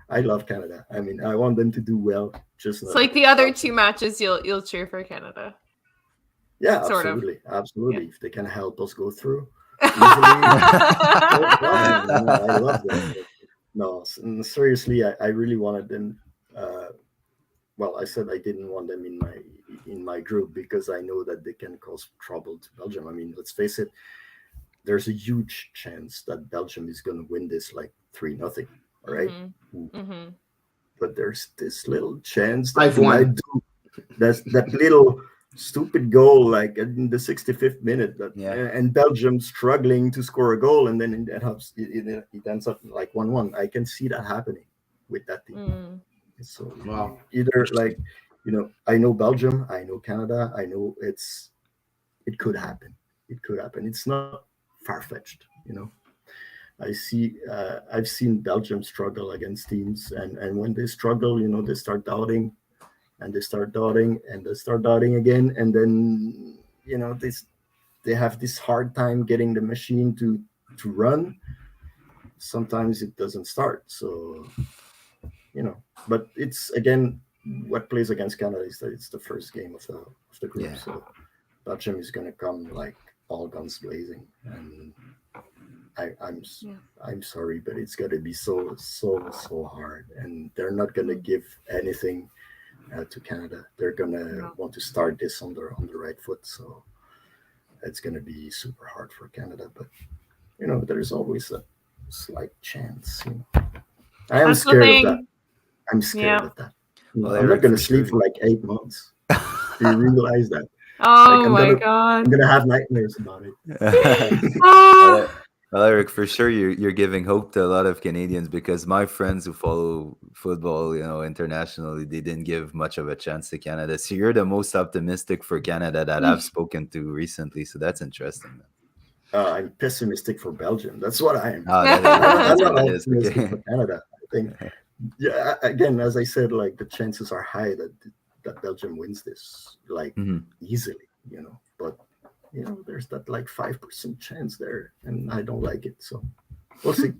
[SPEAKER 4] I love Canada. I mean, I want them to do well. Just
[SPEAKER 1] like the other 2 matches, you'll cheer for Canada.
[SPEAKER 4] Yeah, absolutely. Yeah. If they can help us go through. Easily, I love them. No, seriously, I really wanted them. Well, I said I didn't want them in my group because I know that they can cause trouble to Belgium. I mean, let's face it, there's a huge chance that Belgium is going to win this like 3-0, all right? But there's this little chance that they might do that little stupid goal like in the 65th minute and Belgium struggling to score a goal, and then it ends up like 1-1. I can see that happening with that team. So either like I know Belgium, I know Canada, I know it could happen. It's not far-fetched. I've seen Belgium struggle against teams, and when they struggle, they start doubting, and they start doubting, and they start doubting again, and then they have this hard time getting the machine to run. Sometimes it doesn't start, so but it's again what plays against Canada is that it's the first game of the group.
[SPEAKER 3] Yeah.
[SPEAKER 4] So Belgium is going to come like all guns blazing, and I'm sorry, but it's going to be so hard, and they're not going to give anything to Canada. They're going to want to start this on the right foot. So it's going to be super hard for Canada, but there's always a slight chance. I am scared of that. I'm scared of that.
[SPEAKER 3] Well,
[SPEAKER 4] I'm not going to sleep for like 8 months. Do you realize that?
[SPEAKER 1] Oh my God!
[SPEAKER 4] I'm gonna have nightmares about it.
[SPEAKER 3] Well, Eric, for sure, you're giving hope to a lot of Canadians, because my friends who follow football, internationally, they didn't give much of a chance to Canada. So you're the most optimistic for Canada that I've spoken to recently. So that's interesting.
[SPEAKER 4] I'm pessimistic for Belgium. That's what I am.
[SPEAKER 3] I'm
[SPEAKER 4] not optimistic for Canada. I think, again, as I said, like the chances are high that Belgium wins this, like easily, but there's that like 5% chance there, and I don't like it. So we'll see.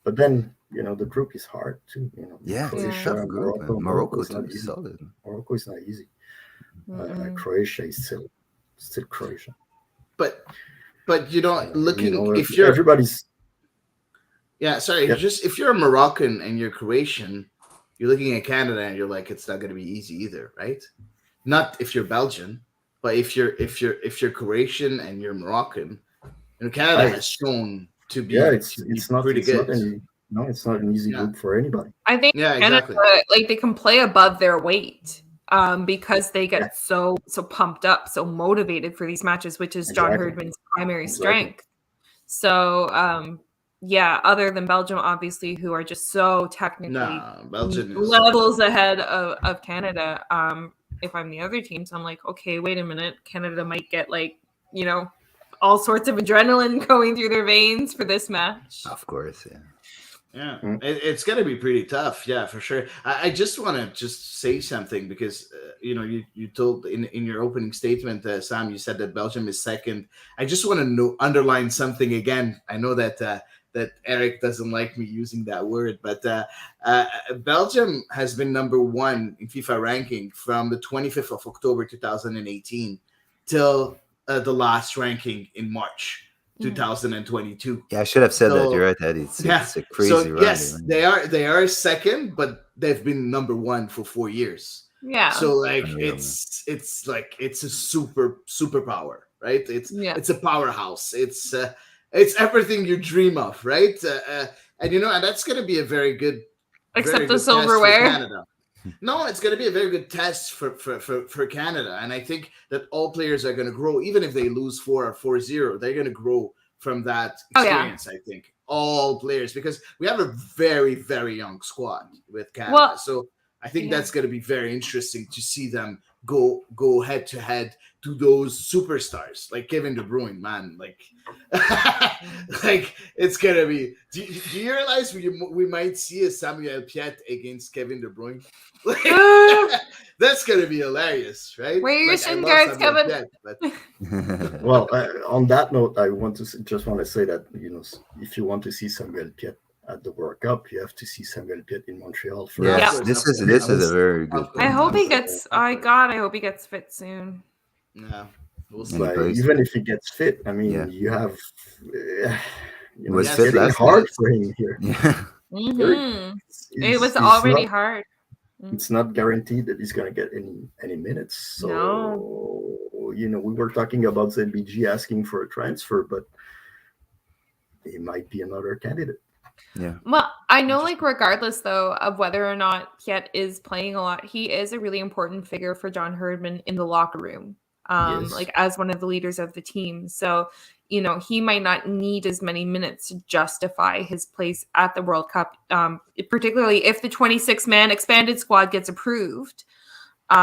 [SPEAKER 4] But then, the group is hard too.
[SPEAKER 3] Yeah,
[SPEAKER 4] Croatia,
[SPEAKER 3] it's a tough group. Morocco is not easy. Solid.
[SPEAKER 4] Morocco is not easy. Croatia is still Croatia.
[SPEAKER 2] But looking, if you're
[SPEAKER 4] everybody's
[SPEAKER 2] if you're a Moroccan and you're Croatian, you're looking at Canada and you're like, it's not going to be easy either, right? Not if you're Belgian, but if you're Croatian and you're Moroccan, Canada has shown to be
[SPEAKER 4] it's not
[SPEAKER 2] pretty good.
[SPEAKER 4] It's not an easy group for anybody.
[SPEAKER 1] I think Canada, like, they can play above their weight because they get so pumped up, so motivated for these matches, which is John Herdman's primary strength. So other than Belgium, obviously, who are just so technically levels ahead of Canada. If I'm the other teams, I'm like, okay, wait a minute. Canada might get all sorts of adrenaline going through their veins for this match.
[SPEAKER 3] Of course,
[SPEAKER 2] yeah. It's going to be pretty tough, for sure. I just want to say something, because you told in your opening statement, Sam, you said that Belgium is second. I just want to underline something again. I know that Eric doesn't like me using that word, but Belgium has been number 1 in FIFA ranking from the 25th of October 2018 till the last ranking in March 2022.
[SPEAKER 3] Yeah, I should have said that. You're right, Eddie. It's a crazy run.
[SPEAKER 2] Yes, they are second, but they've been number 1 for 4 years.
[SPEAKER 1] Yeah.
[SPEAKER 2] So like it's a superpower, right? It's a powerhouse. It's everything you dream of, right? And that's going to be a very good,
[SPEAKER 1] except the silverware.
[SPEAKER 2] Canada. No, it's going to be a very good test for Canada, and I think that all players are going to grow, even if they lose 4 or 4-0. They're going to grow from that experience. I think all players, because we have a very, very young squad with Canada, so I think that's going to be very interesting to see them go head to head to those superstars like Kevin De Bruyne, man. Like, like it's gonna be. Do you realize we might see a Samuel Piet against Kevin De Bruyne? Like, that's gonna be hilarious, right?
[SPEAKER 1] Wear your shin guards, Kevin.
[SPEAKER 2] Piet, but...
[SPEAKER 4] Well, on that note, I want to say that if you want to see Samuel Piet at the World Cup, you have to see Samuel Piet in Montreal first.
[SPEAKER 3] Yes, this is a very good point.
[SPEAKER 1] I hope he gets. I hope he gets fit soon.
[SPEAKER 2] Yeah, we'll see.
[SPEAKER 4] Even if he gets fit, I mean, you have.
[SPEAKER 3] Was fit
[SPEAKER 4] it's hard for him here.
[SPEAKER 3] Yeah.
[SPEAKER 1] It was already hard.
[SPEAKER 4] It's not guaranteed that he's going to get any minutes. So we were talking about ZBG asking for a transfer, but he might be another candidate.
[SPEAKER 3] Yeah.
[SPEAKER 1] Well, I know, like, regardless though of whether or not Piet is playing a lot, he is a really important figure for John Herdman in the locker room. Like, as one of the leaders of the team. So, he might not need as many minutes to justify his place at the World Cup, particularly if the 26-man expanded squad gets approved. He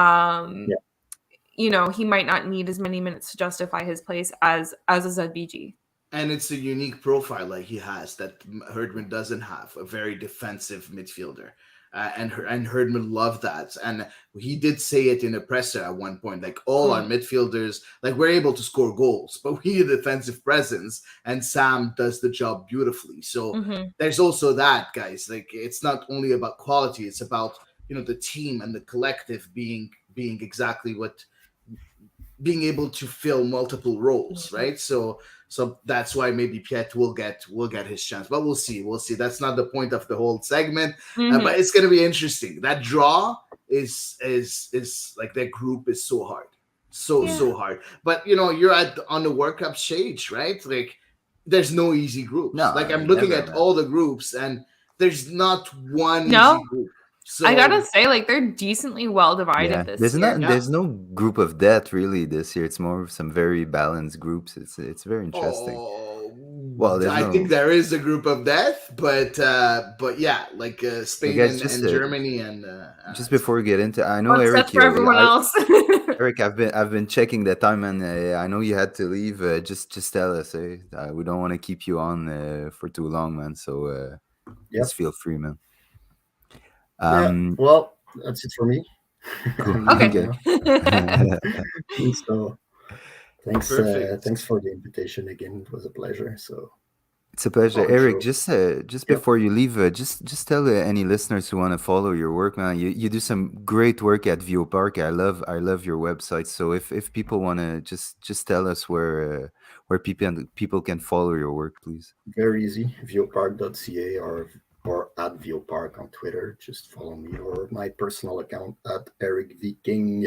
[SPEAKER 1] might not need as many minutes to justify his place as a ZBG.
[SPEAKER 2] And it's a unique profile like he has that Herdman doesn't have, a very defensive midfielder. And Herdman loved that. And he did say it in a presser at one point, like, all our midfielders, like, we're able to score goals, but we need a defensive presence, and Sam does the job beautifully. So there's also that, guys. Like, it's not only about quality, it's about the team and the collective being exactly what, being able to fill multiple roles, right? So that's why maybe Piet will get his chance, but we'll see. That's not the point of the whole segment, but it's going to be interesting. That draw is like, that group is so hard, so hard. But you're on the World Cup stage, right? Like, there's no easy groups.
[SPEAKER 3] No,
[SPEAKER 2] like, I'm looking
[SPEAKER 3] never,
[SPEAKER 2] at
[SPEAKER 3] man.
[SPEAKER 2] all the groups, and there's not one easy group. So
[SPEAKER 1] I gotta say, like, they're decently well divided this year.
[SPEAKER 3] There's no group of death really this year. It's more of some very balanced groups. It's very interesting. Well, there's
[SPEAKER 2] I think there is a group of death, but yeah, like Spain
[SPEAKER 3] guys,
[SPEAKER 2] and Germany, and
[SPEAKER 3] just before we get into, I know
[SPEAKER 1] What's
[SPEAKER 3] Eric,
[SPEAKER 1] that for everyone else?
[SPEAKER 3] Eric, I've been checking the time, and I know you had to leave. Just tell us, we don't want to keep you on for too long, man. So just feel free, man.
[SPEAKER 4] Well, that's it for me.
[SPEAKER 3] Cool.
[SPEAKER 1] Okay.
[SPEAKER 4] So thanks for the invitation again. It was a pleasure. So
[SPEAKER 3] it's a pleasure, Eric. Just before you leave, just tell any listeners who want to follow your work, man. You do some great work at VioPark. I love your website. So if people want to just tell us where people can follow your work, please.
[SPEAKER 4] Very easy. VioPark.ca or at VioPark on Twitter. Just follow me, or my personal account at Eric V King.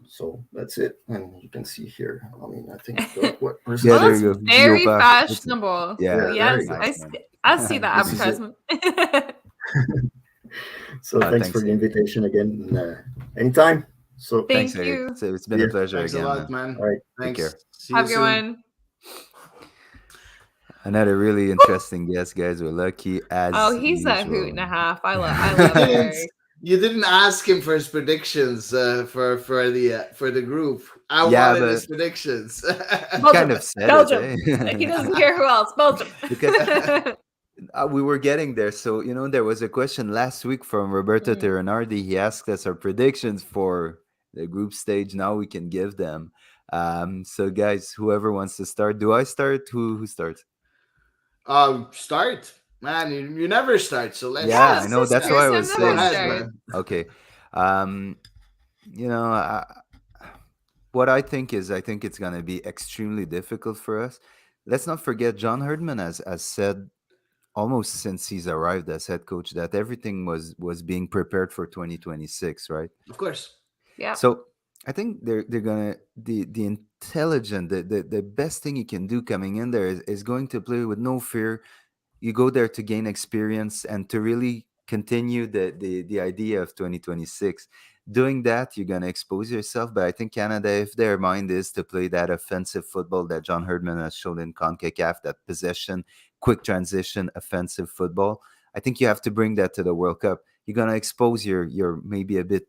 [SPEAKER 4] So that's it, and you can see here. I mean, I think what
[SPEAKER 3] there you go.
[SPEAKER 1] Very fashionable.
[SPEAKER 3] Yeah,
[SPEAKER 1] yes,
[SPEAKER 3] nice,
[SPEAKER 1] I see the advertisement.
[SPEAKER 4] So thanks for the invitation again. Anytime. So
[SPEAKER 1] thank you.
[SPEAKER 3] So it's been a pleasure.
[SPEAKER 2] Thanks
[SPEAKER 3] again,
[SPEAKER 2] a lot, man.
[SPEAKER 4] All right,
[SPEAKER 2] thanks.
[SPEAKER 3] Take care.
[SPEAKER 2] See you
[SPEAKER 1] Have a good one.
[SPEAKER 3] Another really interesting guest, guys. We're lucky as
[SPEAKER 1] he's
[SPEAKER 3] usual.
[SPEAKER 1] a hoot and a half. I love Eric.
[SPEAKER 2] You didn't ask him for his predictions for the group. I wanted his predictions.
[SPEAKER 3] Kind of said
[SPEAKER 1] Belgium.
[SPEAKER 3] it.
[SPEAKER 1] He doesn't care who else. Belgium.
[SPEAKER 3] Because we were getting there. So there was a question last week from Roberto Terranardi. He asked us our predictions for the group stage. Now we can give them. So guys, whoever wants to start. Do I start? Who starts?
[SPEAKER 2] Start. Man, you never start, so let's.
[SPEAKER 3] Yeah, I know. That's why I was saying.
[SPEAKER 2] Man.
[SPEAKER 3] Okay, what I think it's gonna be extremely difficult for us. Let's not forget, John Herdman has said almost since he's arrived as head coach that everything was being prepared for 2026, right?
[SPEAKER 2] Of course.
[SPEAKER 1] Yeah.
[SPEAKER 3] So I think they're gonna the intelligent the best thing you can do coming in there is going to play with no fear. You go there to gain experience and to really continue the idea of 2026. Doing that, you're going to expose yourself. But I think Canada, if their mind is to play that offensive football that John Herdman has shown in CONCACAF, that possession, quick transition, offensive football, I think you have to bring that to the World Cup. You're going to expose your maybe a bit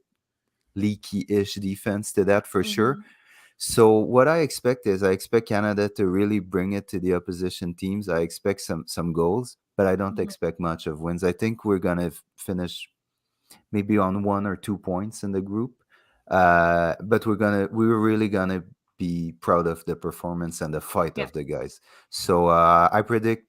[SPEAKER 3] leaky-ish defense to that for sure. So what I expect Canada to really bring it to the opposition teams. I expect some goals, but I don't expect much of wins. I think we're gonna finish maybe on 1 or 2 points in the group, but we're really gonna be proud of the performance and the fight of the guys. So I predict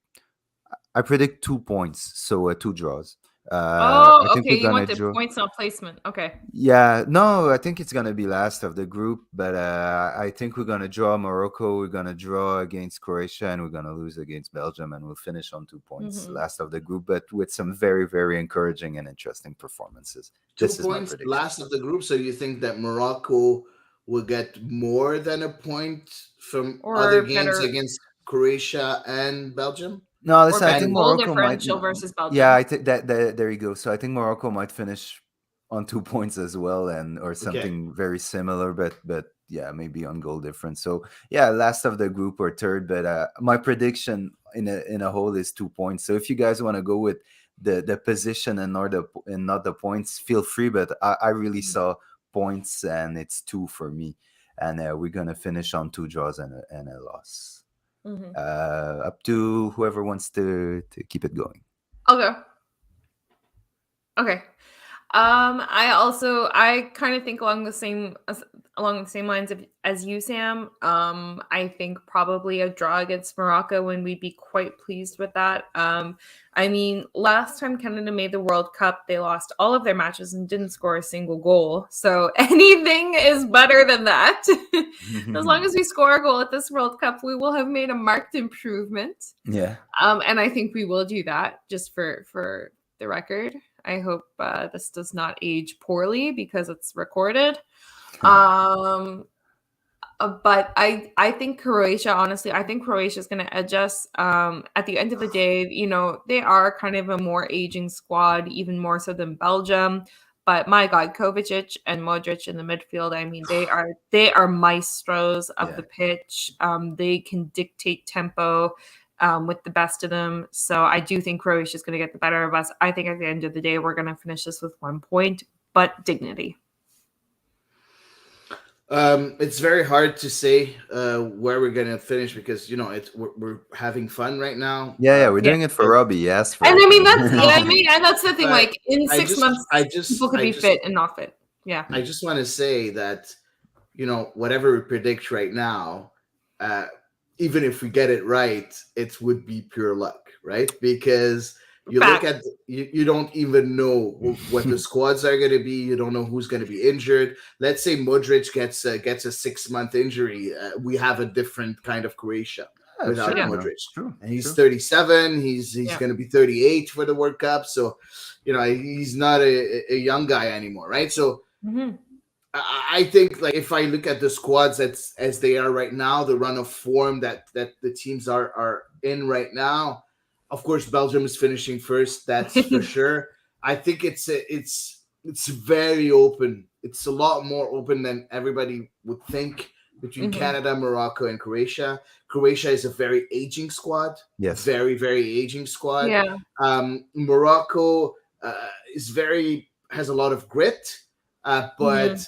[SPEAKER 3] 2 points, so 2 draws.
[SPEAKER 1] I think okay. You want the points on placement. Okay.
[SPEAKER 3] Yeah. No, I think it's going to be last of the group, but I think we're going to draw Morocco. We're going to draw against Croatia, and we're going to lose against Belgium, and we'll finish on 2 points last of the group, but with some very, very encouraging and interesting performances.
[SPEAKER 2] 2 points last of the group. So you think that Morocco will get more than a point from other games against Croatia and Belgium?
[SPEAKER 3] No, listen, I think Morocco might
[SPEAKER 1] versus Belgium.
[SPEAKER 3] Yeah, I think that there you go. So I think Morocco might finish on 2 points as well, or something very similar, but yeah, maybe on goal difference. So yeah, last of the group or third, but my prediction in a whole is 2 points. So if you guys want to go with the position and not the points, feel free. But I really saw points, and it's 2 for me, and we're gonna finish on 2 draws and a loss. Up to whoever wants to keep it going.
[SPEAKER 1] Okay. I kind of think along the same lines as you, Sam. I think probably a draw against Morocco, and we'd be quite pleased with that. I mean, last time Canada made the World Cup, they lost all of their matches and didn't score a single goal. So anything is better than that. As long as we score a goal at this World Cup, we will have made a marked improvement.
[SPEAKER 3] Yeah.
[SPEAKER 1] And I think we will do that, just for the record. I hope this does not age poorly because it's recorded. But I think Croatia, honestly, I think Croatia is going to edge us. At the end of the day, they are kind of a more aging squad, even more so than Belgium. But my God, Kovacic and Modric in the midfield, I mean, they are maestros of the pitch. They can dictate tempo with the best of them. So I do think Croatia is going to get the better of us. I think at the end of the day, we're going to finish this with 1 point, but dignity.
[SPEAKER 2] It's very hard to say where we're gonna finish because we're having fun right now.
[SPEAKER 3] Yeah, we're doing it for Robbie. Yes,
[SPEAKER 1] and I mean that's the thing. Like in 6 months, people could be fit and not fit. Yeah,
[SPEAKER 2] I just want to say that whatever we predict right now, even if we get it right, it would be pure luck, right? Because you look at you don't even know what the squads are going to be. You don't know who's going to be injured. Let's say Modric gets a 6-month injury. We have a different kind of Croatia without Modric.
[SPEAKER 3] True.
[SPEAKER 2] And he's 37. He's going to be 38 for the World Cup. So, he's not a young guy anymore, right? So I think like if I look at the squads as they are right now, the run of form that the teams are in right now. Of course, Belgium is finishing first. That's for sure. I think it's very open. It's a lot more open than everybody would think between Canada, Morocco, and Croatia. Croatia is a very aging squad.
[SPEAKER 3] Yes,
[SPEAKER 2] very, very aging squad.
[SPEAKER 1] Yeah.
[SPEAKER 2] Morocco has a lot of grit, but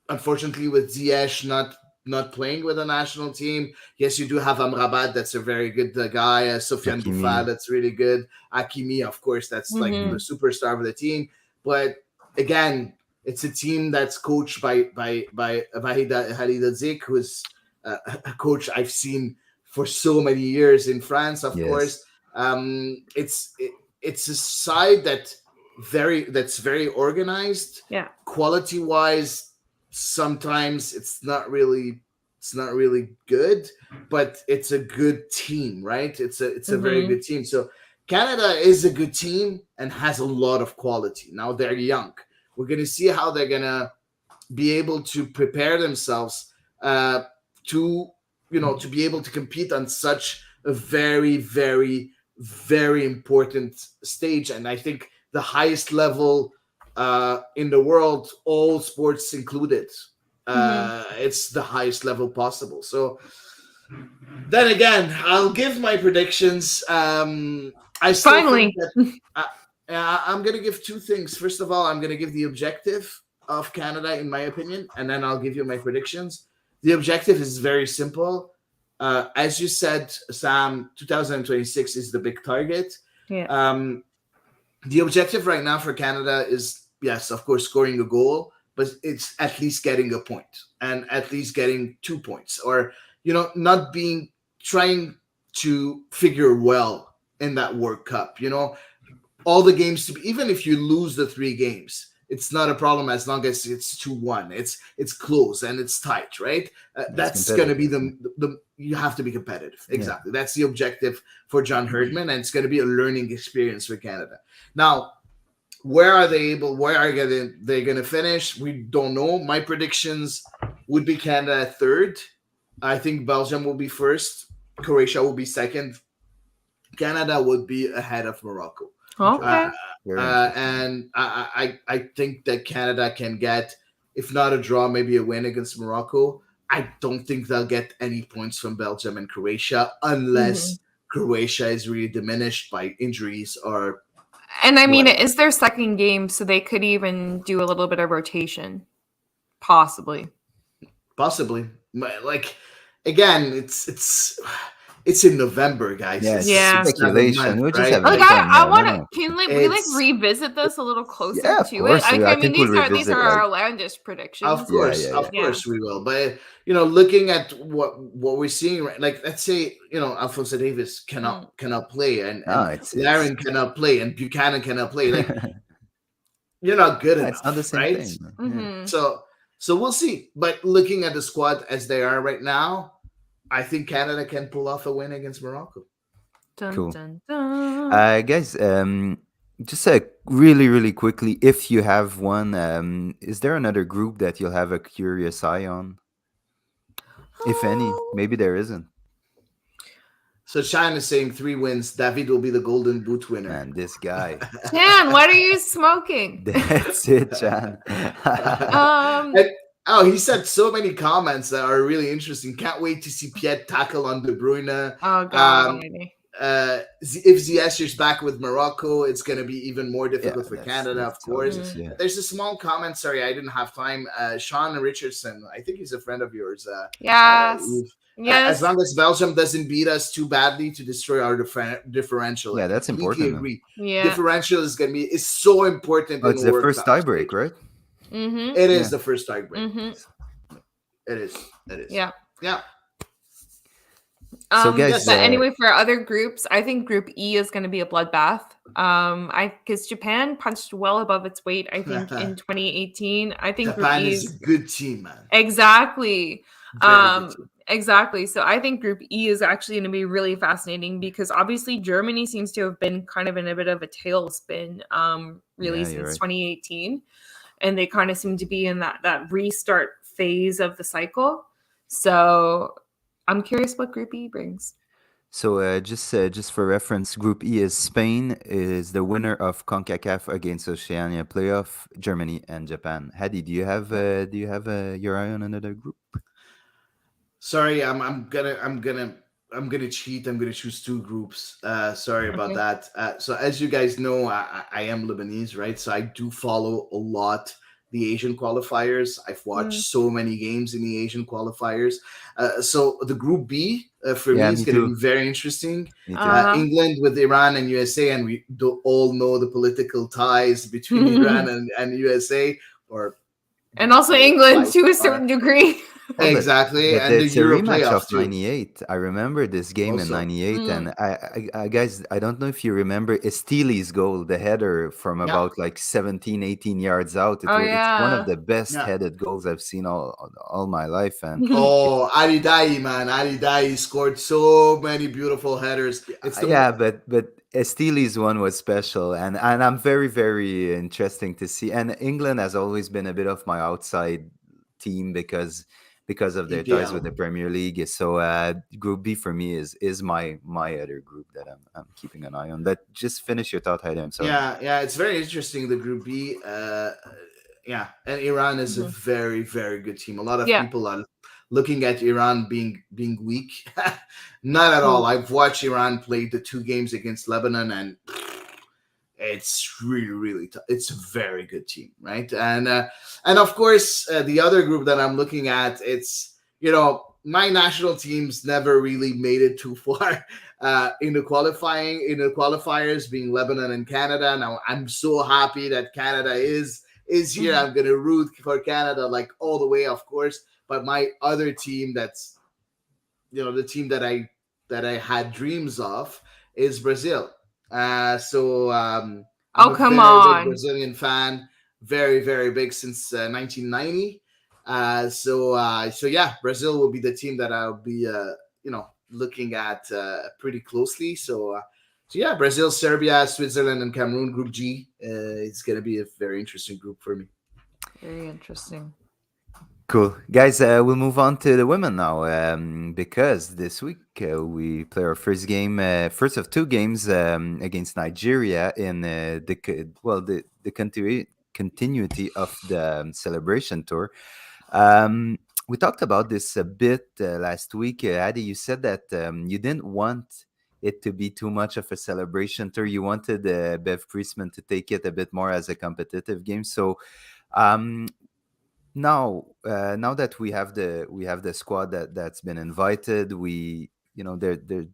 [SPEAKER 2] unfortunately, with Ziyech not playing with the national team. Yes, you do have Amrabat. That's a very good guy. Sofiane Boufal, that's really good. Hakimi, of course, that's like the superstar of the team. But again, it's a team that's coached by Hady, who's a coach I've seen for so many years in France. Of course, it's a side that's very organized.
[SPEAKER 1] Yeah,
[SPEAKER 2] quality wise. Sometimes it's not really good, but it's a good team, right? It's a very good team. So Canada is a good team and has a lot of quality. Now they're young. We're going to see how they're going to be able to prepare themselves to be able to compete on such a very, very, very important stage. And I think the highest level in the world, all sports included. It's the highest level possible. So then again, I'll give my predictions. I still
[SPEAKER 1] finally
[SPEAKER 2] think that, I'm going to give two things. First of all, I'm going to give the objective of Canada, in my opinion, and then I'll give you my predictions. The objective is very simple. As you said, Sam, 2026 is the big target.
[SPEAKER 1] Yeah.
[SPEAKER 2] The objective right now for Canada is, yes, of course, scoring a goal, but it's at least getting a point and at least getting 2 points, or, not trying to figure well in that World Cup. All the games even if you lose the 3 games, it's not a problem as long as it's 2-1. It's close and it's tight, right? That's going to be you have to be competitive. Exactly. Yeah. That's the objective for John Herdman, and it's going to be a learning experience for Canada. Now, where are they going to finish? We don't know. My predictions would be Canada at 3rd. I think Belgium will be 1st. Croatia will be 2nd. Canada would be ahead of Morocco.
[SPEAKER 1] Okay.
[SPEAKER 2] And I think that Canada can get, if not a draw, maybe a win against Morocco. I don't think they'll get any points from Belgium and Croatia unless Croatia is really diminished by injuries or.
[SPEAKER 1] And I mean, it is their 2nd game, so they could even do a little bit of rotation, possibly.
[SPEAKER 2] Like, again, it's it's in November, guys.
[SPEAKER 3] Yeah,
[SPEAKER 2] It's
[SPEAKER 3] it's
[SPEAKER 1] Yeah.
[SPEAKER 2] 6-7
[SPEAKER 3] speculation.
[SPEAKER 2] months,
[SPEAKER 3] We're just
[SPEAKER 2] right?
[SPEAKER 3] having
[SPEAKER 1] Like
[SPEAKER 3] fun.
[SPEAKER 1] I
[SPEAKER 3] Yeah, no,
[SPEAKER 1] want to.
[SPEAKER 3] no.
[SPEAKER 1] Can we like
[SPEAKER 2] It's
[SPEAKER 1] revisit this a little closer
[SPEAKER 3] Yeah, of
[SPEAKER 1] to it?
[SPEAKER 3] course.
[SPEAKER 1] Like
[SPEAKER 3] I
[SPEAKER 1] I mean,
[SPEAKER 3] think we'll
[SPEAKER 1] these
[SPEAKER 3] revisit
[SPEAKER 1] are
[SPEAKER 3] like
[SPEAKER 1] our outlandish predictions.
[SPEAKER 3] Yeah, yeah,
[SPEAKER 2] of
[SPEAKER 3] yeah.
[SPEAKER 1] Yeah.
[SPEAKER 2] course we will. But looking at what we're seeing, right, like let's say Alfonso Davis cannot play,
[SPEAKER 3] No,
[SPEAKER 2] and
[SPEAKER 3] it's
[SPEAKER 2] Laren cannot play, and Buchanan cannot play. Like you're not good
[SPEAKER 3] it's not the
[SPEAKER 2] enough,
[SPEAKER 3] same
[SPEAKER 2] right?
[SPEAKER 3] thing. Yeah.
[SPEAKER 1] Mm-hmm.
[SPEAKER 2] So we'll see. But looking at the squad as they are right now, I think Canada can pull off a win against Morocco.
[SPEAKER 1] Dun,
[SPEAKER 3] Cool.
[SPEAKER 1] dun, dun.
[SPEAKER 3] Guys, just really quickly, if you have one, is there another group that you'll have a curious eye on? If any, maybe there isn't.
[SPEAKER 2] So Shine is saying 3 wins. David will be the Golden Boot winner.
[SPEAKER 3] Man, this guy.
[SPEAKER 1] Chan, what are you smoking?
[SPEAKER 3] That's it, Chan.
[SPEAKER 2] He said so many comments that are really interesting. Can't wait to see Piet tackle on De Bruyne.
[SPEAKER 1] Oh god.
[SPEAKER 2] If Ziyech is back with Morocco, it's going to be even more difficult for Canada, of course.
[SPEAKER 3] obvious, yeah.
[SPEAKER 2] There's a small comment. Sorry, I didn't have time. Sean Richardson, I think he's a friend of yours.
[SPEAKER 1] Yes.
[SPEAKER 2] As long as Belgium doesn't beat us too badly to destroy our differential.
[SPEAKER 3] Yeah,
[SPEAKER 2] I
[SPEAKER 3] that's
[SPEAKER 2] completely
[SPEAKER 3] important.
[SPEAKER 2] agree.
[SPEAKER 1] Yeah.
[SPEAKER 2] Differential is so important.
[SPEAKER 3] Oh, it's the first tiebreak, right?
[SPEAKER 1] Mm-hmm.
[SPEAKER 2] It is the first tiebreak.
[SPEAKER 1] Mm-hmm.
[SPEAKER 2] It is.
[SPEAKER 1] Yeah.
[SPEAKER 2] Yeah.
[SPEAKER 3] So guys,
[SPEAKER 1] but anyway, for other groups, I think Group E is going to be a bloodbath. Because Japan punched well above its weight, I think, in 2018. I think
[SPEAKER 2] Japan
[SPEAKER 1] Group E
[SPEAKER 2] is a good team, man.
[SPEAKER 1] Exactly.
[SPEAKER 2] Very good team.
[SPEAKER 1] Exactly. So I think Group E is actually going to be really fascinating because obviously Germany seems to have been kind of in a bit of a tailspin, really since 2018, and they kind of seem to be in that restart phase of the cycle. So I'm curious what Group E brings.
[SPEAKER 3] So just for reference, Group E is Spain is the winner of CONCACAF against Oceania playoff, Germany and Japan. Hady, do you have your eye on another group?
[SPEAKER 2] Sorry, I'm gonna cheat. I'm gonna choose 2 groups. Sorry about that. So as you guys know, I am Lebanese, right? So I do follow a lot the Asian qualifiers. I've watched so many games in the Asian qualifiers. So the Group B for me is going to be very interesting. England with Iran and USA, and we all know the political ties between Iran and USA,
[SPEAKER 1] and also England to a certain degree.
[SPEAKER 2] Exactly,
[SPEAKER 3] but
[SPEAKER 2] and the
[SPEAKER 3] it's a
[SPEAKER 2] Euro
[SPEAKER 3] rematch of
[SPEAKER 2] playoffs too.
[SPEAKER 3] '98. I remember this game in '98, and I guys, I don't know if you remember Estili's goal, the header from about like 17, 18 yards out. It's one of the best headed goals I've seen all my life. And
[SPEAKER 2] Ali Daei, man, Ali Daei scored so many beautiful headers.
[SPEAKER 3] But Estili's one was special, and I'm very interesting to see. And England has always been a bit of my outside team because of their ties with the Premier League. So Group B for me is my other group that I'm keeping an eye on. But just finish your thought, Hady. I'm sorry.
[SPEAKER 2] Yeah, it's very interesting, the Group B. And Iran is a very good team. A lot of people are looking at Iran being weak. Not at all. I've watched Iran play the 2 games against Lebanon, and it's really tough. It's a very good team, right? And of course, the other group that I'm looking at, it's my national teams never really made it too far in the qualifiers, being Lebanon and Canada. Now I'm so happy that Canada is here. I'm gonna root for Canada like all the way, of course. But my other team, that's the team that I had dreams of, is Brazil. I'm a big Brazilian fan, very big since 1990. Brazil will be the team that I'll be looking at pretty closely. So Brazil, Serbia, Switzerland, and Cameroon, Group G. It's gonna be a very interesting group for me.
[SPEAKER 1] Very interesting.
[SPEAKER 3] Cool. Guys, we'll move on to the women now, because this week we play our first game, first of 2 games against Nigeria in the continuity of the celebration tour. We talked about this a bit last week. Hady, you said that you didn't want it to be too much of a celebration tour. You wanted Bev Priestman to take it a bit more as a competitive game. So now that we have the squad that's been invited, we they're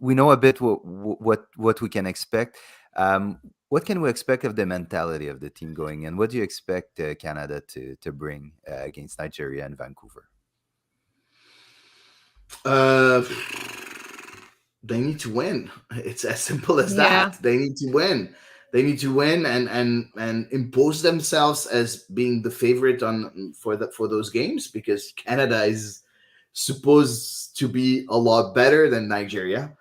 [SPEAKER 3] we know a bit what we can expect. What can we expect of the mentality of the team going in? What do you expect Canada to bring against Nigeria and Vancouver?
[SPEAKER 2] Uh, they need to win. It's as simple as
[SPEAKER 1] Yeah.
[SPEAKER 2] that. They need to win. They need to win and impose themselves as being the favorite for those games, because Canada is supposed to be a lot better than Nigeria.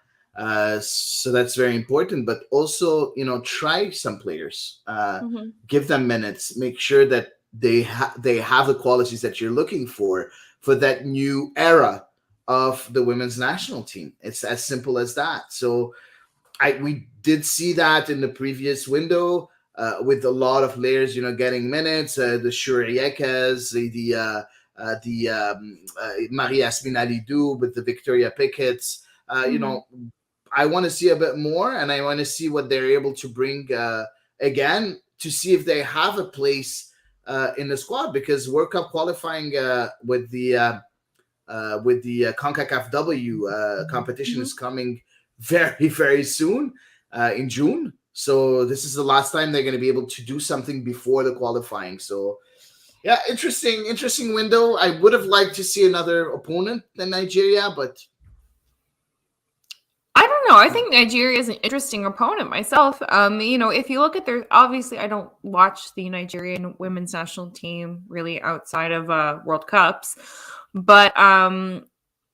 [SPEAKER 2] So that's very important. But also, try some players,
[SPEAKER 1] Mm-hmm.
[SPEAKER 2] give them minutes, make sure that they have the qualities that you're looking for that new era of the women's national team. It's as simple as that. So we did see that in the previous window, with a lot of players, getting minutes. The Shuriekas, the Marie-Yasmine Alidou with the Victoria Picketts. I want to see a bit more, and I want to see what they're able to bring again, to see if they have a place in the squad, because World Cup qualifying with the CONCACAF W competition is coming very, very soon, in June. So this is the last time they're going to be able to do something before the qualifying. So yeah, interesting window. I would have liked to see another opponent than Nigeria, but
[SPEAKER 1] I don't know. I think Nigeria is an interesting opponent myself. If you look at obviously I don't watch the Nigerian women's national team really outside of World Cups, but a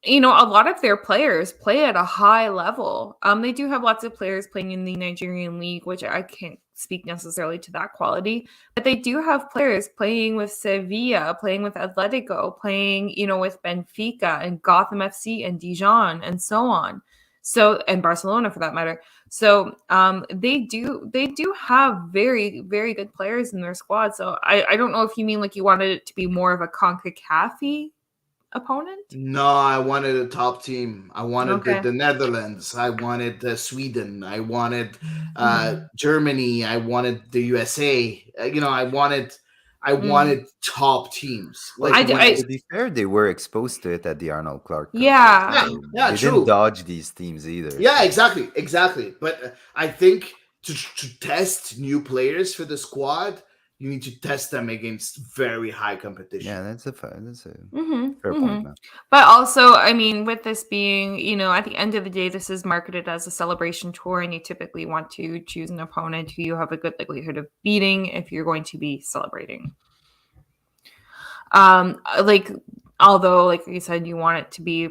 [SPEAKER 1] lot of their players play at a high level. They do have lots of players playing in the Nigerian league, which I can't speak necessarily to that quality, but they do have players playing with Sevilla, playing with Atletico, playing, with Benfica and Gotham FC and Dijon and so on. So, and Barcelona for that matter. So they do have very, very good players in their squad. So I don't know if you mean like you wanted it to be more of a CONCACAF opponent.
[SPEAKER 2] no, I wanted a top team. I wanted
[SPEAKER 1] Okay.
[SPEAKER 2] the Netherlands. I wanted Sweden. I wanted Germany. I wanted the USA. I wanted top teams.
[SPEAKER 3] Well,
[SPEAKER 2] Like
[SPEAKER 3] to be fair, they were exposed to it at the Arnold Clark Cup.
[SPEAKER 1] Yeah.
[SPEAKER 3] So
[SPEAKER 2] Yeah,
[SPEAKER 3] they
[SPEAKER 2] true.
[SPEAKER 3] didn't dodge these teams either.
[SPEAKER 2] Yeah, exactly. But I think to test new players for the squad, you need to test them against very high competition.
[SPEAKER 3] Yeah, that's a fair point, man.
[SPEAKER 1] But also, I mean, with this being, at the end of the day, this is marketed as a celebration tour, and you typically want to choose an opponent who you have a good likelihood of beating if you're going to be celebrating. Although, like you said, you want it to be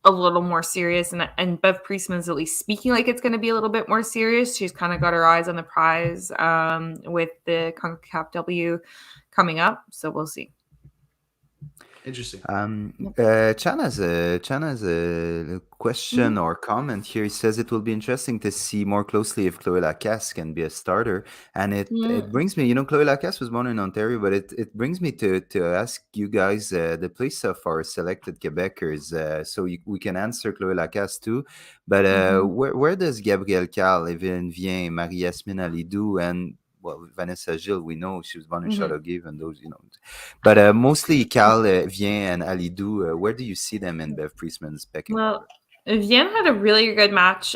[SPEAKER 1] a little more serious, and Bev Priestman's at least speaking like it's going to be a little bit more serious. She's kind of got her eyes on the prize with the CONCACAF W coming up, so we'll see.
[SPEAKER 2] Interesting.
[SPEAKER 3] Chan has a question or comment here. He says it will be interesting to see more closely if Chloé Lacasse can be a starter. And it brings me, Chloé Lacasse was born in Ontario, but it brings me to ask you guys the place of our selected Quebecers, so we can answer Chloé Lacasse too. But where does Gabrielle Carl, Evelyne Vien, Marie-Yasmine Alidou, and Vanessa Gilles, we know she was born in Châteauguay, and those, but mostly Carl, Vien, and Alidou, where do you see them in Bev Priestman's pecking order?
[SPEAKER 1] Vien had a really good match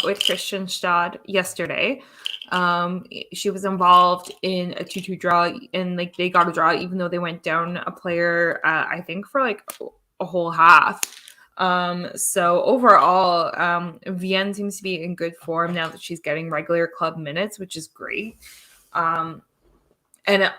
[SPEAKER 1] with Christian Stad yesterday. She was involved in a 2-2 draw, and they got a draw even though they went down a player, I think, for a whole half. So overall, Vien seems to be in good form now that she's getting regular club minutes, which is great. And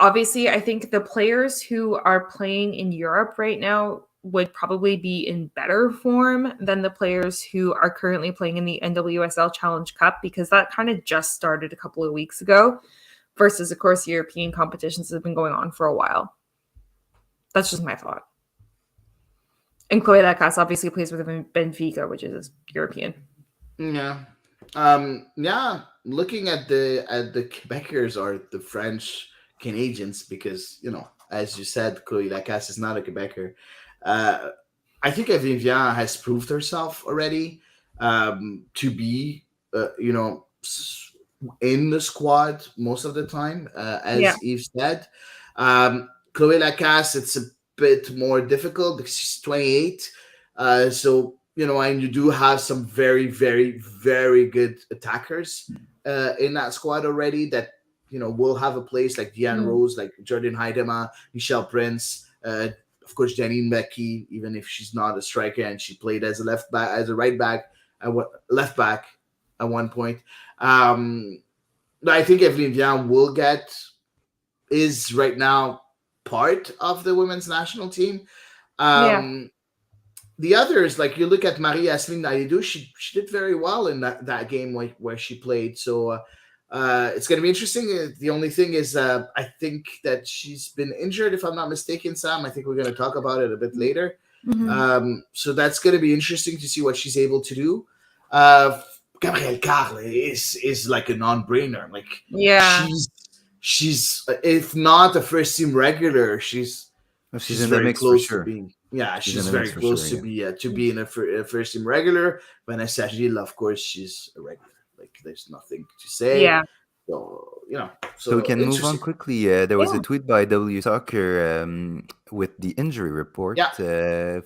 [SPEAKER 1] obviously, I think the players who are playing in Europe right now would probably be in better form than the players who are currently playing in the NWSL Challenge Cup, because that kind of just started a couple of weeks ago, versus, of course, European competitions have been going on for a while. That's just my thought. And Chloé Lacasse obviously plays with Benfica, which is European.
[SPEAKER 2] Yeah. Looking at the Quebecers or the French Canadians, because as you said, Chloé Lacasse is not a Quebecer. I think Evelyne Vien has proved herself already to be in the squad most of the time, as Yves said. Chloé Lacasse, it's a bit more difficult because she's 28, so and you do have some very, very, very good attackers in that squad already that, will have a place like Deanne Rose, like Jordan Heidema, Michelle Prince, of course, Janine Becky, even if she's not a striker and she played as a left back, as a right back, left back at one point. But I think Evelyn Vian is right now part of the women's national team. The others, like you look at Marie-Yasmine Naidoo, she did very well in that game where she played. So it's going to be interesting. The only thing is, I think that she's been injured, if I'm not mistaken, Sam. I think we're going to talk about it a bit later. So that's going to be interesting to see what she's able to do. Gabrielle Carle is like a non-brainer. Like, she's if not a first team regular, she's
[SPEAKER 3] in the mix for sure.
[SPEAKER 2] She's very close to be in a first team regular. Vanessa Gilles, of course, she's a regular. Like, there's nothing to say.
[SPEAKER 1] Yeah.
[SPEAKER 2] So
[SPEAKER 3] we can move on quickly. There was a tweet by W Soccer with the injury report. For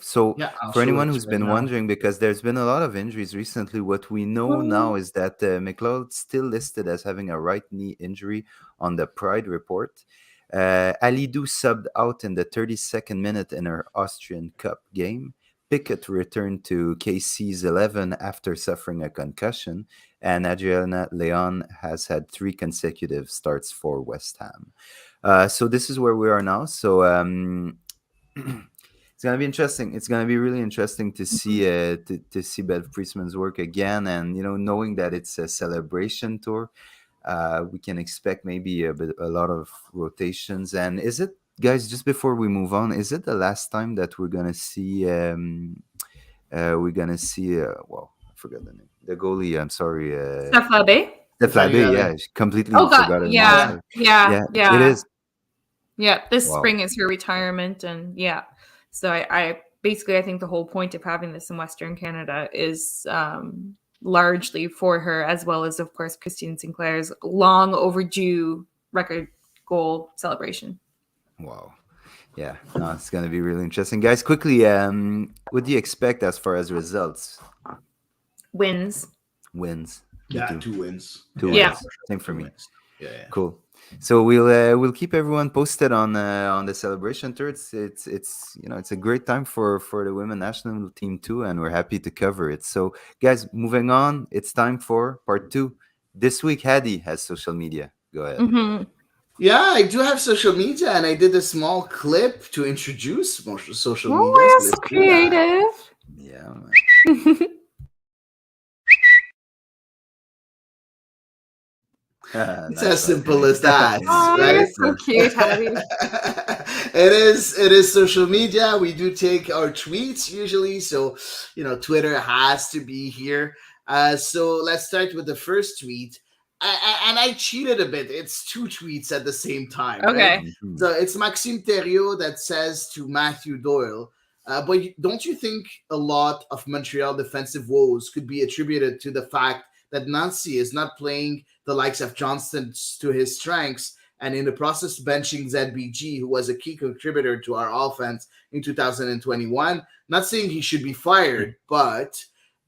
[SPEAKER 3] anyone who's been wondering, because there's been a lot of injuries recently, what we know now is that McLeod's still listed as having a right knee injury on the Pride report. Alidou subbed out in the 32nd minute in her Austrian Cup game. Pickett returned to KC's 11 after suffering a concussion, and Adriana Leon has had 3 consecutive starts for West Ham. So this is where we are now. So it's going to be interesting. It's going to be really interesting to see to see Bev Priestman's work again, and knowing that it's a celebration tour. We can expect maybe a lot of rotations. And is it, guys, just before we move on, is it the last time that we're gonna see well, I forgot the name, the goalie, I'm sorry,
[SPEAKER 1] Steph Labbé?
[SPEAKER 3] Steph Labbé, yeah, completely forgot his name.
[SPEAKER 1] Yeah,
[SPEAKER 3] it is.
[SPEAKER 1] Yeah, this spring is her retirement, and so I basically, I think the whole point of having this in Western Canada is largely for her, as well as, of course, Christine Sinclair's long overdue record goal celebration.
[SPEAKER 3] Wow. Yeah, no, it's going to be really interesting. Guys, quickly, what do you expect as far as results?
[SPEAKER 1] Wins.
[SPEAKER 2] Yeah, 2 wins.
[SPEAKER 3] 2 wins. Same for me. Yeah. Cool. So we'll keep everyone posted on the celebration tour. It's it's a great time for the women national team too, and we're happy to cover it. So guys, moving on, it's time for part 2. This week, Hady has social media. Go ahead.
[SPEAKER 2] Yeah, I do have social media, and I did a small clip to introduce social media.
[SPEAKER 1] Oh, so creative.
[SPEAKER 3] Yeah, man.
[SPEAKER 2] It's as simple as that. Right?
[SPEAKER 1] So cute, Hady.
[SPEAKER 2] It is social media. We do take our tweets usually, so Twitter has to be here. So let's start with the first tweet. And I cheated a bit. It's 2 tweets at the same time.
[SPEAKER 1] Okay.
[SPEAKER 2] Right? So it's Maxime Thériault that says to Matthew Doyle, but don't you think a lot of Montreal defensive woes could be attributed to the fact that Nancy is not playing the likes of Johnston to his strengths, and in the process benching ZBG, who was a key contributor to our offense in 2021? Not saying he should be fired,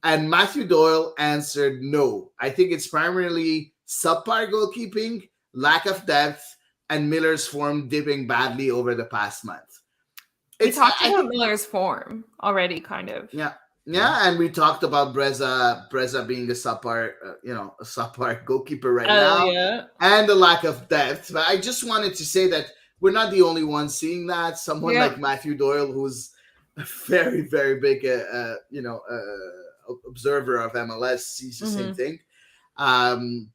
[SPEAKER 2] and Matthew Doyle answered no. I think it's primarily subpar goalkeeping, lack of depth, and Miller's form dipping badly over the past month.
[SPEAKER 1] We talked about Miller's form already, kind of.
[SPEAKER 2] Yeah, and we talked about Breza being a subpar goalkeeper right now, and the lack of depth. But I just wanted to say that we're not the only ones seeing that. Someone like Matthew Doyle, who's a very, very big, observer of MLS, sees the same thing.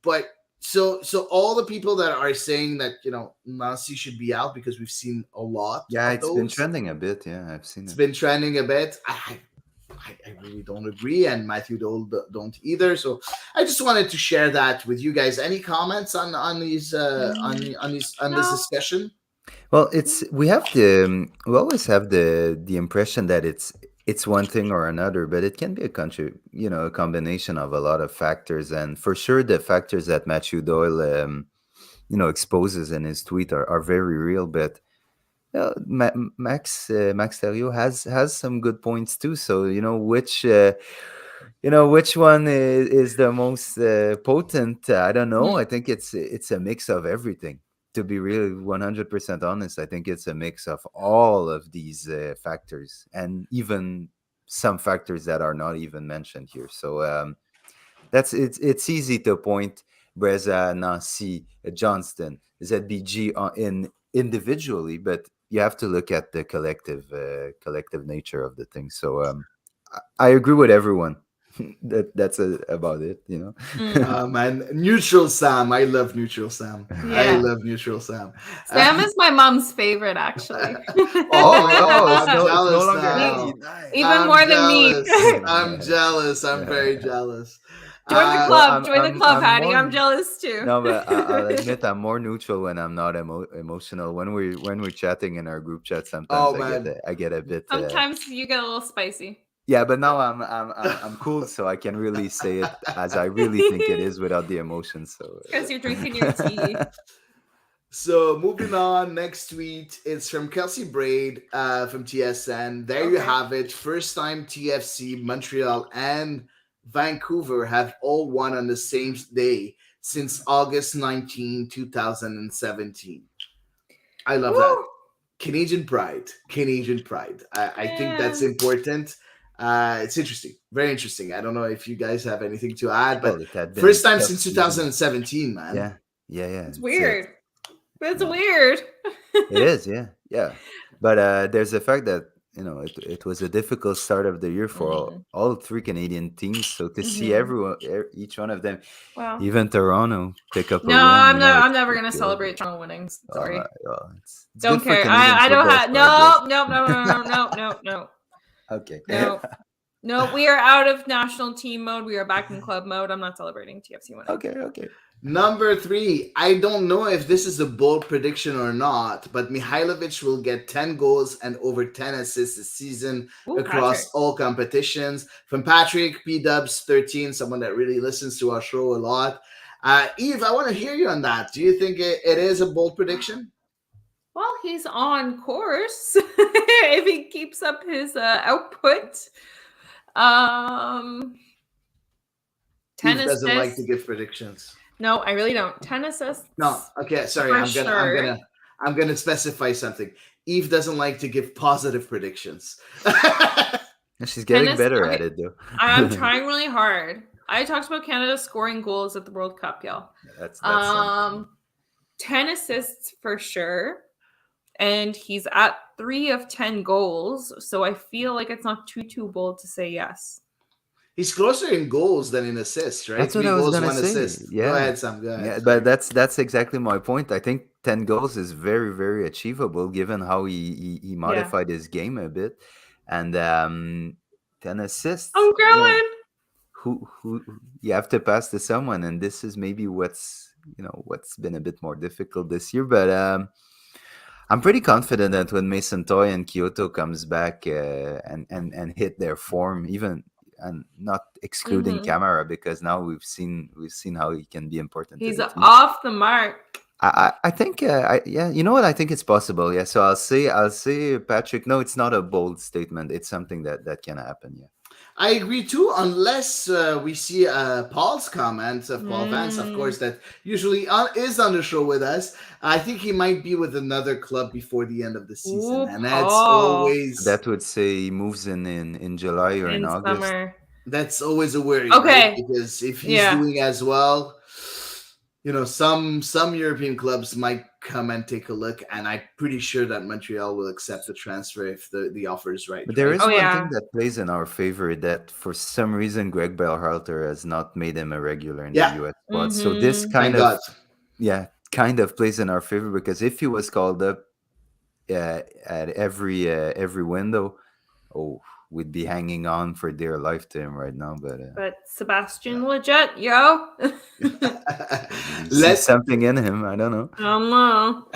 [SPEAKER 2] But so all the people that are saying that Nancy should be out, because we've seen a lot.
[SPEAKER 3] Yeah, it's been trending a bit. Yeah, I've seen it.
[SPEAKER 2] It's been trending a bit. I really don't agree, and Matthew Doyle don't either. So I just wanted to share that with you guys. Any comments on these this discussion?
[SPEAKER 3] Well, we always have the impression that it's one thing or another, but it can be a combination of a lot of factors, and for sure the factors that Matthew Doyle exposes in his tweet are very real. But Max Telio has some good points too. So which one is the most potent. I don't know. I think it's a mix of everything. To be really 100% honest, I think it's a mix of all of these factors, and even some factors that are not even mentioned here. So it's easy to point Breza, Nancy, Johnston, ZBG in individually, but you have to look at the collective nature of the thing. So I agree with everyone. That's about it,
[SPEAKER 2] Man, neutral Sam. I love neutral Sam.
[SPEAKER 1] Yeah.
[SPEAKER 2] I love neutral Sam.
[SPEAKER 1] Sam is my mom's favorite, actually.
[SPEAKER 2] I'm
[SPEAKER 3] no
[SPEAKER 2] jealous
[SPEAKER 3] longer
[SPEAKER 2] now.
[SPEAKER 3] Hady.
[SPEAKER 1] Even
[SPEAKER 2] I'm
[SPEAKER 1] more
[SPEAKER 2] jealous.
[SPEAKER 1] than me.
[SPEAKER 2] I'm jealous. I'm very jealous.
[SPEAKER 1] Join the
[SPEAKER 3] Well,
[SPEAKER 1] club. Join the club,
[SPEAKER 3] I'm
[SPEAKER 1] Hady.
[SPEAKER 3] more-
[SPEAKER 1] I'm jealous too.
[SPEAKER 3] No, but I'll admit I'm more neutral when I'm not emotional. When we're chatting in our group chat, sometimes I get a bit.
[SPEAKER 1] Sometimes you get a little spicy.
[SPEAKER 3] Yeah, but now I'm cool, so I can really say it as I really think it is without the emotion. So
[SPEAKER 1] Because you're drinking your tea.
[SPEAKER 2] So moving on, next tweet it's from Kelsey Braid from TSN. There you have it. First time TFC, Montreal, and Vancouver have all won on the same day since August 19, 2017. I love that. Canadian pride. Canadian pride. I think that's important. It's interesting. Very interesting. I don't know if you guys have anything to add, but first time since 2017, man.
[SPEAKER 3] Yeah.
[SPEAKER 1] It's weird. It's weird.
[SPEAKER 3] It is, yeah. But there's the fact that it was a difficult start of the year for all three Canadian teams. So to see each one of them, even Toronto, pick up a win.
[SPEAKER 1] I'm never gonna celebrate Toronto winning. Sorry.
[SPEAKER 3] It's
[SPEAKER 1] don't
[SPEAKER 3] good
[SPEAKER 1] care. I don't have no.
[SPEAKER 3] Okay.
[SPEAKER 1] No, we are out of national team mode. We are back in club mode. I'm not celebrating TFC winning.
[SPEAKER 3] Okay.
[SPEAKER 2] Number 3, I don't know if this is a bold prediction or not, but Mihailovic will get 10 goals and over 10 assists this season across all competitions. From Patrick, P-Dubs 13, someone that really listens to our show a lot. Eve, I want to hear you on that. Do you think it is a bold prediction?
[SPEAKER 1] Well, he's on course if he keeps up his output. 10
[SPEAKER 2] Eve doesn't like to give predictions.
[SPEAKER 1] No, I really don't. 10 assists.
[SPEAKER 2] No, okay, sorry. I'm gonna specify something. Eve doesn't like to give positive predictions.
[SPEAKER 3] She's getting better at it, though.
[SPEAKER 1] I'm trying really hard. I talked about Canada scoring goals at the World Cup, y'all.
[SPEAKER 3] That's
[SPEAKER 1] 10 assists for sure. And he's at 3 of 10 goals. So I feel like it's not too bold to say yes.
[SPEAKER 2] He's closer in goals than in assists, right?
[SPEAKER 3] That's what I was going to say.
[SPEAKER 2] Assist. Yeah. Go ahead, Sam. Go ahead.
[SPEAKER 3] Yeah, but that's exactly my point. I think 10 goals is very, very achievable given how he modified his game a bit. And 10 assists.
[SPEAKER 1] I'm growing.
[SPEAKER 3] Who you have to pass to someone, and this is maybe what's been a bit more difficult this year. But I'm pretty confident that when Mason Toy and Kyoto comes back and hit their form, even and not excluding Camara, because now we've seen how he can be important.
[SPEAKER 1] He's off the mark.
[SPEAKER 3] I think you know what, I think it's possible. Yeah, so I'll say Patrick. No, it's not a bold statement. It's something that can happen. Yeah,
[SPEAKER 2] I agree too, unless we see Paul's comments of Paul Vance, of course, that usually is on the show with us. I think he might be with another club before the end of the season, and that's always
[SPEAKER 3] that would say he moves in July or in August.
[SPEAKER 1] Summer.
[SPEAKER 2] That's always a worry,
[SPEAKER 1] okay?
[SPEAKER 2] Right? Because if he's doing as well, some European clubs might come and take a look, and I'm pretty sure that Montreal will accept the transfer if the offer is right.
[SPEAKER 3] But there is one thing that plays in our favor, that for some reason Greg Berhalter has not made him a regular in the US squad. So this kind of plays in our favor, because if he was called up at every window, we'd be hanging on for dear life to him right now.
[SPEAKER 1] But Sebastian Lletget, yo.
[SPEAKER 3] There's something in him. I don't know.
[SPEAKER 1] I don't know.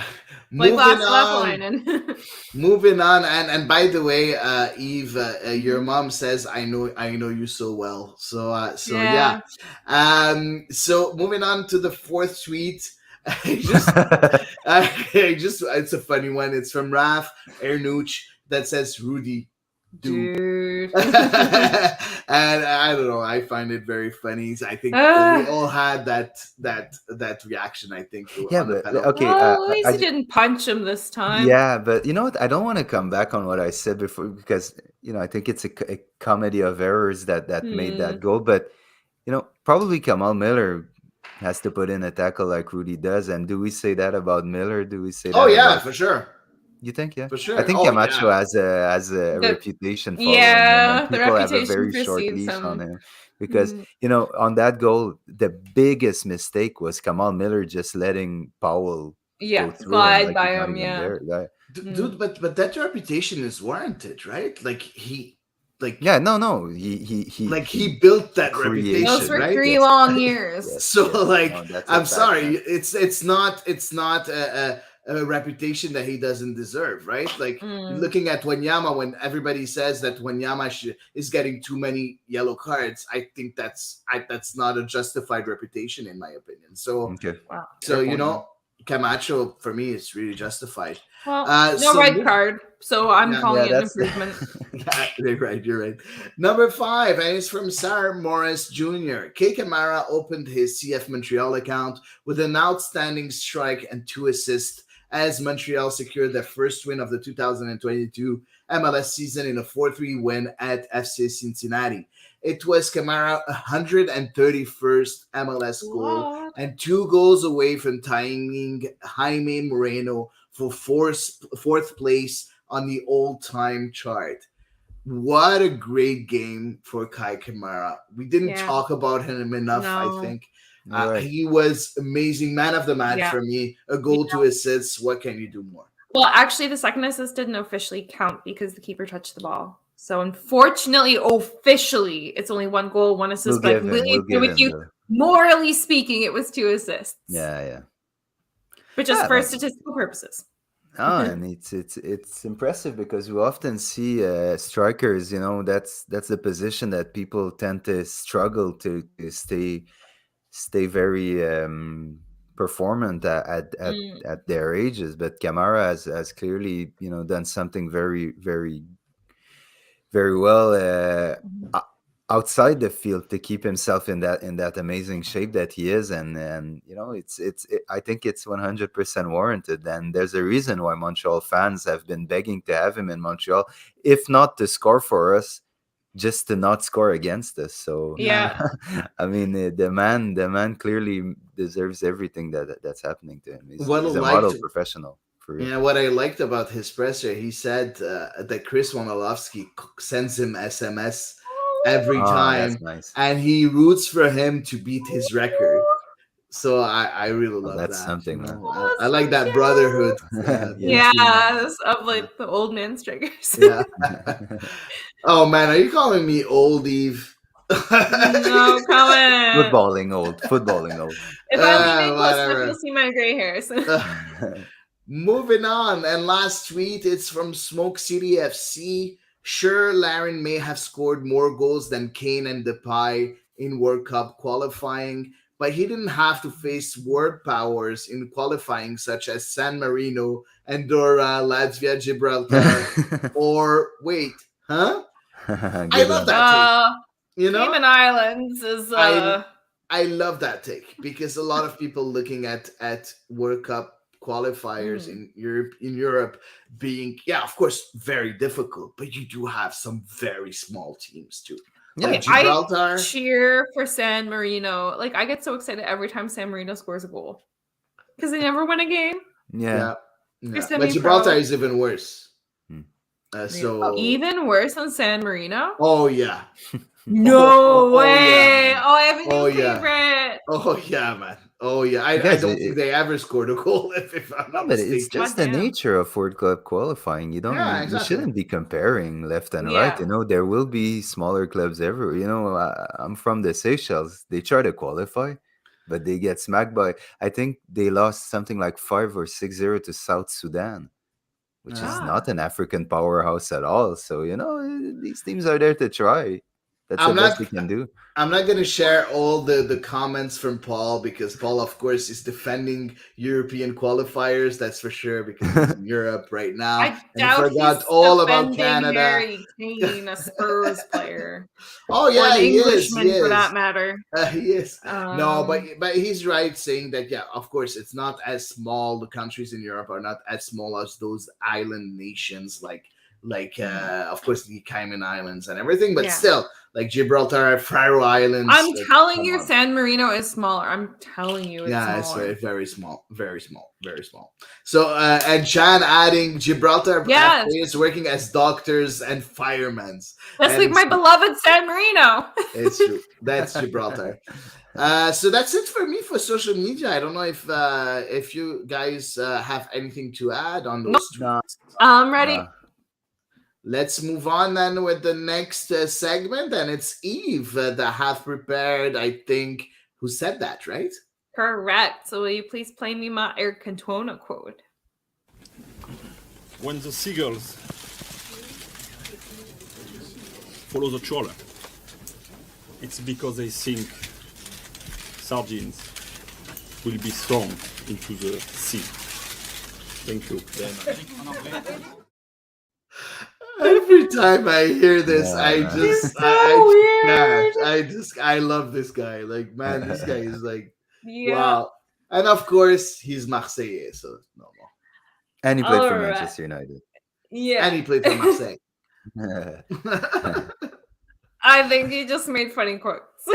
[SPEAKER 2] Moving on, and by the way, Eve, your mom says I know you so well. So yeah. So moving on to the fourth tweet. I just, it's a funny one. It's from Raf Ernuch that says Rudy.
[SPEAKER 1] Dude.
[SPEAKER 2] And I don't know. I find it very funny. I think we all had that reaction. I think
[SPEAKER 3] Yeah,
[SPEAKER 2] on the
[SPEAKER 3] but
[SPEAKER 2] pedal.
[SPEAKER 3] okay.
[SPEAKER 1] Well, at least he didn't punch him this time.
[SPEAKER 3] Yeah, but you know what? I don't want to come back on what I said before because I think it's a comedy of errors that made that goal. But probably Kamal Miller has to put in a tackle like Rudy does. And do we say that about Miller? Do we say
[SPEAKER 2] Oh
[SPEAKER 3] that
[SPEAKER 2] yeah,
[SPEAKER 3] about?
[SPEAKER 2] for sure.
[SPEAKER 3] You think? Yeah,
[SPEAKER 2] For sure.
[SPEAKER 3] I think
[SPEAKER 2] Oh,
[SPEAKER 3] Camacho
[SPEAKER 2] yeah.
[SPEAKER 3] has a reputation following him,
[SPEAKER 1] Yeah,
[SPEAKER 3] and
[SPEAKER 1] the
[SPEAKER 3] people have a
[SPEAKER 1] reputation
[SPEAKER 3] very short
[SPEAKER 1] precedes
[SPEAKER 3] leash on
[SPEAKER 1] him.
[SPEAKER 3] him because on that goal, the biggest mistake was Kamal Miller just letting Powell go through him
[SPEAKER 1] glide
[SPEAKER 3] like
[SPEAKER 1] by
[SPEAKER 3] he's not
[SPEAKER 1] him.
[SPEAKER 3] even
[SPEAKER 1] Yeah,
[SPEAKER 3] there. Like,
[SPEAKER 2] dude, but that reputation is warranted, right? Like
[SPEAKER 3] yeah, no, he
[SPEAKER 2] built that
[SPEAKER 3] created
[SPEAKER 1] those
[SPEAKER 2] reputation,
[SPEAKER 1] were
[SPEAKER 2] right?
[SPEAKER 1] 3
[SPEAKER 3] yes.
[SPEAKER 1] long years.
[SPEAKER 3] Yes,
[SPEAKER 2] So
[SPEAKER 3] yes.
[SPEAKER 2] like,
[SPEAKER 3] No, that's a
[SPEAKER 2] I'm
[SPEAKER 3] fact,
[SPEAKER 2] sorry,
[SPEAKER 3] man.
[SPEAKER 2] it's not a reputation that he doesn't deserve, right? Like looking at Wanyama, when everybody says that Wanyama is getting too many yellow cards, I think that's not a justified reputation in my opinion. So
[SPEAKER 3] Okay.
[SPEAKER 1] Wow.
[SPEAKER 2] so Camacho for me is really justified.
[SPEAKER 1] Well, no red card, so I'm calling it an
[SPEAKER 3] that's
[SPEAKER 1] improvement.
[SPEAKER 2] Yeah, you're right. Number 5, and it's from Sarah Morris Jr. Kei Kamara opened his CF Montreal account with an outstanding strike and 2 assists as Montreal secured their first win of the 2022 MLS season in a 4-3 win at FC Cincinnati. It was Kamara's 131st MLS goal and 2 goals away from tying Jaime Moreno for fourth place on the all-time chart. What a great game for Kai Kamara. We didn't talk about him enough, I think.
[SPEAKER 3] Right.
[SPEAKER 2] He was amazing. Man of the match for me. A goal, 2 assists. What can you do more?
[SPEAKER 1] Well, actually, the second assist didn't officially count because the keeper touched the ball. So unfortunately, officially, it's only 1 goal, 1 assist. But I completely agree with you. Morally speaking, it was 2 assists.
[SPEAKER 3] Yeah.
[SPEAKER 1] But just for statistical purposes.
[SPEAKER 3] Oh, and it's impressive because we often see strikers. That's the position that people tend to struggle to stay very performant at their ages. But Kamara has clearly done something very very very well outside the field to keep himself in that amazing shape that he is, and I think it's 100% warranted, and there's a reason why Montreal fans have been begging to have him in Montreal, if not to score for us, just to not score against us. So
[SPEAKER 1] yeah,
[SPEAKER 3] I mean the man clearly deserves everything that's happening to him. He's a model professional.
[SPEAKER 2] Yeah, what I liked about his presser, he said that Chris Wondolowski sends him SMS every time,
[SPEAKER 3] that's nice.
[SPEAKER 2] and he roots for him to beat his record. So I really love
[SPEAKER 3] that's
[SPEAKER 2] that.
[SPEAKER 3] something, man.
[SPEAKER 2] I like that brotherhood.
[SPEAKER 1] Yes, of like the old man strikers.
[SPEAKER 2] Yeah. Oh man, are you calling me old, Eve?
[SPEAKER 1] No comment.
[SPEAKER 3] Footballing old.
[SPEAKER 1] If I lean in close enough, you'll see my gray hairs.
[SPEAKER 2] Moving on, and last tweet, it's from Smoke City FC. Sure, Larin may have scored more goals than Kane and Depay in World Cup qualifying, but he didn't have to face word powers in qualifying such as San Marino, Andorra, Latvia, Gibraltar, or wait, huh? I love that take.
[SPEAKER 1] Cayman Islands is
[SPEAKER 2] I love that take because a lot of people looking at World Cup qualifiers in Europe being, of course, very difficult, but you do have some very small teams too.
[SPEAKER 1] Yeah, Gibraltar. I cheer for San Marino. Like, I get so excited every time San Marino scores a goal because they never win a game.
[SPEAKER 2] Yeah. But Gibraltar is even worse. So
[SPEAKER 1] even worse than San Marino?
[SPEAKER 2] Oh yeah.
[SPEAKER 1] No way! Yeah, I have a new favorite.
[SPEAKER 2] Oh yeah, man. Oh yeah. I don't think they ever scored a goal if I'm not mistaken.
[SPEAKER 3] But it's just the nature of World Cup qualifying. You don't.
[SPEAKER 2] Exactly.
[SPEAKER 3] You shouldn't be comparing left and right. There will be smaller clubs everywhere. I'm from the Seychelles. They try to qualify, but they get smacked by. I think they lost something like 5 or 6-0 to South Sudan, which is not an African powerhouse at all. So these teams are there to try. That's
[SPEAKER 2] I'm
[SPEAKER 3] the best
[SPEAKER 2] not.
[SPEAKER 3] we can do.
[SPEAKER 2] I'm not going to share all the comments from Paul because Paul, of course, is defending European qualifiers. That's for sure because he's in Europe right now.
[SPEAKER 1] I
[SPEAKER 2] And he
[SPEAKER 1] doubt
[SPEAKER 2] forgot
[SPEAKER 1] he's
[SPEAKER 2] all about
[SPEAKER 1] defending
[SPEAKER 2] Canada.
[SPEAKER 1] Harry Kane, a Spurs player.
[SPEAKER 2] Oh,
[SPEAKER 1] Or
[SPEAKER 2] yeah,
[SPEAKER 1] an
[SPEAKER 2] he is.
[SPEAKER 1] Englishman,
[SPEAKER 2] He
[SPEAKER 1] for
[SPEAKER 2] is.
[SPEAKER 1] that matter.
[SPEAKER 2] He is. No,
[SPEAKER 1] Um,
[SPEAKER 2] but he's right saying that, yeah, of course, it's not as small. The countries in Europe are not as small as those island nations like of course, the Cayman Islands and everything. But
[SPEAKER 1] Yeah.
[SPEAKER 2] still, like Gibraltar, Faroe Islands.
[SPEAKER 1] I'm
[SPEAKER 2] like,
[SPEAKER 1] telling
[SPEAKER 2] come
[SPEAKER 1] you,
[SPEAKER 2] on.
[SPEAKER 1] San Marino is smaller. I'm telling you, it's
[SPEAKER 2] Yeah,
[SPEAKER 1] smaller.
[SPEAKER 2] it's very small, very small, very small. So, and Chan adding Gibraltar
[SPEAKER 1] Yes.
[SPEAKER 2] players working as doctors and firemen.
[SPEAKER 1] That's
[SPEAKER 2] And
[SPEAKER 1] like my beloved San Marino.
[SPEAKER 2] It's true. That's Gibraltar. So that's it for me for social media. I don't know if you guys have anything to add on those
[SPEAKER 3] No.
[SPEAKER 2] tweets.
[SPEAKER 1] I'm ready.
[SPEAKER 2] Let's move on then with the next segment, and it's Eve that have prepared. I think who said that, right?
[SPEAKER 1] Correct. So will you please play me my Eric Cantona quote?
[SPEAKER 5] When the seagulls follow the trawler, it's because they think sardines will be thrown into the sea. Thank you very much.
[SPEAKER 2] Every time I hear this, I love this guy. Like, man, this guy is like, wow. And of course, he's Marseillais, so no more.
[SPEAKER 3] And he played for Manchester United.
[SPEAKER 1] Yeah.
[SPEAKER 2] And he played for Marseille.
[SPEAKER 1] I think he just made funny quotes.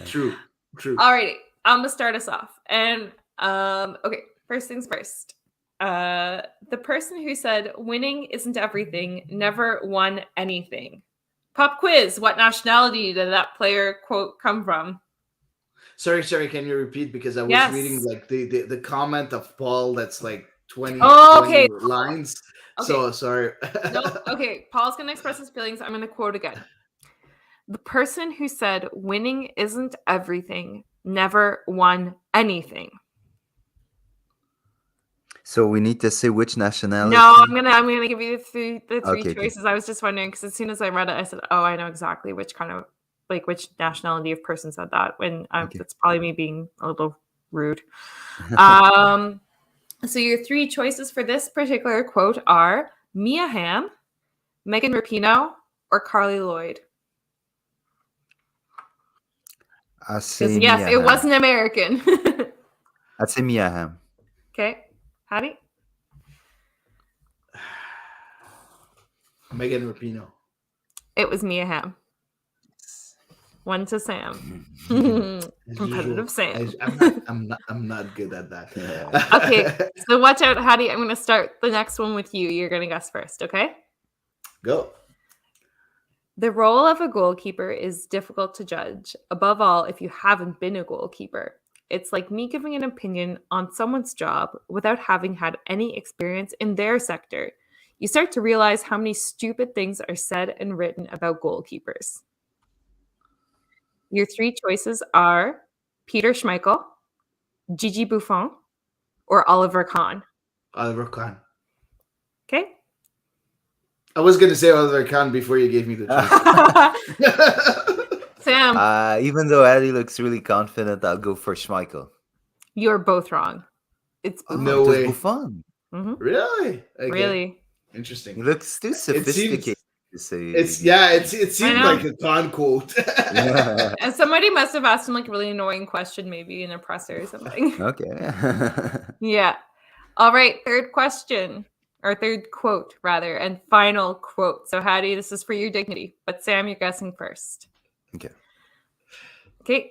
[SPEAKER 2] True.
[SPEAKER 1] Alrighty, I'm gonna start us off. And okay, first things first. The person who said winning isn't everything never won anything. Pop quiz. What nationality did that player quote come from?
[SPEAKER 2] Sorry, can you repeat? Because I was reading like the comment of Paul that's like 20 lines. Okay. So sorry.
[SPEAKER 1] No, okay. Paul's gonna express his feelings. I'm gonna quote again. The person who said winning isn't everything never won anything.
[SPEAKER 3] So we need to say which nationality.
[SPEAKER 1] No, I'm gonna give you the three choices.
[SPEAKER 3] Okay.
[SPEAKER 1] I was just wondering because as soon as I read it, I said, "Oh, I know exactly which kind of which nationality of person said that." When that's probably me being a little rude. So your three choices for this particular quote are Mia Hamm, Megan Rapinoe, or Carly Lloyd.
[SPEAKER 3] I say
[SPEAKER 1] yes, it wasn't American.
[SPEAKER 3] I'd say Mia Hamm.
[SPEAKER 1] Okay, Hady?
[SPEAKER 2] Megan Rapinoe.
[SPEAKER 1] It was Mia Hamm. One to Sam. Competitive Sam.
[SPEAKER 2] I'm not good at that.
[SPEAKER 1] Okay, so watch out, Hady. I'm going to start the next one with you. You're going to guess first, okay?
[SPEAKER 2] Go.
[SPEAKER 1] The role of a goalkeeper is difficult to judge, above all if you haven't been a goalkeeper. It's like me giving an opinion on someone's job without having had any experience in their sector. You start to realize how many stupid things are said and written about goalkeepers. Your three choices are Peter Schmeichel, Gigi Buffon, or Oliver Kahn.
[SPEAKER 2] Oliver Kahn.
[SPEAKER 1] Okay.
[SPEAKER 2] I was going to say Oliver Kahn before you gave me the choice.
[SPEAKER 1] Sam.
[SPEAKER 3] Even though Hady looks really confident, I'll go for Schmeichel.
[SPEAKER 1] You're both wrong. It's Buffon.
[SPEAKER 2] No way.
[SPEAKER 3] Buffon.
[SPEAKER 1] Mm-hmm.
[SPEAKER 2] Really? Okay.
[SPEAKER 1] Really?
[SPEAKER 2] Interesting.
[SPEAKER 3] He looks too sophisticated to say.
[SPEAKER 2] It seemed like a Kahn quote.
[SPEAKER 3] Yeah.
[SPEAKER 1] And somebody must have asked him like a really annoying question, maybe in a presser or something.
[SPEAKER 3] Okay.
[SPEAKER 1] Yeah. All right. Third question. Or third quote, rather, and final quote. So, Hady, this is for your dignity. But, Sam, you're guessing first. Okay.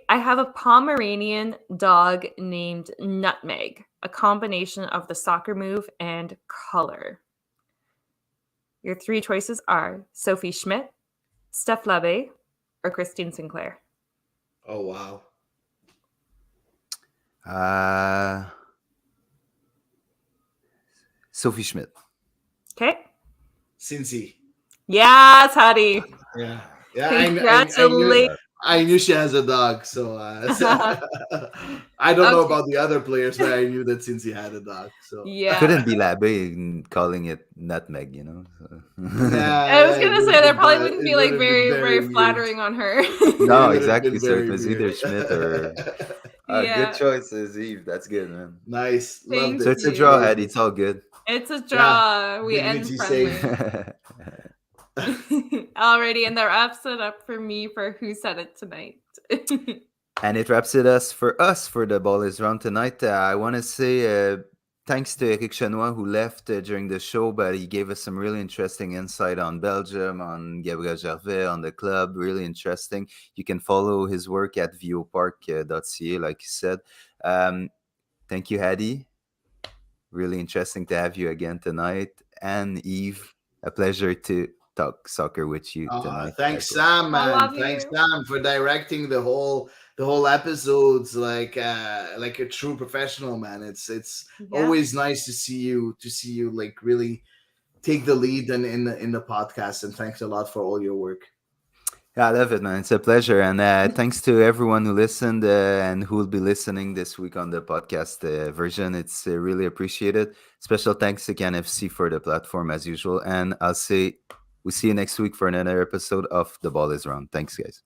[SPEAKER 1] I have a Pomeranian dog named Nutmeg, a combination of the soccer move and color. Your three choices are Sophie Schmidt, Steph Labbe, or Christine Sinclair.
[SPEAKER 2] Oh, wow.
[SPEAKER 3] Sophie Schmidt.
[SPEAKER 1] Okay.
[SPEAKER 2] Cincy.
[SPEAKER 1] Yes, Hady.
[SPEAKER 2] Yeah.
[SPEAKER 1] Congratulations.
[SPEAKER 2] I knew she has a dog, so I don't know
[SPEAKER 1] Okay.
[SPEAKER 2] about the other players, but I knew that Cincy had a dog. So
[SPEAKER 1] Yeah.
[SPEAKER 3] Couldn't be Labe in calling it nutmeg, you know. So.
[SPEAKER 1] I was gonna say that probably wouldn't be
[SPEAKER 2] it would
[SPEAKER 1] like
[SPEAKER 2] have been
[SPEAKER 1] very,
[SPEAKER 2] very
[SPEAKER 1] very
[SPEAKER 2] weird.
[SPEAKER 1] flattering on her.
[SPEAKER 3] No,
[SPEAKER 2] It would have
[SPEAKER 3] exactly.
[SPEAKER 2] been
[SPEAKER 3] So it
[SPEAKER 2] very
[SPEAKER 3] was
[SPEAKER 2] weird.
[SPEAKER 3] either Schmidt or good
[SPEAKER 1] Yeah.
[SPEAKER 3] choices, Eve. That's good, man.
[SPEAKER 2] Nice, loved
[SPEAKER 1] Thank
[SPEAKER 3] So
[SPEAKER 2] it.
[SPEAKER 3] it's a
[SPEAKER 1] you.
[SPEAKER 3] draw,
[SPEAKER 2] Loved
[SPEAKER 3] Hady.
[SPEAKER 2] it.
[SPEAKER 3] It's all good.
[SPEAKER 1] It's a
[SPEAKER 2] Yeah,
[SPEAKER 1] draw. We end
[SPEAKER 2] dignity
[SPEAKER 1] friendly.
[SPEAKER 2] saved.
[SPEAKER 1] Alrighty, and that wraps it up for me for Who Said It Tonight.
[SPEAKER 3] And it wraps it us for the Ball is Round tonight. I want to say thanks to Eric Chenois who left during the show, but he gave us some really interesting insight on Belgium, on Gabriel Gervais, on the club. Really interesting. You can follow his work at vopark.ca, like you said. Thank you, Hady. Really interesting to have you again tonight. And Eve, a pleasure to talk soccer with you tonight.
[SPEAKER 2] Thanks,
[SPEAKER 3] as well.
[SPEAKER 2] Sam,
[SPEAKER 1] I
[SPEAKER 2] man.
[SPEAKER 1] love
[SPEAKER 2] Thanks,
[SPEAKER 1] you.
[SPEAKER 2] Sam, for directing the whole episodes like a true professional, man. It's
[SPEAKER 1] Yeah.
[SPEAKER 2] always nice to see you like really take the lead in the podcast. And thanks a lot for all your work.
[SPEAKER 3] Yeah, I love it, man. It's a pleasure. And thanks to everyone who listened and who will be listening this week on the podcast version. It's really appreciated. Special thanks to CanFC for the platform as usual. And I'll say we'll see you next week for another episode of The Ball is Round. Thanks, guys.